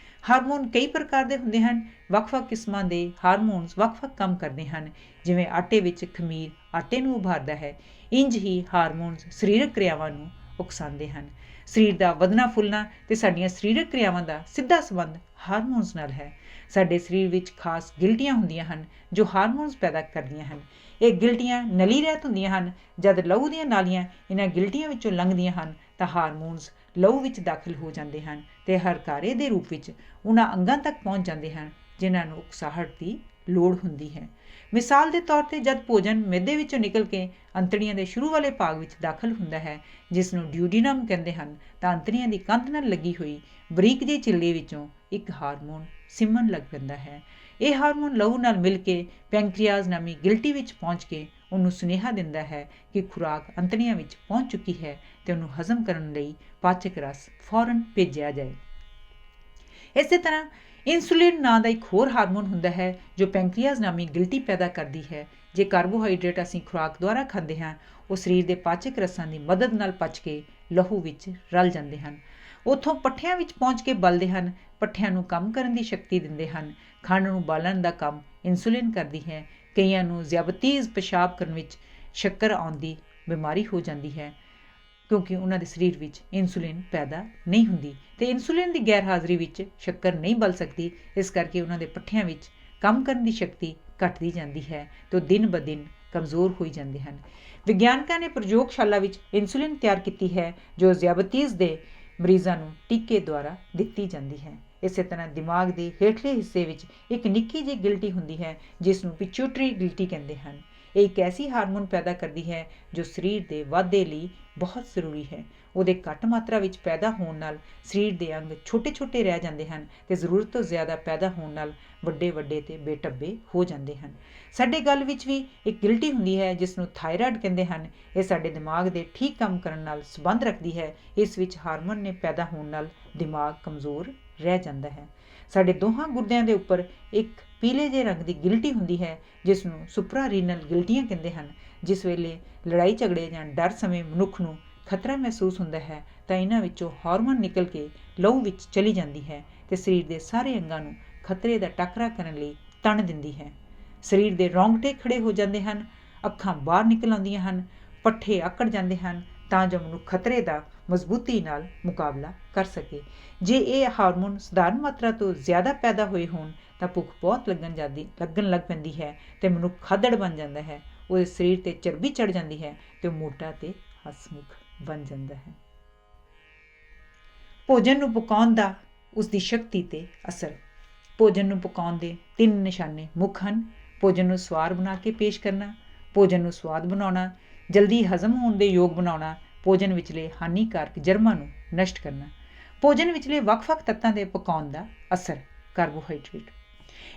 ਹਾਰਮੋਨ ਕਈ ਪ੍ਰਕਾਰ ਦੇ ਹੁੰਦੇ ਹਨ। ਵੱਖ-ਵੱਖ ਕਿਸਮਾਂ ਦੇ ਹਾਰਮੋਨਸ ਵੱਖ-ਵੱਖ ਕੰਮ ਕਰਦੇ ਹਨ। ਜਿਵੇਂ ਆਟੇ ਵਿੱਚ ਖਮੀਰ ਆਟੇ ਨੂੰ ਉਭਾਰਦਾ ਹੈ, ਇੰਜ ਹੀ ਹਾਰਮੋਨਸ ਸਰੀਰਕ ਕਿਰਿਆਵਾਂ ਨੂੰ ਉਕਸਾਉਂਦੇ ਹਨ। ਸਰੀਰ ਦਾ ਵਧਣਾ ਫੁੱਲਣਾ ਤੇ ਸਾਡੀਆਂ ਸਰੀਰਕ ਕਿਰਿਆਵਾਂ ਦਾ ਸਿੱਧਾ ਸੰਬੰਧ ਹਾਰਮੋਨਸ ਨਾਲ ਹੈ। ਸਾਡੇ ਸਰੀਰ ਵਿੱਚ ਖਾਸ ਗਿਲਟੀਆਂ ਹੁੰਦੀਆਂ ਹਨ ਜੋ ਹਾਰਮੋਨਸ ਪੈਦਾ ਕਰਦੀਆਂ ਹਨ। ਇਹ ਗਿਲਟੀਆਂ ਨਲੀ ਰਹਿਤ ਹੁੰਦੀਆਂ ਹਨ। ਜਦ ਲਹੂ ਦੀਆਂ ਨਾਲੀਆਂ ਇਹਨਾਂ ਗਿਲਟੀਆਂ ਵਿੱਚੋਂ ਲੰਘਦੀਆਂ ਹਨ ਤਾਂ ਹਾਰਮੋਨਸ ਲਹੂ ਵਿੱਚ ਦਾਖਲ ਹੋ ਜਾਂਦੇ ਹਨ ਤੇ ਹਰਕਾਰੇ ਦੇ ਰੂਪ ਵਿੱਚ ਉਹਨਾਂ ਅੰਗਾਂ ਤੱਕ ਪਹੁੰਚ ਜਾਂਦੇ ਹਨ ਜਿਨ੍ਹਾਂ ਨੂੰ ਉਕਸਾਹਟ ਦੀ ਲੋੜ ਹੁੰਦੀ ਹੈ। ਮਿਸਾਲ ਦੇ ਤੌਰ ਤੇ ਜਦ ਭੋਜਨ ਮਿਹਦੇ ਵਿੱਚੋਂ ਨਿਕਲ ਕੇ ਅੰਤੜੀਆਂ ਦੇ ਸ਼ੁਰੂ ਵਾਲੇ ਭਾਗ ਵਿੱਚ ਦਾਖਲ ਹੁੰਦਾ ਹੈ ਜਿਸ ਨੂੰ ਡਿਊਡੀਨਮ ਕਹਿੰਦੇ ਹਨ ਤਾਂ ਅੰਤੜੀਆਂ ਦੀ ਕੰਧ ਨਾਲ ਲੱਗੀ ਹੋਈ ਬਰੀਕ ਜਿਹੀ ਝਿੱਲੀ ਵਿੱਚੋਂ ਇੱਕ ਹਾਰਮੋਨ ਸਿਮਣ ਲੱਗ ਪੈਂਦਾ ਹੈ। ਇਹ ਹਾਰਮੋਨ ਲਹੂ ਨਾਲ ਮਿਲ ਕੇ ਪੈਂਕਰੀਆਜ਼ ਨਾਮੀ ਗਿਲਟੀ ਵਿੱਚ ਪਹੁੰਚ ਕੇ ਉਹਨੂੰ ਸੁਨੇਹਾ ਦਿੰਦਾ ਹੈ ਕਿ ਖੁਰਾਕ ਅੰਤੜੀਆਂ ਵਿੱਚ ਪਹੁੰਚ ਚੁੱਕੀ ਹੈ ਤੇ ਉਹਨੂੰ ਹਜ਼ਮ ਕਰਨ ਲਈ ਪਾਚਕ ਰਸ ਫੌਰਨ ਭੇਜਿਆ ਜਾਏ। ਇਸੇ ਤਰ੍ਹਾਂ ਇਨਸੂਲਿਨ ਨਾਂ ਦਾ ਇੱਕ ਹੋਰ ਹਾਰਮੋਨ ਹੁੰਦਾ ਹੈ ਜੋ ਪੈਂਕਰੀਆਜ਼ ਨਾਮੀ ਗਿਲਟੀ ਪੈਦਾ ਕਰਦੀ ਹੈ। ਜੇ ਕਾਰਬੋਹਾਈਡਰੇਟ ਅਸੀਂ ਖੁਰਾਕ ਦੁਆਰਾ ਖਾਂਦੇ ਹਾਂ ਉਹ ਸਰੀਰ ਦੇ ਪਾਚਕ ਰਸਾਂ ਦੀ ਮਦਦ ਨਾਲ ਪਚ ਕੇ ਲਹੂ ਵਿੱਚ ਰਲ ਜਾਂਦੇ ਹਨ। ਉੱਥੋਂ ਪੱਠਿਆਂ ਵਿੱਚ ਪਹੁੰਚ ਕੇ ਬਲਦੇ ਹਨ। ਪੱਠਿਆਂ ਨੂੰ ਕੰਮ ਕਰਨ ਦੀ ਸ਼ਕਤੀ ਦਿੰਦੇ ਹਨ। ਖੰਡ ਨੂੰ ਬਾਲਣ ਦਾ ਕੰਮ ਇਨਸੂਲਿਨ ਕਰਦੀ ਹੈ। ਕਈਆਂ ਨੂੰ ਜ਼ਿਆਬਤੀਜ਼ ਪਿਸ਼ਾਬ ਕਰਨ ਵਿੱਚ ਸ਼ੱਕਰ ਆਉਣ ਦੀ ਬਿਮਾਰੀ ਹੋ ਜਾਂਦੀ ਹੈ ਕਿਉਂਕਿ ਉਹਨਾਂ ਦੇ ਸਰੀਰ ਵਿੱਚ ਇਨਸੂਲਿਨ ਪੈਦਾ ਨਹੀਂ ਹੁੰਦੀ ਤੇ ਇਨਸੂਲਿਨ ਦੀ ਗੈਰ ਹਾਜ਼ਰੀ ਵਿੱਚ ਸ਼ੱਕਰ ਨਹੀਂ ਬਲ ਸਕਦੀ। ਇਸ ਕਰਕੇ ਉਹਨਾਂ ਦੇ ਪੱਠਿਆਂ ਵਿੱਚ ਕੰਮ ਕਰਨ ਦੀ ਸ਼ਕਤੀ ਘਟਦੀ ਜਾਂਦੀ ਹੈ ਤੇ ਉਹ ਦਿਨ ਬ ਦਿਨ ਕਮਜ਼ੋਰ ਹੋਈ ਜਾਂਦੇ ਹਨ। ਵਿਗਿਆਨਕਾਂ ਨੇ ਪ੍ਰਯੋਗਸ਼ਾਲਾ ਵਿੱਚ ਇਨਸੂਲਿਨ ਤਿਆਰ ਕੀਤੀ ਹੈ ਜੋ ਜ਼ਿਆਬਤੀਜ਼ ਦੇ ਮਰੀਜ਼ਾਂ ਨੂੰ ਟੀਕੇ ਦੁਆਰਾ ਦਿੱਤੀ ਜਾਂਦੀ ਹੈ। ਇਸੇ ਤਰ੍ਹਾਂ ਦਿਮਾਗ ਦੇ ਹੇਠਲੇ ਹਿੱਸੇ ਵਿੱਚ ਇੱਕ ਨਿੱਕੀ ਜਿਹੀ ਗਿਲਟੀ ਹੁੰਦੀ ਹੈ ਜਿਸ ਨੂੰ ਪਿਚੂਟਰੀ ਗਿਲਟੀ ਕਹਿੰਦੇ ਹਨ। ਇਹ ਇੱਕ ਐਸੀ ਹਾਰਮੋਨ ਪੈਦਾ ਕਰਦੀ ਹੈ ਜੋ ਸਰੀਰ ਦੇ ਵਾਧੇ ਲਈ ਬਹੁਤ ਜ਼ਰੂਰੀ ਹੈ। ਉਹਦੇ ਘੱਟ ਮਾਤਰਾ ਵਿੱਚ ਪੈਦਾ ਹੋਣ ਨਾਲ ਸਰੀਰ ਦੇ ਅੰਗ ਛੋਟੇ ਛੋਟੇ ਰਹਿ ਜਾਂਦੇ ਹਨ ਅਤੇ ਜ਼ਰੂਰਤ ਤੋਂ ਜ਼ਿਆਦਾ ਪੈਦਾ ਹੋਣ ਨਾਲ ਵੱਡੇ ਵੱਡੇ ਅਤੇ ਬੇਟੱਬੇ ਹੋ ਜਾਂਦੇ ਹਨ। ਸਾਡੇ ਗਲ ਵਿੱਚ ਵੀ ਇੱਕ ਗਿਲਟੀ ਹੁੰਦੀ ਹੈ ਜਿਸ ਨੂੰ ਥਾਇਰਾਇਡ ਕਹਿੰਦੇ ਹਨ। ਇਹ ਸਾਡੇ ਦਿਮਾਗ ਦੇ ਠੀਕ ਕੰਮ ਕਰਨ ਨਾਲ ਸੰਬੰਧ ਰੱਖਦੀ ਹੈ। ਇਸ ਵਿੱਚ ਹਾਰਮੋਨ ਨੇ ਪੈਦਾ ਹੋਣ ਨਾਲ ਦਿਮਾਗ ਕਮਜ਼ੋਰ ਰਹਿ ਜਾਂਦਾ ਹੈ। ਸਾਡੇ ਦੋਹਾਂ ਗੁਰਦਿਆਂ ਦੇ ਉੱਪਰ ਇੱਕ ਪੀਲੇ ਜਿਹੇ ਰੰਗ ਦੀ ਗਿਲਟੀ ਹੁੰਦੀ ਹੈ ਜਿਸ ਨੂੰ ਸੁਪਰਾਰੀਨਲ ਗਿਲਟੀਆਂ ਕਹਿੰਦੇ ਹਨ। ਜਿਸ ਵੇਲੇ ਲੜਾਈ ਝਗੜੇ ਜਾਂ ਡਰ ਸਮੇਂ ਮਨੁੱਖ ਨੂੰ ਖਤਰਾ ਮਹਿਸੂਸ ਹੁੰਦਾ ਹੈ ਤਾਂ ਇਹਨਾਂ ਵਿੱਚੋਂ ਹਾਰਮੋਨ ਨਿਕਲ ਕੇ ਲਹੂ ਵਿੱਚ ਚਲੀ ਜਾਂਦੀ ਹੈ ਅਤੇ ਸਰੀਰ ਦੇ ਸਾਰੇ ਅੰਗਾਂ ਨੂੰ ਖਤਰੇ ਦਾ ਟਾਕਰਾ ਕਰਨ ਲਈ ਤਣ ਦਿੰਦੀ ਹੈ। ਸਰੀਰ ਦੇ ਰੌਂਗਟੇ ਖੜੇ ਹੋ ਜਾਂਦੇ ਹਨ, ਅੱਖਾਂ ਬਾਹਰ ਨਿਕਲ ਆਉਂਦੀਆਂ ਹਨ, ਪੱਠੇ ਆਕੜ ਜਾਂਦੇ ਹਨ ਤਾਂ ਜੋ ਮਨੁੱਖ ਖਤਰੇ ਦਾ ਮਜ਼ਬੂਤੀ ਨਾਲ ਮੁਕਾਬਲਾ ਕਰ ਸਕੇ। ਜੇ ਇਹ ਹਾਰਮੋਨ ਸਧਾਰਨ ਮਾਤਰਾ ਤੋਂ ਜ਼ਿਆਦਾ ਪੈਦਾ ਹੋਏ ਹੋਣ ਤਾਂ ਭੁੱਖ ਬਹੁਤ ਲੱਗਣ ਲੱਗ ਪੈਂਦੀ ਹੈ ਅਤੇ ਮਨੁੱਖ ਖਾਦੜ ਬਣ ਜਾਂਦਾ ਹੈ। ਉਹਦੇ ਸਰੀਰ 'ਤੇ ਚਰਬੀ ਚੜ੍ਹ ਜਾਂਦੀ ਹੈ ਅਤੇ ਉਹ ਮੋਟਾ ਅਤੇ ਹਸਮੁਖ ਬਣ ਜਾਂਦਾ ਹੈ। ਭੋਜਨ ਨੂੰ ਪਕਾਉਣ ਦਾ ਉਸਦੀ ਸ਼ਕਤੀ 'ਤੇ ਅਸਰ। ਭੋਜਨ ਨੂੰ ਪਕਾਉਣ ਦੇ 3 ਨਿਸ਼ਾਨੇ ਮੁੱਖ ਹਨ। ਭੋਜਨ ਨੂੰ ਸਵਾਦ ਬਣਾ ਕੇ ਪੇਸ਼ ਕਰਨਾ, ਭੋਜਨ ਨੂੰ ਸਵਾਦ ਬਣਾਉਣਾ, ਜਲਦੀ ਹਜ਼ਮ ਹੋਣ ਦੇ ਯੋਗ ਬਣਾਉਣਾ, ਭੋਜਨ ਵਿਚਲੇ ਹਾਨੀਕਾਰਕ ਜਰਮਾਂ ਨੂੰ ਨਸ਼ਟ ਕਰਨਾ। ਭੋਜਨ ਵਿਚਲੇ ਵੱਖ-ਵੱਖ ਤੱਤਾਂ ਦੇ ਪਕਾਉਣ ਦਾ ਅਸਰ। ਕਾਰਬੋਹਾਈਡਰੇਟ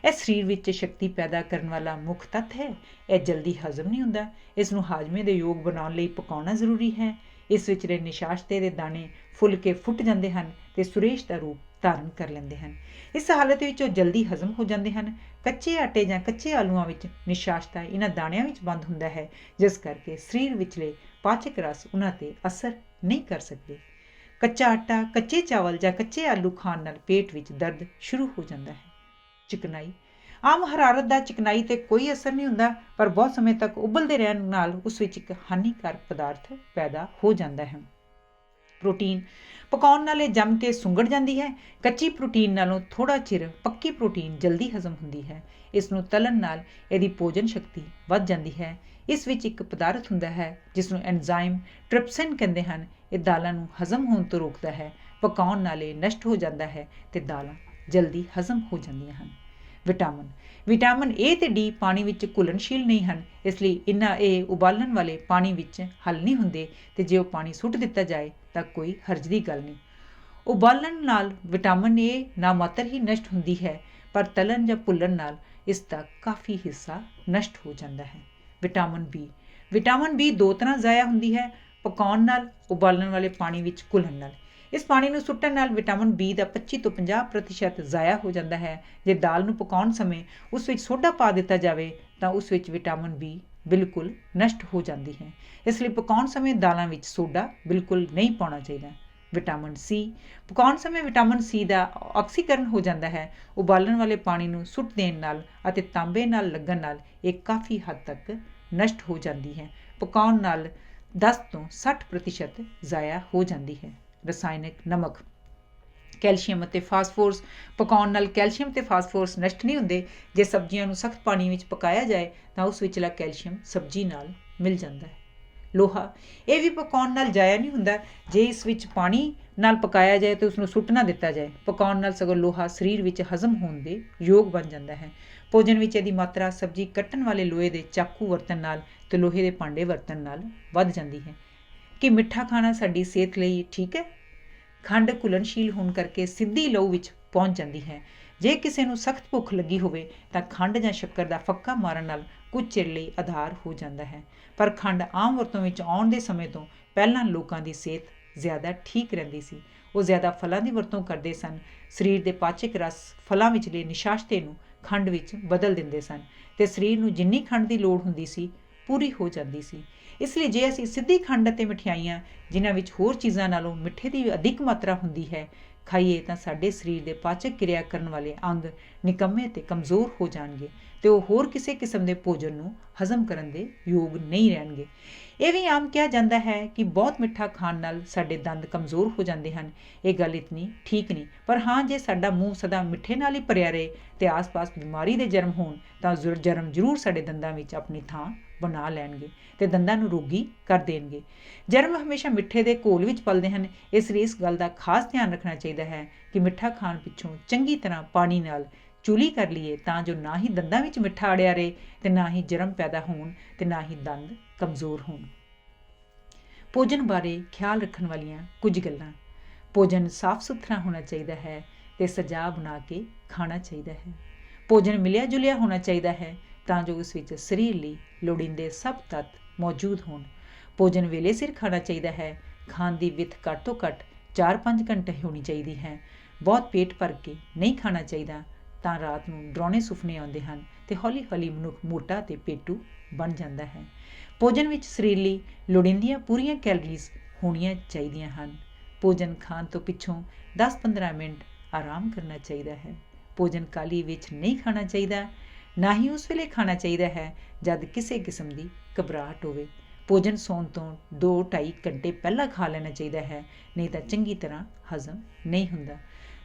ਇਹ ਸਰੀਰ ਵਿੱਚ ਸ਼ਕਤੀ ਪੈਦਾ ਕਰਨ ਵਾਲਾ ਮੁੱਖ ਤੱਤ ਹੈ। ਇਹ ਜਲਦੀ ਹਜ਼ਮ ਨਹੀਂ ਹੁੰਦਾ। ਇਸ ਨੂੰ ਹਾਜ਼ਮੇ ਦੇ ਯੋਗ ਬਣਾਉਣ ਲਈ ਪਕਾਉਣਾ ਜ਼ਰੂਰੀ ਹੈ। ਇਸ ਵਿਚਲੇ ਨਿਸ਼ਾਸਤੇ ਦੇ ਦਾਣੇ ਫੁੱਲ ਕੇ ਫੁੱਟ ਜਾਂਦੇ ਹਨ ਅਤੇ ਸੁਰੇਸ਼ ਦਾ ਰੂਪ ਧਾਰਨ ਕਰ ਲੈਂਦੇ ਹਨ। ਇਸ ਹਾਲਤ ਵਿੱਚ ਉਹ ਜਲਦੀ ਹਜ਼ਮ ਹੋ ਜਾਂਦੇ ਹਨ। ਕੱਚੇ ਆਟੇ ਜਾਂ ਕੱਚੇ ਆਲੂਆਂ ਵਿੱਚ ਨਿਸ਼ਾਸਤਾ ਇਹਨਾਂ ਦਾਣਿਆਂ ਵਿੱਚ ਬੰਦ ਹੁੰਦਾ ਹੈ ਜਿਸ ਕਰਕੇ ਸਰੀਰ ਵਿਚਲੇ ਪਾਚਕ ਰਸ ਉਹਨਾਂ 'ਤੇ ਅਸਰ ਨਹੀਂ ਕਰ ਸਕਦੇ। ਕੱਚਾ ਆਟਾ, ਕੱਚੇ ਚਾਵਲ ਜਾਂ ਕੱਚੇ ਆਲੂ ਖਾਣ ਨਾਲ ਪੇਟ ਵਿੱਚ ਦਰਦ ਸ਼ੁਰੂ ਹੋ ਜਾਂਦਾ ਹੈ। ਚਿਕਨਾਈ ਆਮ ਹਰਾਰਤ ਦਾ ਚਿਕਨਾਈ 'ਤੇ ਕੋਈ ਅਸਰ ਨਹੀਂ ਹੁੰਦਾ ਪਰ ਬਹੁਤ ਸਮੇਂ ਤੱਕ ਉਬਲਦੇ ਰਹਿਣ ਨਾਲ ਉਸ ਵਿੱਚ ਇੱਕ ਹਾਨੀਕਾਰਕ ਪਦਾਰਥ ਪੈਦਾ ਹੋ ਜਾਂਦਾ ਹੈ। ਪ੍ਰੋਟੀਨ ਪਕਾਉਣ ਨਾਲ ਇਹ ਜੰਮ ਕੇ ਸੁੰਗੜ ਜਾਂਦੀ ਹੈ। ਕੱਚੀ ਪ੍ਰੋਟੀਨ ਨਾਲੋਂ ਥੋੜ੍ਹਾ ਚਿਰ ਪੱਕੀ ਪ੍ਰੋਟੀਨ ਜਲਦੀ ਹਜ਼ਮ ਹੁੰਦੀ ਹੈ। ਇਸ ਨੂੰ ਤਲਣ ਨਾਲ ਇਹਦੀ ਭੋਜਨ ਸ਼ਕਤੀ ਵੱਧ ਜਾਂਦੀ ਹੈ। ਇਸ ਵਿੱਚ ਇੱਕ ਪਦਾਰਥ ਹੁੰਦਾ ਹੈ ਜਿਸ ਨੂੰ ਐਨਜ਼ਾਈਮ ਟ੍ਰਿਪਸਿਨ ਕਹਿੰਦੇ ਹਨ। ਇਹ ਦਾਲਾਂ ਨੂੰ ਹਜ਼ਮ ਹੋਣ ਤੋਂ ਰੋਕਦਾ ਹੈ। ਪਕਾਉਣ ਨਾਲ ਇਹ ਨਸ਼ਟ ਹੋ ਜਾਂਦਾ ਹੈ ਅਤੇ ਦਾਲਾਂ ਜਲਦੀ ਹਜ਼ਮ ਹੋ ਜਾਂਦੀਆਂ ਹਨ। ਵਿਟਾਮਿਨ ਏ ਅਤੇ ਡੀ ਪਾਣੀ ਵਿੱਚ ਘੁਲਣਸ਼ੀਲ ਨਹੀਂ ਹਨ, ਇਸ ਲਈ ਇਹ ਉਬਾਲਣ ਵਾਲੇ ਪਾਣੀ ਵਿੱਚ ਹੱਲ ਨਹੀਂ ਹੁੰਦੇ ਅਤੇ ਜੇ ਉਹ ਪਾਣੀ ਸੁੱਟ ਦਿੱਤਾ ਜਾਏ ਤਾਂ ਕੋਈ ਹਰਜ ਦੀ ਗੱਲ ਨਹੀਂ। ਉਬਾਲਣ ਨਾਲ ਵਿਟਾਮਿਨ ਏ ਨਾ ਮਾਤਰ ਹੀ ਨਸ਼ਟ ਹੁੰਦੀ ਹੈ ਪਰ ਤਲਣ ਜਾਂ ਭੁੱਲਣ ਨਾਲ ਇਸ ਦਾ ਕਾਫੀ ਹਿੱਸਾ ਨਸ਼ਟ ਹੋ ਜਾਂਦਾ ਹੈ। ਵਿਟਾਮਿਨ ਬੀ 2 ਤਰ੍ਹਾਂ ਜ਼ਾਇਆ ਹੁੰਦੀ ਹੈ, ਪਕਾਉਣ ਨਾਲ, ਉਬਾਲਣ ਵਾਲੇ ਪਾਣੀ ਵਿੱਚ ਘੁਲਣ ਨਾਲ। ਇਸ ਪਾਣੀ ਨੂੰ ਸੁੱਟਣ ਨਾਲ ਵਿਟਾਮਿਨ ਬੀ ਦਾ 25 ਤੋਂ 50% ਜ਼ਾਇਆ ਹੋ ਜਾਂਦਾ ਹੈ। ਜੇ ਦਾਲ ਨੂੰ ਪਕਾਉਣ ਸਮੇਂ ਉਸ ਵਿੱਚ ਸੋਡਾ ਪਾ ਦਿੱਤਾ ਜਾਵੇ ਤਾਂ ਉਸ ਵਿੱਚ ਵਿਟਾਮਿਨ ਬੀ ਬਿਲਕੁਲ ਨਸ਼ਟ ਹੋ ਜਾਂਦੀ ਹੈ। ਇਸ ਲਈ ਪਕਾਉਣ ਸਮੇਂ ਦਾਲਾਂ ਵਿੱਚ ਸੋਡਾ ਬਿਲਕੁਲ ਨਹੀਂ ਪਾਉਣਾ ਚਾਹੀਦਾ। ਵਿਟਾਮਿਨ ਸੀ ਪਕਾਉਣ ਸਮੇਂ ਵਿਟਾਮਿਨ ਸੀ ਦਾ ਆਕਸੀਕਰਨ ਹੋ ਜਾਂਦਾ ਹੈ। ਉਬਾਲਣ ਵਾਲੇ ਪਾਣੀ ਨੂੰ ਸੁੱਟ ਦੇਣ ਨਾਲ ਅਤੇ ਤਾਂਬੇ ਨਾਲ ਲੱਗਣ ਨਾਲ ਇਹ ਕਾਫੀ ਹੱਦ ਤੱਕ ਨਸ਼ਟ ਹੋ ਜਾਂਦੀ ਹੈ। ਪਕਾਉਣ ਨਾਲ 10 ਤੋਂ 60% ਜ਼ਾਇਆ ਹੋ ਜਾਂਦੀ ਹੈ। ਰਸਾਇਣਕ ਨਮਕ ਕੈਲਸ਼ੀਅਮ ਅਤੇ ਫਾਸਫੋਰਸ ਪਕਾਉਣ ਨਾਲ ਕੈਲਸ਼ੀਅਮ ਅਤੇ ਫਾਸਫੋਰਸ ਨਸ਼ਟ ਨਹੀਂ ਹੁੰਦੇ। ਜੇ ਸਬਜ਼ੀਆਂ ਨੂੰ ਸਖਤ ਪਾਣੀ ਵਿੱਚ ਪਕਾਇਆ ਜਾਏ ਤਾਂ ਉਸ ਵਿਚਲਾ ਕੈਲਸ਼ੀਅਮ ਸਬਜ਼ੀ ਨਾਲ ਮਿਲ ਜਾਂਦਾ ਹੈ। ਲੋਹਾ ਇਹ ਵੀ ਪਕਾਉਣ ਨਾਲ ਜ਼ਾਇਆ ਨਹੀਂ ਹੁੰਦਾ। ਜੇ ਇਸ ਵਿੱਚ ਪਾਣੀ ਨਾਲ ਪਕਾਇਆ ਜਾਏ ਤਾਂ ਉਸਨੂੰ ਸੁੱਟ ਨਾ ਦਿੱਤਾ ਜਾਏ। ਪਕਾਉਣ ਨਾਲ ਸਗੋਂ ਲੋਹਾ ਸਰੀਰ ਵਿੱਚ ਹਜ਼ਮ ਹੋਣ ਦੇ ਯੋਗ ਬਣ ਜਾਂਦਾ ਹੈ। ਭੋਜਨ ਵਿੱਚ ਇਹਦੀ ਮਾਤਰਾ ਸਬਜ਼ੀ ਕੱਟਣ ਵਾਲੇ ਲੋਹੇ ਦੇ ਚਾਕੂ ਵਰਤਣ ਨਾਲ ਅਤੇ ਲੋਹੇ ਦੇ ਭਾਂਡੇ ਵਰਤਣ ਨਾਲ ਵੱਧ ਜਾਂਦੀ ਹੈ। ਕਿ ਮਿੱਠਾ ਖਾਣਾ ਸਾਡੀ ਸਿਹਤ ਲਈ ਠੀਕ ਹੈ? ਖੰਡ ਘੁਲਣਸ਼ੀਲ ਹੋਣ ਕਰਕੇ ਸਿੱਧੀ ਲਹੂ ਵਿੱਚ ਪਹੁੰਚ ਜਾਂਦੀ ਹੈ। ਜੇ ਕਿਸੇ ਨੂੰ ਸਖਤ ਭੁੱਖ ਲੱਗੀ ਹੋਵੇ ਤਾਂ ਖੰਡ ਜਾਂ ਸ਼ੱਕਰ ਦਾ ਫੱਕਾ ਮਾਰਨ ਨਾਲ ਕੁਝ ਚਿਰ ਲਈ ਆਧਾਰ ਹੋ ਜਾਂਦਾ ਹੈ। ਪਰ ਖੰਡ ਆਮ ਵਰਤੋਂ ਵਿੱਚ ਆਉਣ ਦੇ ਸਮੇਂ ਤੋਂ ਪਹਿਲਾਂ ਲੋਕਾਂ ਦੀ ਸਿਹਤ ਜ਼ਿਆਦਾ ਠੀਕ ਰਹਿੰਦੀ ਸੀ। ਉਹ ਜ਼ਿਆਦਾ ਫਲਾਂ ਦੀ ਵਰਤੋਂ ਕਰਦੇ ਸਨ। ਸਰੀਰ ਦੇ ਪਾਚਕ ਰਸ ਫਲਾਂ ਵਿਚਲੇ ਨਿਸ਼ਾਸਤੇ ਨੂੰ ਖੰਡ ਵਿੱਚ ਬਦਲ ਦਿੰਦੇ ਸਨ ਅਤੇ ਸਰੀਰ ਨੂੰ ਜਿੰਨੀ ਖੰਡ ਦੀ ਲੋੜ ਹੁੰਦੀ ਸੀ ਪੂਰੀ ਹੋ ਜਾਂਦੀ ਸੀ। ਇਸ ਲਈ ਜੇ ਅਸੀਂ ਸਿੱਧੀ ਖੰਡ ਅਤੇ ਮਠਿਆਈਆਂ ਜਿਨ੍ਹਾਂ ਵਿੱਚ ਹੋਰ ਚੀਜ਼ਾਂ ਨਾਲੋਂ ਮਿੱਠੇ ਦੀ ਅਧਿਕ ਮਾਤਰਾ ਹੁੰਦੀ ਹੈ ਖਾਈਏ ਤਾਂ ਸਾਡੇ ਸਰੀਰ ਦੇ ਪਾਚਕ ਕਿਰਿਆ ਕਰਨ ਵਾਲੇ ਅੰਗ ਨਿਕੰਮੇ ਅਤੇ ਕਮਜ਼ੋਰ ਹੋ ਜਾਣਗੇ। ਤੇ ਉਹ ਹੋਰ ਕਿਸੇ ਕਿਸਮ ਦੇ ਭੋਜਨ ਨੂੰ ਹਜ਼ਮ ਕਰਨ ਦੇ ਯੋਗ ਨਹੀਂ ਰਹਿਣਗੇ। ਇਹ ਵੀ ਆਮ ਕਿਹਾ ਜਾਂਦਾ ਹੈ ਕਿ ਬਹੁਤ ਮਿੱਠਾ ਖਾਣ ਨਾਲ ਸਾਡੇ ਦੰਦ ਕਮਜ਼ੋਰ ਹੋ ਜਾਂਦੇ ਹਨ। ਇਹ ਗੱਲ ਇਤਨੀ ਠੀਕ ਨਹੀਂ, ਪਰ ਹਾਂ ਜੇ ਸਾਡਾ ਮੂੰਹ ਸਦਾ ਮਿੱਠੇ ਨਾਲ ਹੀ ਭਰਿਆ ਰਹੇ ਤੇ ਆਸ-ਪਾਸ ਬਿਮਾਰੀ ਦੇ ਜਰਮ ਹੋਣ ਤਾਂ ਜਰਮ ਜ਼ਰੂਰ ਸਾਡੇ ਦੰਦਾਂ ਵਿੱਚ ਆਪਣੀ ਥਾਂ ਬਣਾ ਲੈਣਗੇ ਤੇ ਦੰਦਾਂ ਨੂੰ ਰੋਗੀ ਕਰ ਦੇਣਗੇ। ਜਰਮ ਹਮੇਸ਼ਾ ਮਿੱਠੇ ਦੇ ਘੋਲ ਵਿੱਚ ਪਲਦੇ ਹਨ, ਇਸ ਲਈ ਇਸ ਗੱਲ ਦਾ ਖਾਸ ਧਿਆਨ ਰੱਖਣਾ ਚਾਹੀਦਾ ਹੈ ਕਿ ਮਿੱਠਾ ਖਾਣ ਪਿੱਛੋਂ ਚੰਗੀ ਤਰ੍ਹਾਂ ਪਾਣੀ ਨਾਲ ਚੁਲੀ ਕਰ ਲਈਏ ਤਾਂ ਜੋ ਨਾ ਹੀ ਦੰਦਾਂ ਵਿੱਚ ਮਿੱਠਾ ਅੜਿਆ ਰਹੇ ਤੇ ਨਾ ਹੀ ਜਰਮ ਪੈਦਾ ਹੋਣ ਤੇ ਨਾ ਹੀ ਦੰਦ ਕਮਜ਼ੋਰ ਹੋਣ। ਭੋਜਨ ਬਾਰੇ ਖਿਆਲ ਰੱਖਣ ਵਾਲੀਆਂ ਕੁਝ ਗੱਲਾਂ। ਭੋਜਨ ਸਾਫ਼ ਸੁਥਰਾ ਹੋਣਾ ਚਾਹੀਦਾ ਹੈ ਤੇ ਸਜਾ ਬਣਾ ਕੇ ਖਾਣਾ ਚਾਹੀਦਾ ਹੈ। ਭੋਜਨ ਮਿਲਿਆ ਜੁਲਿਆ ਹੋਣਾ ਚਾਹੀਦਾ ਹੈ ਤਾਂ ਜੋ ਉਸ ਵਿੱਚ ਸਰੀਰ ਲਈ ਲੋੜੀਂਦੇ ਸਭ ਤੱਤ ਮੌਜੂਦ ਹੋਣ। ਭੋਜਨ ਵੇਲੇ ਸਿਰ ਖਾਣਾ ਚਾਹੀਦਾ ਹੈ। ਖਾਣ ਦੀ ਵਿੱਥ ਘੱਟ ਤੋਂ ਘੱਟ 4-5 ਘੰਟੇ ਹੋਣੀ ਚਾਹੀਦੀ ਹੈ। ਬਹੁਤ ਪੇਟ ਭਰ ਕੇ ਨਹੀਂ ਖਾਣਾ ਚਾਹੀਦਾ ਤਾਂ ਰਾਤ ਨੂੰ ਡਰਾਉਣੇ ਸੁਪਨੇ ਆਉਂਦੇ ਹਨ ਤੇ ਹੌਲੀ ਹੌਲੀ ਮਨੁੱਖ ਮੋਟਾ ਤੇ ਪੇਟੂ ਬਣ ਜਾਂਦਾ ਹੈ। ਭੋਜਨ ਵਿੱਚ ਸਰੀਰ ਲਈ ਲੋੜੀਂਦੀਆਂ ਪੂਰੀਆਂ ਕੈਲਰੀਜ਼ ਹੋਣੀਆਂ ਚਾਹੀਦੀਆਂ ਹਨ। ਭੋਜਨ ਖਾਣ ਤੋਂ ਪਿੱਛੋਂ 10-15 ਮਿੰਟ ਆਰਾਮ ਕਰਨਾ ਚਾਹੀਦਾ ਹੈ। ਭੋਜਨ ਕਾਹਲੀ ਵਿੱਚ ਨਹੀਂ ਖਾਣਾ ਚਾਹੀਦਾ, ਨਾ ਹੀ ਉਸ ਵੇਲੇ ਖਾਣਾ ਚਾਹੀਦਾ ਹੈ ਜਦ ਕਿਸੇ ਕਿਸਮ ਦੀ ਘਬਰਾਹਟ ਹੋਵੇ। ਭੋਜਨ ਸੌਣ ਤੋਂ 2-2.5 ਘੰਟੇ ਪਹਿਲਾਂ ਖਾ ਲੈਣਾ ਚਾਹੀਦਾ ਹੈ, ਨਹੀਂ ਤਾਂ ਚੰਗੀ ਤਰ੍ਹਾਂ ਹਜ਼ਮ ਨਹੀਂ ਹੁੰਦਾ।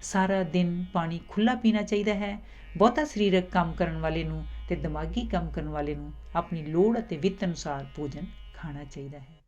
ਸਾਰਾ ਦਿਨ ਪਾਣੀ ਖੁੱਲ੍ਹਾ ਪੀਣਾ ਚਾਹੀਦਾ ਹੈ। ਬਹੁਤਾ ਸਰੀਰਕ ਕੰਮ ਕਰਨ ਵਾਲੇ ਨੂੰ ਤੇ ਦਿਮਾਗੀ ਕੰਮ ਕਰਨ ਵਾਲੇ ਨੂੰ ਆਪਣੀ ਲੋੜ ਅਤੇ ਵਿੱਤ ਅਨੁਸਾਰ ਭੋਜਨ ਖਾਣਾ ਚਾਹੀਦਾ ਹੈ।